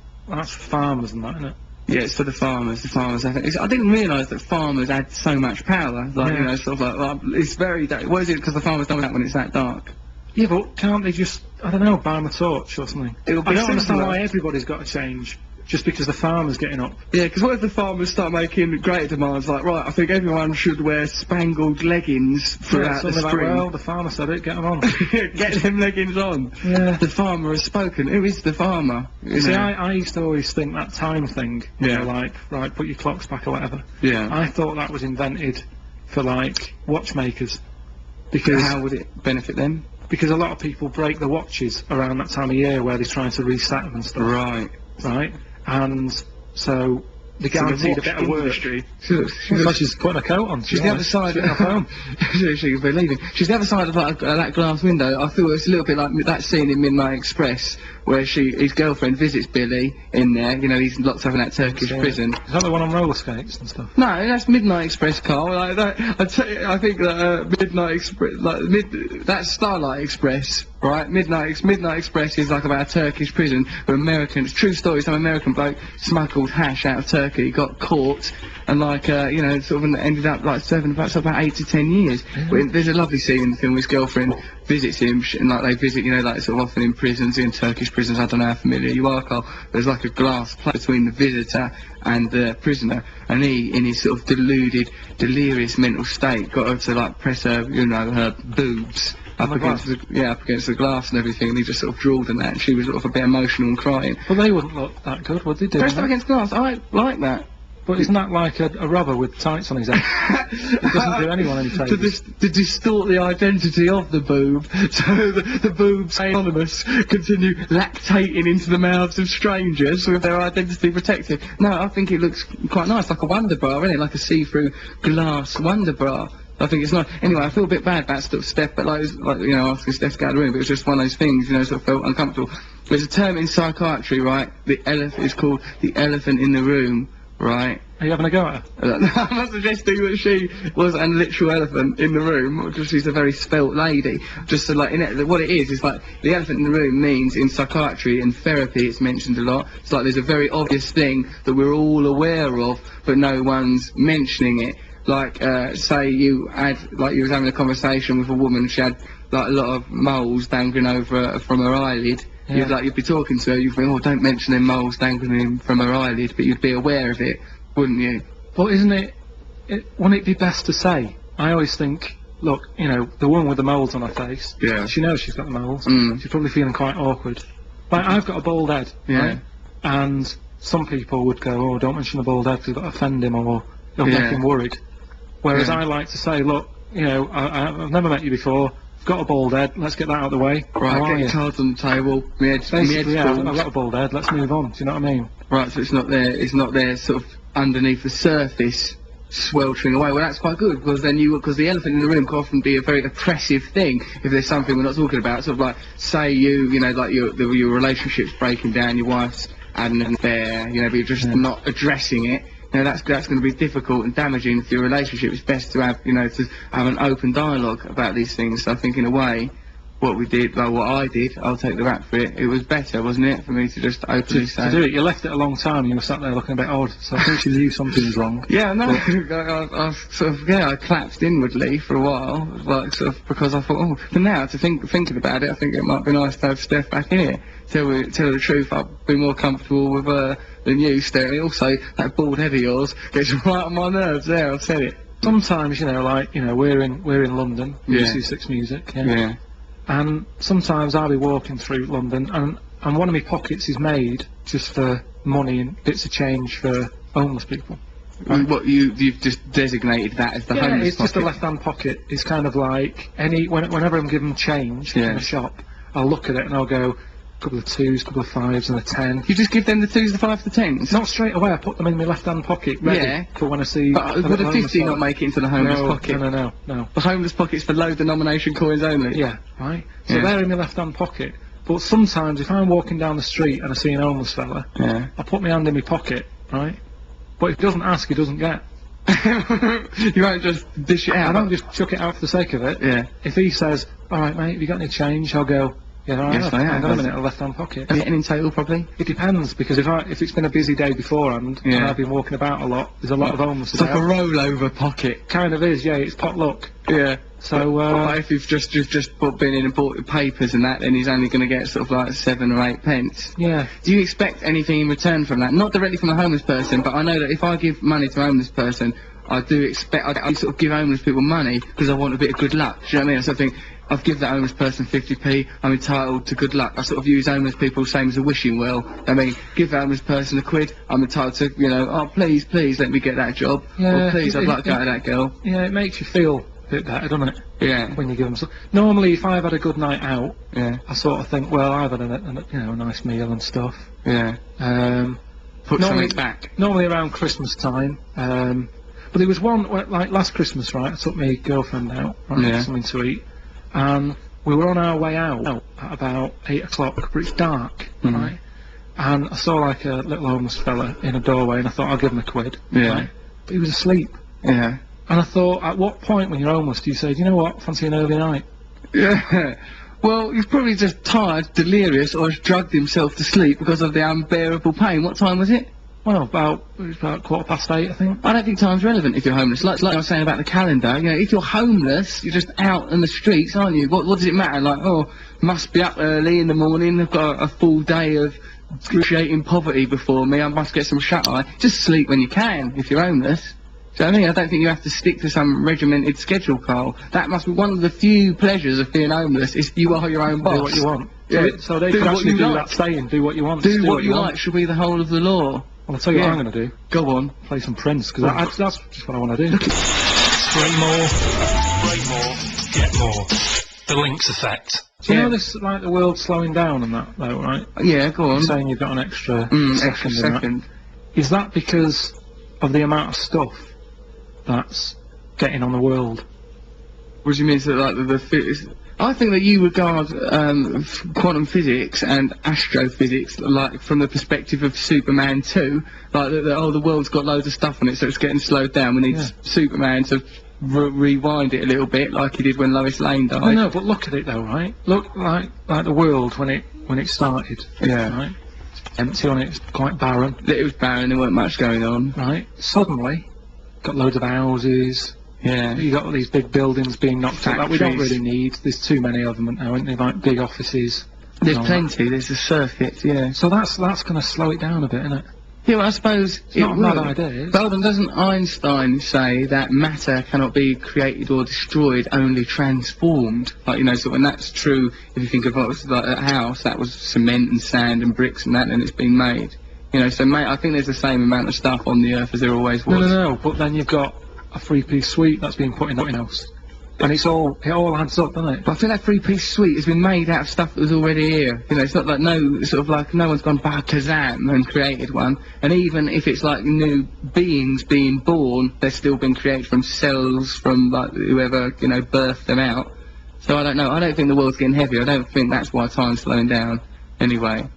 Speaker 1: farmers and that, isn't it?
Speaker 2: Yeah, it's for the farmers. I think. I didn't realise that farmers had so much power. Like, you know, sort of like it's very. What is it? Because the farmers don't that when it's that dark.
Speaker 1: Yeah, but can't they just, I don't know, buy them a torch or something? I don't understand why everybody's got to change just because the farmer's getting up.
Speaker 2: Yeah, because what if the farmers start making greater demands, like, right, I think everyone should wear spangled leggings throughout the spring.
Speaker 1: Like, well, the farmer said it, get them on.
Speaker 2: Get them leggings on.
Speaker 1: Yeah.
Speaker 2: The farmer has spoken. Who is the farmer?
Speaker 1: See, I used to always think that time thing, you know, like, right, put your clocks back or whatever.
Speaker 2: Yeah.
Speaker 1: I thought that was invented for, like, watchmakers. Because
Speaker 2: how would it benefit them?
Speaker 1: Because a lot of people break the watches around that time of year where they're trying to reset them and stuff. Right? And so they're guaranteed a better work. She's putting a coat on.
Speaker 2: She's the other side of home. She's leaving. She's the other side of that glass window. I thought it's a little bit like that scene in Midnight Express where his girlfriend visits Billy in there. You know, he's locked up in that Turkish prison.
Speaker 1: Is that the one on roller skates and stuff?
Speaker 2: No, that's Midnight Express, Carl. Like that, I think that Midnight Express, like that's Starlight Express, right? Midnight Express is like about a Turkish prison where Americans. True story. Some American bloke smuggled hash out of Turkey, got caught, and like you know, sort of ended up like serving about 8 to 10 years. But there's a lovely scene in the film. His girlfriend visits him, and like they visit, you know, like sort of often in prisons, in Turkish prisons. I don't know how familiar you are, Carl. There's like a glass plate between the visitor and the prisoner, and he, in his sort of delirious mental state, got her to like press her, you know, her boobs up against the glass and everything, and he just sort of drooled and that, and she was sort of a bit emotional and crying.
Speaker 1: Well, they wouldn't look that good, would they?
Speaker 2: Pressed up against glass, I like that.
Speaker 1: But isn't that like a robber with tights on his head? It doesn't do anyone any favours.
Speaker 2: To distort the identity of the boob, so the boobs anonymous continue lactating into the mouths of strangers with their identity protected. No, I think it looks quite nice, like a Wonder Bra, isn't it? Like a see-through glass Wonder Bra. I think it's nice. Anyway, I feel a bit bad about Steph, but like, you know, asking Steph to get out of the room, but it was just one of those things, you know, sort of felt uncomfortable. There's a term in psychiatry, right? It's called the elephant in the room. Right.
Speaker 1: Are you having a go at her?
Speaker 2: I'm not suggesting that she was a literal elephant in the room, or just she's a very svelte lady. Just so, like, what it is like, the elephant in the room means, in psychiatry and therapy, it's mentioned a lot. It's like there's a very obvious thing that we're all aware of, but no one's mentioning it. Like, say you was having a conversation with a woman, she had, like, a lot of moles dangling over from her eyelid.
Speaker 1: Yeah.
Speaker 2: You'd be talking to her, you'd think, oh, don't mention them moles dangling from her eyelid, but you'd be aware of it, wouldn't you?
Speaker 1: Well, wouldn't it be best to say? I always think, look, you know, the woman with the moles on her face, she knows she's got the moles, she's probably feeling quite awkward. Like, I've got a bald head, right? And some people would go, oh, don't mention the bald head because it'll offend him or it'll make him worried. Whereas I like to say, look, you know, I've never met you before, got a bald head, let's get that out of the way.
Speaker 2: Right,
Speaker 1: How are
Speaker 2: get your
Speaker 1: you?
Speaker 2: cards on the table.
Speaker 1: Basically, yeah, I've got a bald head, let's move on, do you know what I mean?
Speaker 2: Right, so it's not there sort of underneath the surface, sweltering away. Well, that's quite good, because then because the elephant in the room can often be a very oppressive thing if there's something we're not talking about. Sort of like, say you know, like your relationship's breaking down, your wife's had an affair, you know, but you're just not addressing it. You know, that's going to be difficult and damaging for your relationship. It's best to have, you know, to have an open dialogue about these things. So I think in a way, what we did, like what I did, I'll take the rap for it. It was better, wasn't it, for me to just openly say.
Speaker 1: To do it, you left it a long time and you were sat there looking a bit odd, so I think you knew something's wrong.
Speaker 2: Yeah, no, I sort of, I collapsed inwardly for a while, like, sort of, because I thought, oh, but now, thinking about it, I think it might be nice to have Steph back here. Tell the truth, I'd be more comfortable with her than you, Steph. Also, that bald head of yours gets right on my nerves there, I've said it.
Speaker 1: Sometimes, you know, like, you know, we're in London, UC6 Music,
Speaker 2: yeah.
Speaker 1: And sometimes I'll be walking through London and one of my pockets is made just for money and bits of change for homeless people.
Speaker 2: Right? What, you've just designated that as the homeless pocket?
Speaker 1: Yeah, it's just a left-hand pocket. It's kind of like whenever I'm given change in a shop, I'll look at it and I'll go, couple of 2s, couple of 5s and a 10.
Speaker 2: You just give them the 2s, the 5s, the 10s?
Speaker 1: Not straight away, I put them in my left-hand pocket, ready for when I see...
Speaker 2: But would a 50 not make it into the homeless pocket?
Speaker 1: No.
Speaker 2: The homeless pocket's for low denomination coins only?
Speaker 1: Yeah, right. So they're in my left-hand pocket. But sometimes, if I'm walking down the street and I see an homeless fella, I put my hand in my pocket, right? But if he doesn't ask, he doesn't get.
Speaker 2: You won't just dish it out?
Speaker 1: I don't just chuck it out for the sake of it.
Speaker 2: Yeah.
Speaker 1: If he says, alright mate, have you got any change? I'll go, yeah, all right,
Speaker 2: yes, I have.
Speaker 1: Hang on a minute, a left-hand pocket.
Speaker 2: Have you any in total, probably?
Speaker 1: It depends, because if it's been a busy day beforehand, and I've been walking about a lot, there's a lot of homeless
Speaker 2: It's like a rollover pocket.
Speaker 1: Kind of is, yeah, it's potluck.
Speaker 2: Yeah.
Speaker 1: So,
Speaker 2: but if you've just been in and bought your papers and that, then he's only going to get sort of like 7 or 8 pence.
Speaker 1: Yeah.
Speaker 2: Do you expect anything in return from that? Not directly from a homeless person, but I know that if I give money to a homeless person, I do expect, I sort of give homeless people money because I want a bit of good luck. Do you know what I mean? So I think, I've given that homeless person 50p, I'm entitled to good luck. I sort of use homeless people same as a wishing well. I mean, give that homeless person a quid, I'm entitled to, you know, oh please, let me get that job.
Speaker 1: Yeah,
Speaker 2: or please, I'd like to go to that girl.
Speaker 1: Yeah, it makes you feel a bit better, doesn't it?
Speaker 2: Yeah.
Speaker 1: When you give them some... Normally, if I've had a good night out, I sort of think, well, I've had a nice meal and stuff.
Speaker 2: Yeah. Put something back.
Speaker 1: Normally around Christmas time, but there was one, like last Christmas, right, I took my girlfriend out, for something to eat. And we were on our way out at about 8 o'clock, but it's dark, right? And I saw like a little homeless fella in a doorway, and I thought I'll give him a quid. Right? But he was asleep.
Speaker 2: Yeah.
Speaker 1: And I thought, at what point when you're homeless do you say, do you know what, fancy an early night?
Speaker 2: Yeah. Well, he's probably just tired, delirious, or has drugged himself to sleep because of the unbearable pain. What time was it?
Speaker 1: Well, it was about 8:15, I think.
Speaker 2: I don't think time's relevant if you're homeless. Like I was saying about the calendar, you know, if you're homeless, you're just out in the streets, aren't you? What does it matter? Like, oh, must be up early in the morning, I've got a full day of excruciating poverty before me, I must get some shut-eye. Just sleep when you can, if you're homeless. So I don't think you have to stick to some regimented schedule, Karl. That must be one of the few pleasures of being homeless, is you are your own boss.
Speaker 1: Do what you want.
Speaker 2: Yeah.
Speaker 1: So they can actually do that saying, do what you want.
Speaker 2: Do what you like should be the whole of the law.
Speaker 1: Well, I'll tell you what I'm going to do.
Speaker 2: Go on.
Speaker 1: Play some Prince, because that's just what I want to do.
Speaker 11: Spray more, get more. The Lynx effect.
Speaker 1: Do you know this, like, the world slowing down and that, though, right?
Speaker 2: Yeah, go on.
Speaker 1: You're saying you've got an extra
Speaker 2: second.
Speaker 1: Is that because of the amount of stuff that's getting on the world?
Speaker 2: What do you mean, so like I think that you regard quantum physics and astrophysics like from the perspective of Superman 2, like the world's got loads of stuff on it, so it's getting slowed down. We need Superman to rewind it a little bit, like he did when Lois Lane died.
Speaker 1: I know, but look at it though, right? Look like the world when it started.
Speaker 2: Yeah.
Speaker 1: Right. Empty on it. It's quite barren.
Speaker 2: It was barren. There weren't much going on.
Speaker 1: Right. Suddenly, got loads of houses.
Speaker 2: Yeah.
Speaker 1: You got all these big buildings being knocked out that we don't really need. There's too many of them now, aren't there? Like big offices.
Speaker 2: There's plenty. There's a circuit. Yeah.
Speaker 1: So that's going to slow it down a bit, isn't it?
Speaker 2: Yeah, well, I suppose
Speaker 1: it's not a bad idea.
Speaker 2: But doesn't Einstein say that matter cannot be created or destroyed, only transformed? Like, you know, so when that's true, if you think of like a house, that was cement and sand and bricks and that, and it's been made. You know, so I think there's the same amount of stuff on the earth as there always was.
Speaker 1: No, but then you've got a 3-piece suite that's being put in that house. And it all adds up, doesn't it?
Speaker 2: But I feel that three-piece suite has been made out of stuff that was already here. You know, it's not like no one's gone back Kazam and created one. And even if it's like new beings being born, they've still been created from cells from like whoever, you know, birthed them out. So I don't know. I don't think the world's getting heavier. I don't think that's why time's slowing down anyway.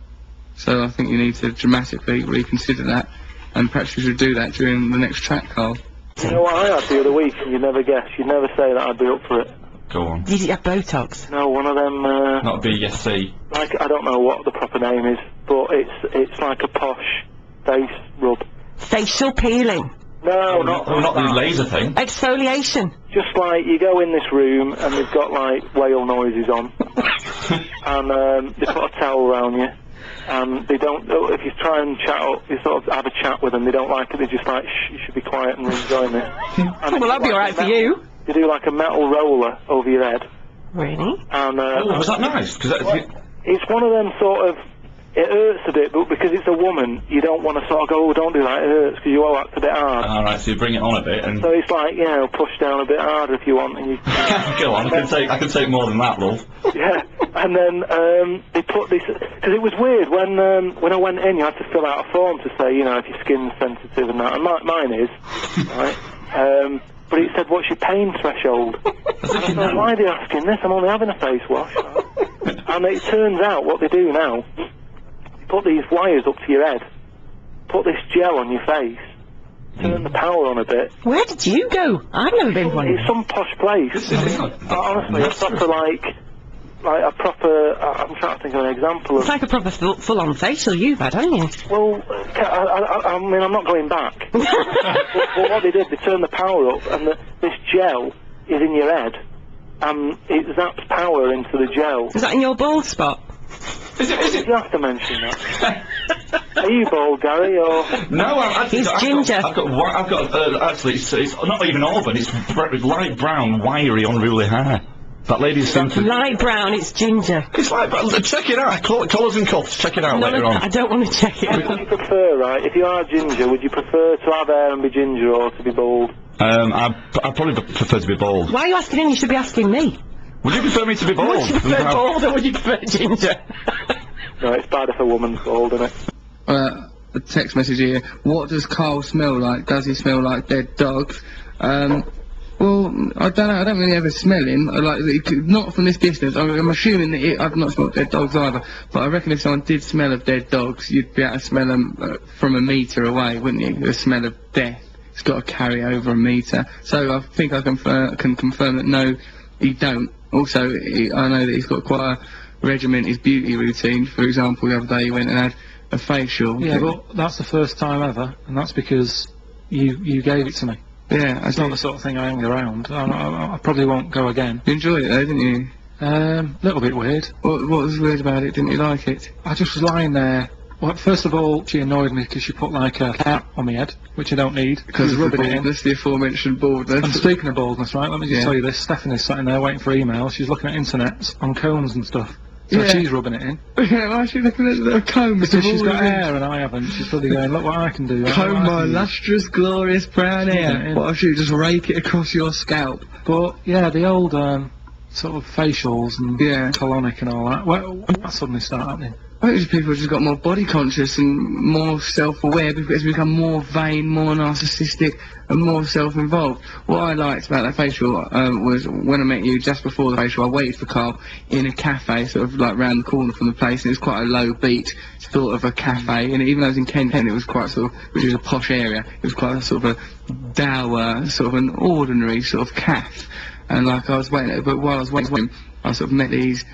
Speaker 2: So I think you need to dramatically reconsider that. And perhaps you should do that during the next track, Karl.
Speaker 3: You know what I had the other week, and you'd never guess. You'd never say that I'd be up for it.
Speaker 4: Go on.
Speaker 5: Did you have Botox?
Speaker 3: No, one of them.
Speaker 4: Not BSC.
Speaker 3: Like, I don't know what the proper name is, but it's like a posh face rub.
Speaker 5: Facial peeling.
Speaker 3: No, not
Speaker 4: the laser thing.
Speaker 5: Exfoliation.
Speaker 3: Just like you go in this room and they've got like whale noises on, and they put a towel around you. They don't, if you try and chat up, you sort of have a chat with them, they don't like it, they're just like, shh, you should be quiet and enjoying this.
Speaker 5: Well, that'd be alright for you.
Speaker 3: They do like a metal roller over your head.
Speaker 5: Really?
Speaker 3: And,
Speaker 4: was that nice?
Speaker 3: It's one of them sort of, it hurts a bit, but because it's a woman, you don't want to sort of go, oh, don't do that, it hurts, because you all act a bit hard.
Speaker 4: Alright, so you bring it on a bit, and...
Speaker 3: So it's like, you know, push down a bit harder if you want, and you...
Speaker 4: Go on, I can take more than that, love.
Speaker 3: Yeah, and then, they put this... Because it was weird, when I went in, you had to fill out a form to say, you know, if your skin's sensitive and that, and mine is, right? But it said, what's your pain threshold? I thought, why are they asking this? I'm only having a face wash. Right? And it turns out, what they do now... Put these wires up to your head, put this gel on your face, turn the power on a bit.
Speaker 5: Where did you go? I've never been to one.
Speaker 3: It's some posh place. Honestly, a proper like a proper. I'm trying to think of an example.
Speaker 5: It's like a proper full-on facial you've had, haven't you?
Speaker 3: Well, I mean, I'm not going back. but what they did, they turned the power up, and this gel is in your head, and it zaps power into the gel.
Speaker 5: Is that in your bald spot?
Speaker 3: Is it? You have to mention that. Are you bald, Gary, or...?
Speaker 4: No,
Speaker 5: he's ginger.
Speaker 4: I've got actually, it's not even auburn, it's light brown, wiry, unruly hair. That lady's something...
Speaker 5: Light brown, it's ginger.
Speaker 4: It's like, check it out, colours and cuffs, check it out later on.
Speaker 5: I don't want to check it out.
Speaker 3: Would you prefer, right, if you are ginger, would you prefer to have hair and be ginger, or to be bald?
Speaker 4: I probably prefer to be bald.
Speaker 5: Why are you asking him? You should be asking me.
Speaker 4: Would you prefer me to be bald?
Speaker 5: Would you prefer bald or would you prefer ginger?
Speaker 3: No, it's bad if a woman's bald, isn't it?
Speaker 2: A text message here. What does Karl smell like? Does he smell like dead dogs? Well, I don't know. I don't really ever smell him. Not from this distance. I'm assuming that I've not smelled dead dogs either. But I reckon if someone did smell of dead dogs, you'd be able to smell them from a metre away, wouldn't you? The smell of death. It's got to carry over a metre. So I think I can confirm that no, he don't. Also, I know that he's got quite a regimented beauty routine. For example, the other day he went and had a facial.
Speaker 1: Yeah, but that's the first time ever, and that's because you gave it to me.
Speaker 2: Yeah,
Speaker 1: it's not the sort of thing I hang around. I probably won't go again.
Speaker 2: You enjoyed it though, didn't you?
Speaker 1: Little bit weird.
Speaker 2: What was weird about it? Didn't you like it?
Speaker 1: I just was lying there. Well, first of all, she annoyed me because she put like a cap on my head, which I don't need.
Speaker 2: Because of the baldness, the aforementioned baldness.
Speaker 1: And speaking of baldness, right, let me just tell you this. Stephanie's sitting there waiting for emails. She's looking at internet on combs and stuff. So she's rubbing it in.
Speaker 2: Yeah, why is she looking at the comb?
Speaker 1: Because she's got hair and I haven't. She's probably going, look what I can do.
Speaker 2: Comb my lustrous, glorious brown hair. What if you just rake it across your scalp?
Speaker 1: But, yeah, the old sort of facials and colonic and all that, when that suddenly start happening?
Speaker 2: I think people have just got more body conscious and more self-aware because they become more vain, more narcissistic and more self-involved. What I liked about that facial was when I met you just before the facial, I waited for Karl in a cafe sort of like round the corner from the place, and it was quite a low beat sort of a cafe, and even though it was in Kent, it was quite sort of, which is a posh area, it was quite a sort of a dour, sort of an ordinary sort of cafe. And like I was waiting, but while I was waiting, I sort of met these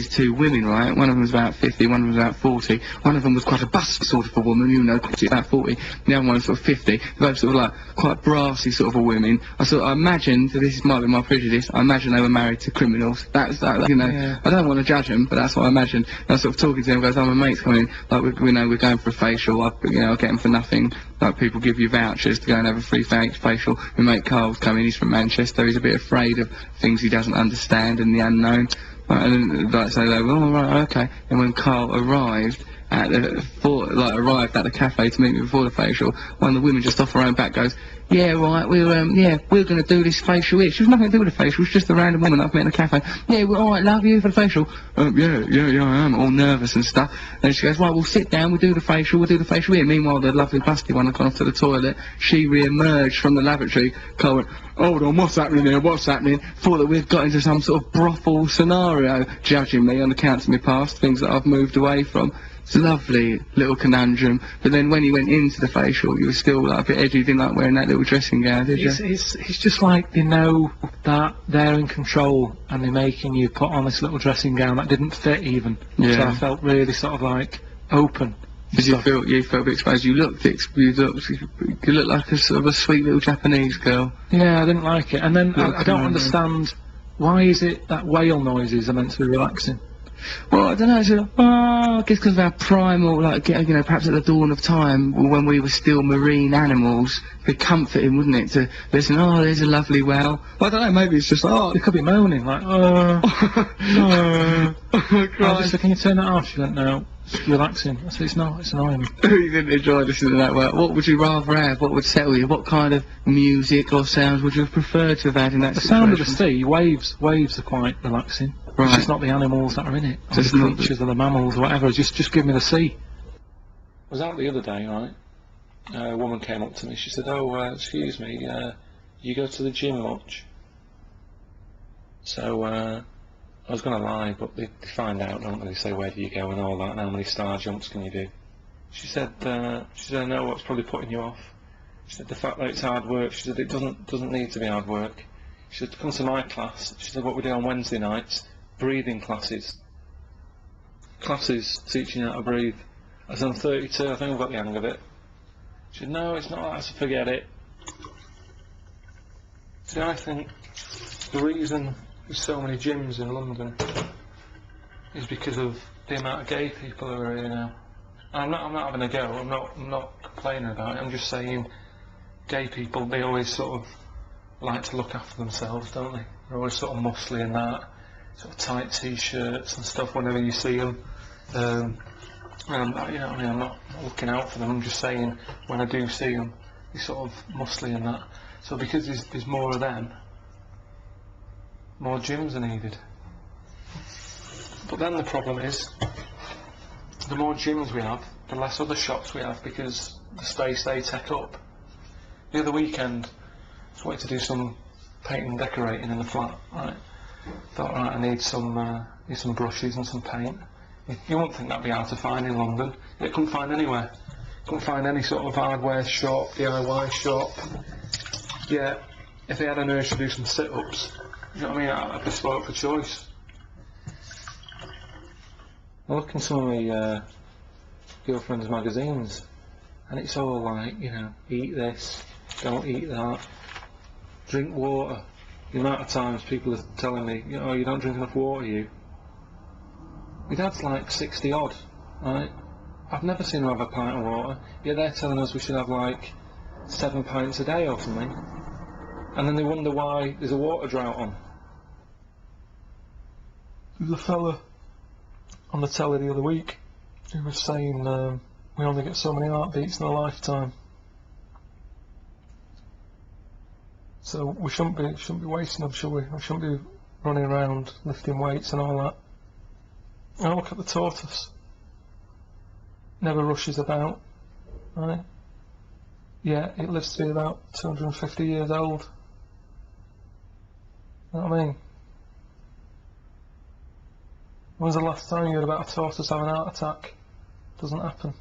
Speaker 2: two women, right? One of them was about 50, one of them was about 40. One of them was quite a bust sort of a woman, you know, about 40. The other one was sort of 50. Both sort of like quite brassy sort of a women. I imagined, this might be my prejudice, I imagine they were married to criminals. That's that, you know, I don't want to judge them, but that's what I imagined. And I was sort of talking to them, goes, oh, my mate's coming, like, we know we're going for a facial, I'll get them for nothing. Like, people give you vouchers to go and have a free facial. My mate Karl's coming, he's from Manchester, he's a bit afraid of things he doesn't understand and the unknown. And then, like, so they were, oh, right, okay. And when Karl arrived, arrived at the cafe to meet me before the facial. One of the women just off her own back goes, "Yeah, right, we're going to do this facial here." She was nothing to do with the facial, it was just a random woman I've met in a cafe. "Yeah, we're alright, love you for the facial." Yeah, I am, all nervous and stuff. Then she goes, "Right, we'll sit down, we'll do the facial here." Meanwhile, the lovely busty one had gone off to the toilet. She re-emerged from the lavatory. Karl went, "Hold on, what's happening here, what's happening?" Thought that we'd got into some sort of brothel scenario, judging me on account of my past, things that I've moved away from. It's a lovely little conundrum. But then when he went into the facial, you were still like a bit edgy, didn't like wearing that little dressing gown, did you?
Speaker 1: It's just like they know that they're in control and they're making you put on this little dressing gown that didn't fit even.
Speaker 2: Yeah.
Speaker 1: So I felt really sort of like open.
Speaker 2: Did you feel a bit exposed? You looked like a sort of a sweet little Japanese girl.
Speaker 1: Yeah, I didn't like it. And then I don't understand, why is it that whale noises are meant to be relaxing?
Speaker 2: Well, I don't know, I guess because of our primal, like, you know, perhaps at the dawn of time, when we were still marine animals, it'd be comforting, wouldn't it, to listen, "Oh, there's a lovely whale." Well, I don't know, maybe it's just like,
Speaker 1: They could be moaning, like, "Oh, no." I just said, "Can you turn that off?" She went, "No, it's relaxing." I said, "It's not, it's annoying me."
Speaker 2: You didn't enjoy listening to that. What would you rather have? What would settle you? What kind of music or sounds would you have preferred to have had in that situation?
Speaker 1: The sound of the sea, waves are quite relaxing.
Speaker 2: Right.
Speaker 1: It's just not the animals that are in it, or the creatures or the mammals or whatever, just give me the sea. I was out the other day, right, a woman came up to me, she said, "Oh, excuse me, you go to the gym much?" So, I was going to lie, but they find out, don't they? They say, "Where do you go?" and all that, and how many star jumps can you do? She said, "I know what's probably putting you off." She said, "The fact that it's hard work." She said, "It doesn't need to be hard work." She said, "Come to my class." She said, "What we do on Wednesday nights, breathing classes teaching you how to breathe." I said, "I'm 32, I think I've got the hang of it." She said, "No, it's not that." I said, "Forget it." See, I think the reason there's so many gyms in London is because of the amount of gay people who are here now. I'm not having a go, I'm not complaining about it, I'm just saying gay people, they always sort of like to look after themselves, don't they? They're always sort of muscly and that, sort of tight t-shirts and stuff whenever you see them. And you know what I mean, I'm not looking out for them, I'm just saying when I do see them, they're sort of muscly and that. So because there's more of them, more gyms are needed. But then the problem is, the more gyms we have, the less other shops we have, because the space they take up. The other weekend, I just wanted to do some painting and decorating in the flat, right? Thought, right, I need some brushes and some paint. You wouldn't think that'd be hard to find in London. You couldn't find anywhere. Couldn't find any sort of hardware shop, DIY shop. Yeah, if they had an urge to do some sit-ups, you know what I mean, I'd be spoilt for choice. I look in some of my girlfriend's magazines, and it's all like, you know, eat this, don't eat that, drink water. The amount of times people are telling me, "Oh, you don't drink enough water, you." My dad's like 60 odd, right? I've never seen him have a pint of water, yet they're telling us we should have like 7 pints a day or something. And then they wonder why there's a water drought on. There was a fella on the telly the other week who was saying we only get so many heartbeats in a lifetime. So we shouldn't be wasting them, should we? We shouldn't be running around lifting weights and all that. Now look at the tortoise. Never rushes about, right? Yeah, it lives to be about 250 years old. You know what I mean? When's the last time you heard about a tortoise having a heart attack? Doesn't happen.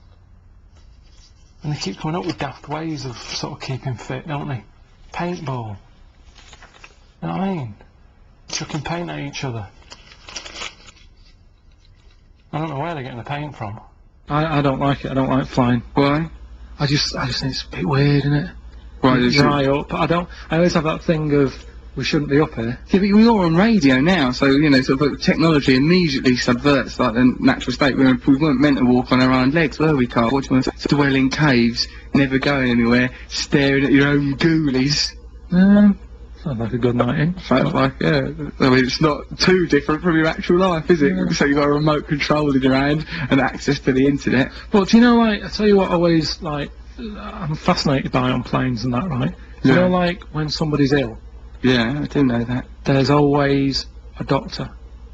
Speaker 1: And they keep coming up with daft ways of sort of keeping fit, don't they? Paintball. You know what I mean? Chucking paint at each other. I don't know where they're getting the paint from. I don't like it, I don't like flying.
Speaker 2: Why?
Speaker 1: I just think it's a bit weird, isn't it?
Speaker 2: Right,
Speaker 1: you're high up. I always have that thing of, we shouldn't be up here.
Speaker 2: Yeah, but we're on radio now, so, you know, sort of technology immediately subverts, like, the natural state. We weren't meant to walk on our own legs, were we, Karl? What do you want to say? Dwell in caves, never going anywhere, staring at your own ghoulies.
Speaker 1: Sounds like a good night in.
Speaker 2: Sounds like, yeah. I mean, it's not too different from your actual life, is it? So you've got a remote control in your hand and access to the internet.
Speaker 1: But do you know, like, I tell you what, always, like, I'm fascinated by on planes and that, right? Do you know, like, when somebody's ill?
Speaker 2: Yeah, I do know that.
Speaker 1: There's always a doctor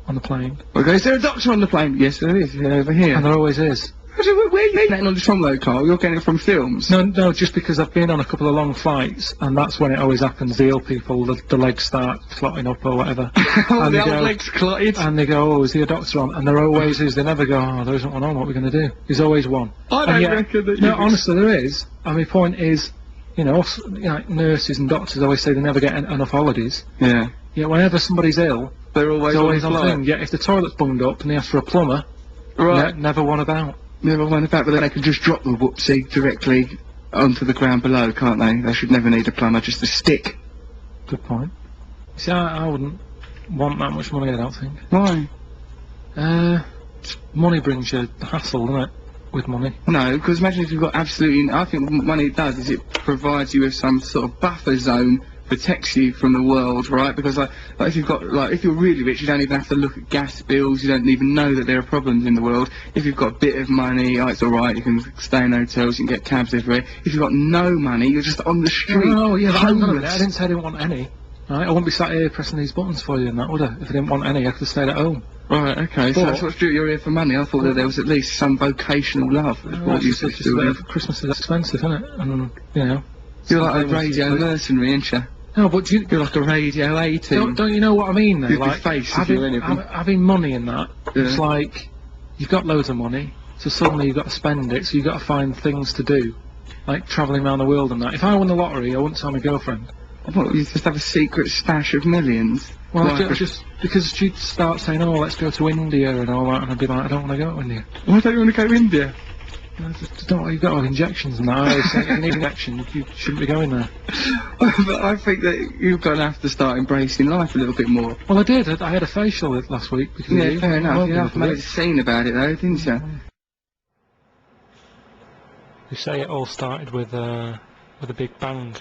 Speaker 1: on the plane.
Speaker 2: Okay, is there a doctor on the plane? Yes, there is, over here.
Speaker 1: And there always is.
Speaker 2: Where are you getting all this from, though, Carl? You're getting it from films?
Speaker 1: No, just because I've been on a couple of long flights, and that's when it always happens. The ill people, the legs start clotting up or whatever.
Speaker 2: And the old legs clotted?
Speaker 1: And they go, oh, is there a doctor on? And there always is. They never go, oh, there isn't one on, what are we going to do? There's always one.
Speaker 2: I don't reckon that you...
Speaker 1: No, honestly, there is. And my point is, you know, like nurses and doctors always say they never get enough holidays.
Speaker 2: Yeah.
Speaker 1: Yeah, whenever somebody's ill,
Speaker 2: they're always
Speaker 1: on the thing. Yeah, if the toilet's bunged up and they ask for a plumber,
Speaker 2: right,
Speaker 1: never one about.
Speaker 2: Never one about, but then they can just drop the whoopsie directly onto the ground below, can't they? They should never need a plumber, just a stick.
Speaker 1: Good point. See, I wouldn't want that much money, I don't think.
Speaker 2: Why?
Speaker 1: Money brings you hassle, doesn't it? With money.
Speaker 2: No, because imagine if you've got absolutely... I think what money does is it provides you with some sort of buffer zone, protects you from the world, right? Because like if you've got, like, if you're really rich, you don't even have to look at gas bills, you don't even know that there are problems in the world. If you've got a bit of money, oh, it's alright, you can stay in hotels, you can get cabs everywhere. If you've got no money, you're just on the street,
Speaker 1: Oh, yeah,
Speaker 2: homeless.
Speaker 1: I didn't say I didn't want any. Right? I wouldn't be sat here pressing these buttons for you and that, would I? If I didn't want any, I could have stayed at home.
Speaker 2: Right, okay, so that's what's true, you're here for money. I thought that there was at least some vocational love.
Speaker 1: Christmas is expensive, isn't it? And, you know...
Speaker 2: You're like a radio mercenary, ain't you?
Speaker 1: No, but
Speaker 2: you're like a radio A team.
Speaker 1: Don't you know what I mean, though?
Speaker 2: You'd
Speaker 1: like,
Speaker 2: be face if you anything.
Speaker 1: Having money in that, it's like, you've got loads of money, so suddenly you've got to spend it, so you've got to find things to do. Like travelling around the world and that. If I won the lottery, I wouldn't tell my girlfriend.
Speaker 2: What, you just have a secret stash of millions?
Speaker 1: Well, just because she'd start saying, oh, let's go to India and all that, and I'd be like, I don't want to go to India.
Speaker 2: Why don't you want to go to India?
Speaker 1: You've got all injections and that. I always say, if you need injections, you shouldn't be going there.
Speaker 2: But I think that you're going to have to start embracing life a little bit more.
Speaker 1: Well, I did. I had a facial last week. Because
Speaker 2: yeah, fair enough. You have made a scene about it, though, didn't you?
Speaker 1: You say it all started with a big bang.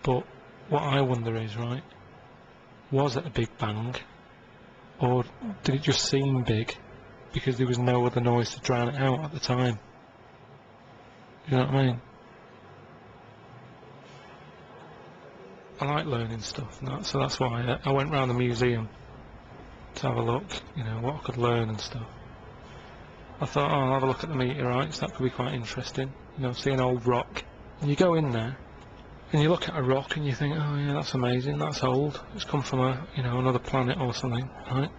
Speaker 1: But what I wonder is, right, was it a big bang? Or did it just seem big? Because there was no other noise to drown it out at the time. You know what I mean? I like learning stuff and that, so that's why I went round the museum to have a look, you know, what I could learn and stuff. I thought, oh, I'll have a look at the meteorites, that could be quite interesting. You know, see an old rock. And you go in there, and you look at a rock and you think, oh yeah, that's amazing, that's old. It's come from a, you know, another planet or something, right?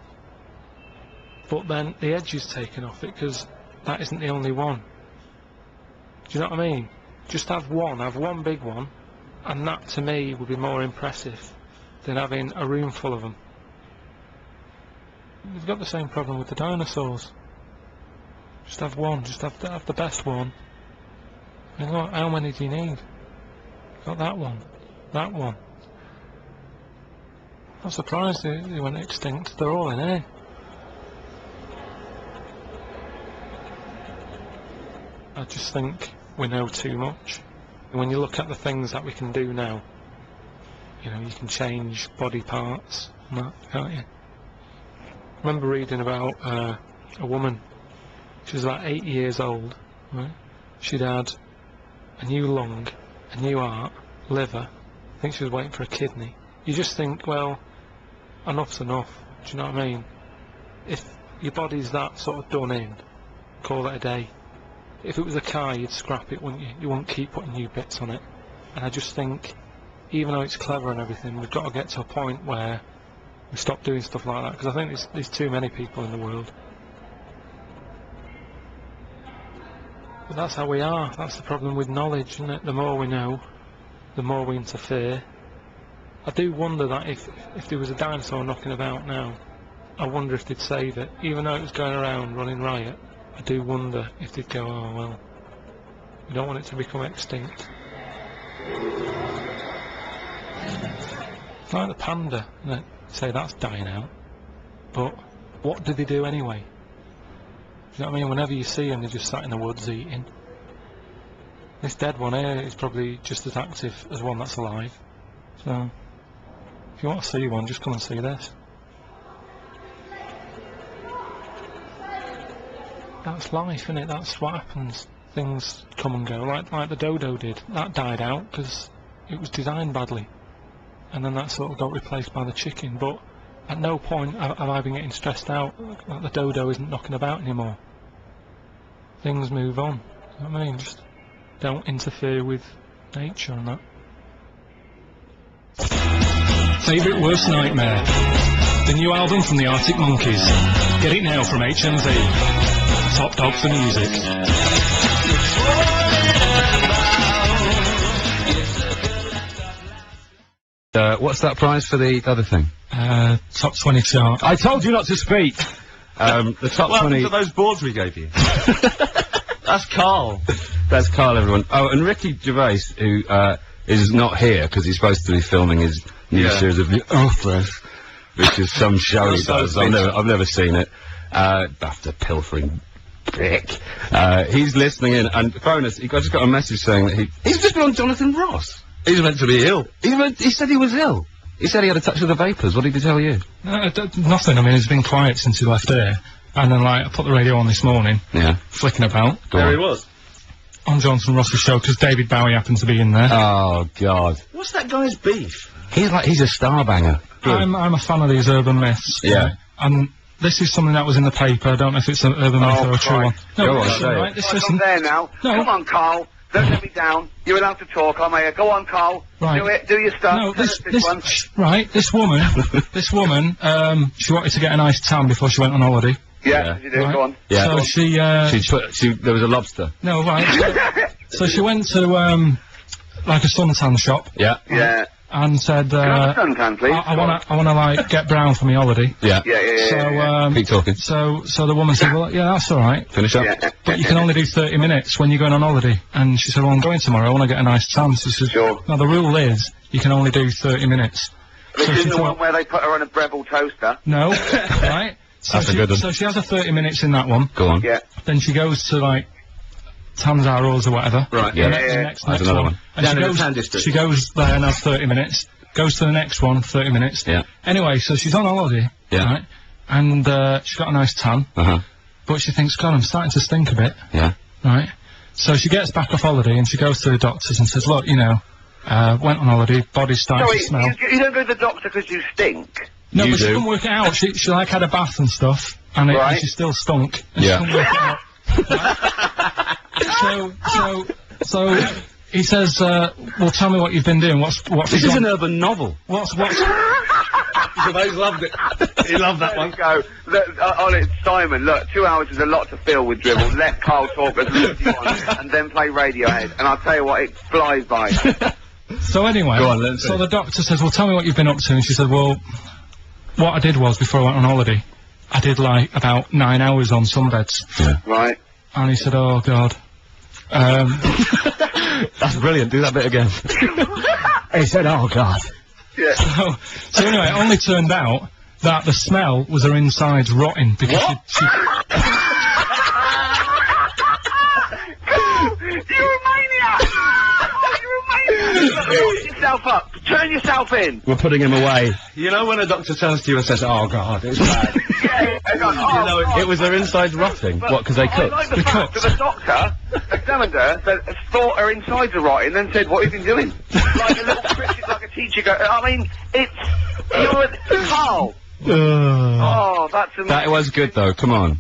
Speaker 1: But then the edge is taken off it because that isn't the only one. Do you know what I mean? Just have one big one, and that to me would be more impressive than having a room full of them. You've got the same problem with the dinosaurs. Just have one, just have the best one. And look, how many do you need? Got that one, that one. I'm surprised they went extinct. They're all in here. I just think we know too much. When you look at the things that we can do now, you know, you can change body parts and that, can't you? I remember reading about a woman. She was about 8 years old, right? She'd had a new lung, a new heart, liver. I think she was waiting for a kidney. You just think, well, enough's enough. Do you know what I mean? If your body's that sort of done in, call it a day. If it was a car, you'd scrap it, wouldn't you? You wouldn't keep putting new bits on it. And I just think, even though it's clever and everything, we've got to get to a point where we stop doing stuff like that, because I think there's too many people in the world. But that's how we are. That's the problem with knowledge, isn't it? The more we know, the more we interfere. I do wonder that if there was a dinosaur knocking about now, I wonder if they'd save it. Even though it was going around running riot, I do wonder if they'd go, oh well, we don't want it to become extinct. It's like the panda, isn't it? Say that's dying out. But what do they do anyway? Do you know what I mean? Whenever you see them, they're just sat in the woods eating. This dead one here is probably just as active as one that's alive.
Speaker 11: So, if you want to see one, just come and see this. That's life, innit? That's what happens. Things come and go, like the dodo did. That died out because it was designed badly, and then that sort of got replaced by the chicken. But at no point have I been getting stressed out that the dodo isn't knocking about anymore. Things move on. You know what I mean? Just don't interfere with nature and that. Favourite worst nightmare? The new album from the Arctic Monkeys. Get it now from HMV. Top dog for music.
Speaker 17: What's that prize for the other thing?
Speaker 11: Top 20 chart.
Speaker 17: I told you not to speak! The top 20...
Speaker 16: to those boards we gave you? That's Karl.
Speaker 17: That's Karl, everyone. Oh, and Ricky Gervais, who is not here because he's supposed to be filming his new series of The Office, which is some show he does. I've never seen it. After pilfering prick. He's listening in, and bonus, I just got a message saying that he's just been on Jonathan Ross.
Speaker 16: He's meant to be ill.
Speaker 17: He said he was ill. He said he had a touch of the vapours. What did he tell you?
Speaker 11: Nothing. I mean, he's been quiet since he left here. And then, like, I put the radio on this morning.
Speaker 17: Yeah.
Speaker 11: Flicking about.
Speaker 16: There he was.
Speaker 11: On Jonathan Ross's show, because David Bowie happened to be in there.
Speaker 17: Oh, God.
Speaker 16: What's that guy's beef?
Speaker 17: He's a star banger.
Speaker 11: I'm a fan of these urban myths.
Speaker 17: Yeah.
Speaker 11: And this is something that was in the paper. I don't know if it's an urban myth or a true one. No, listen, right?
Speaker 18: I'm there now.
Speaker 11: No.
Speaker 18: Come on, Karl. Don't let me down. You're allowed to talk. I'm here. Go on, Karl.
Speaker 11: Right.
Speaker 18: Do it. Do your stuff.
Speaker 11: No,
Speaker 18: this one.
Speaker 11: Right, this woman, she wanted to get a nice tan before she went on holiday.
Speaker 18: Yeah, you do.
Speaker 11: Right.
Speaker 18: Go on.
Speaker 17: Yeah.
Speaker 11: So
Speaker 17: there was a lobster.
Speaker 11: No, right. So she went to, like a suntan shop.
Speaker 17: Yeah.
Speaker 18: Yeah.
Speaker 11: And said,
Speaker 18: Can I have a suntan, please?
Speaker 11: I wanna, like, get brown for my holiday.
Speaker 17: Yeah.
Speaker 18: Yeah.
Speaker 11: So,
Speaker 17: keep talking.
Speaker 11: So the woman said, well, yeah, that's alright.
Speaker 17: Finish up.
Speaker 18: Yeah.
Speaker 11: But you can only do 30 minutes when you're going on holiday. And she said, well, I'm going tomorrow, I want to get a nice tan. So she said,
Speaker 18: sure.
Speaker 11: No, the rule is, you can only do 30 minutes.
Speaker 18: This isn't the one where they put her on a Breville toaster.
Speaker 11: No, right? So
Speaker 17: That's a good one.
Speaker 11: So she has her 30 minutes in that one.
Speaker 17: Go on.
Speaker 18: Yeah.
Speaker 11: Then she goes to, like, Tanzara's or whatever.
Speaker 17: Right, yeah.
Speaker 11: Next
Speaker 17: another one.
Speaker 11: And
Speaker 16: Down in the Tan District.
Speaker 11: she goes there and has 30 minutes. Goes to the next one, 30 minutes.
Speaker 17: Yeah.
Speaker 11: Anyway, so she's on holiday.
Speaker 17: Yeah.
Speaker 11: Right? And she's got a nice tan.
Speaker 17: Uh-huh.
Speaker 11: But she thinks, God, I'm starting to stink a bit.
Speaker 17: Yeah.
Speaker 11: Right? So she gets back off holiday and she goes to the doctors and says, look, you know, went on holiday, body's starting to smell.
Speaker 18: You don't go to the doctor because you stink?
Speaker 11: No, but she couldn't work it out. She like had a bath and stuff, and, and she still stunk. And she couldn't work it out. Right? So he says, well, tell me what you've been doing. What's
Speaker 16: This is an urban novel.
Speaker 11: What's
Speaker 16: Gervais loved it. He loved that one.
Speaker 18: Go. Look, Simon, look, 2 hours is a lot to fill with dribble. Let Karl talk as long as you want, and then play Radiohead. And I'll tell you what, it flies by.
Speaker 11: So anyway,
Speaker 16: Go on,
Speaker 11: so the doctor says, well, tell me what you've been up to. And she said, well, what I did was, before I went on holiday, I did, like, about 9 hours on sunbeds.
Speaker 17: Yeah.
Speaker 18: Right.
Speaker 11: And he said, oh, God.
Speaker 17: That's brilliant. Do that bit again. He said, oh, God.
Speaker 18: Yeah.
Speaker 11: So anyway, it only turned out that the smell was her insides rotting because she
Speaker 18: You're a maniac! You're a maniac! Lock yourself up! Turn yourself in!
Speaker 17: We're putting him away.
Speaker 16: You know when a doctor turns to you and says, oh, God, it's bad.
Speaker 17: It was their insides rotting. What, because they cooked?
Speaker 18: I like the fact that the doctor examined her, thought her insides are rotting, then said, what have you been doing? Like a little cryptic, like a teacher I mean, you're Karl! Oh, that's amazing.
Speaker 17: That was good, though. Come on.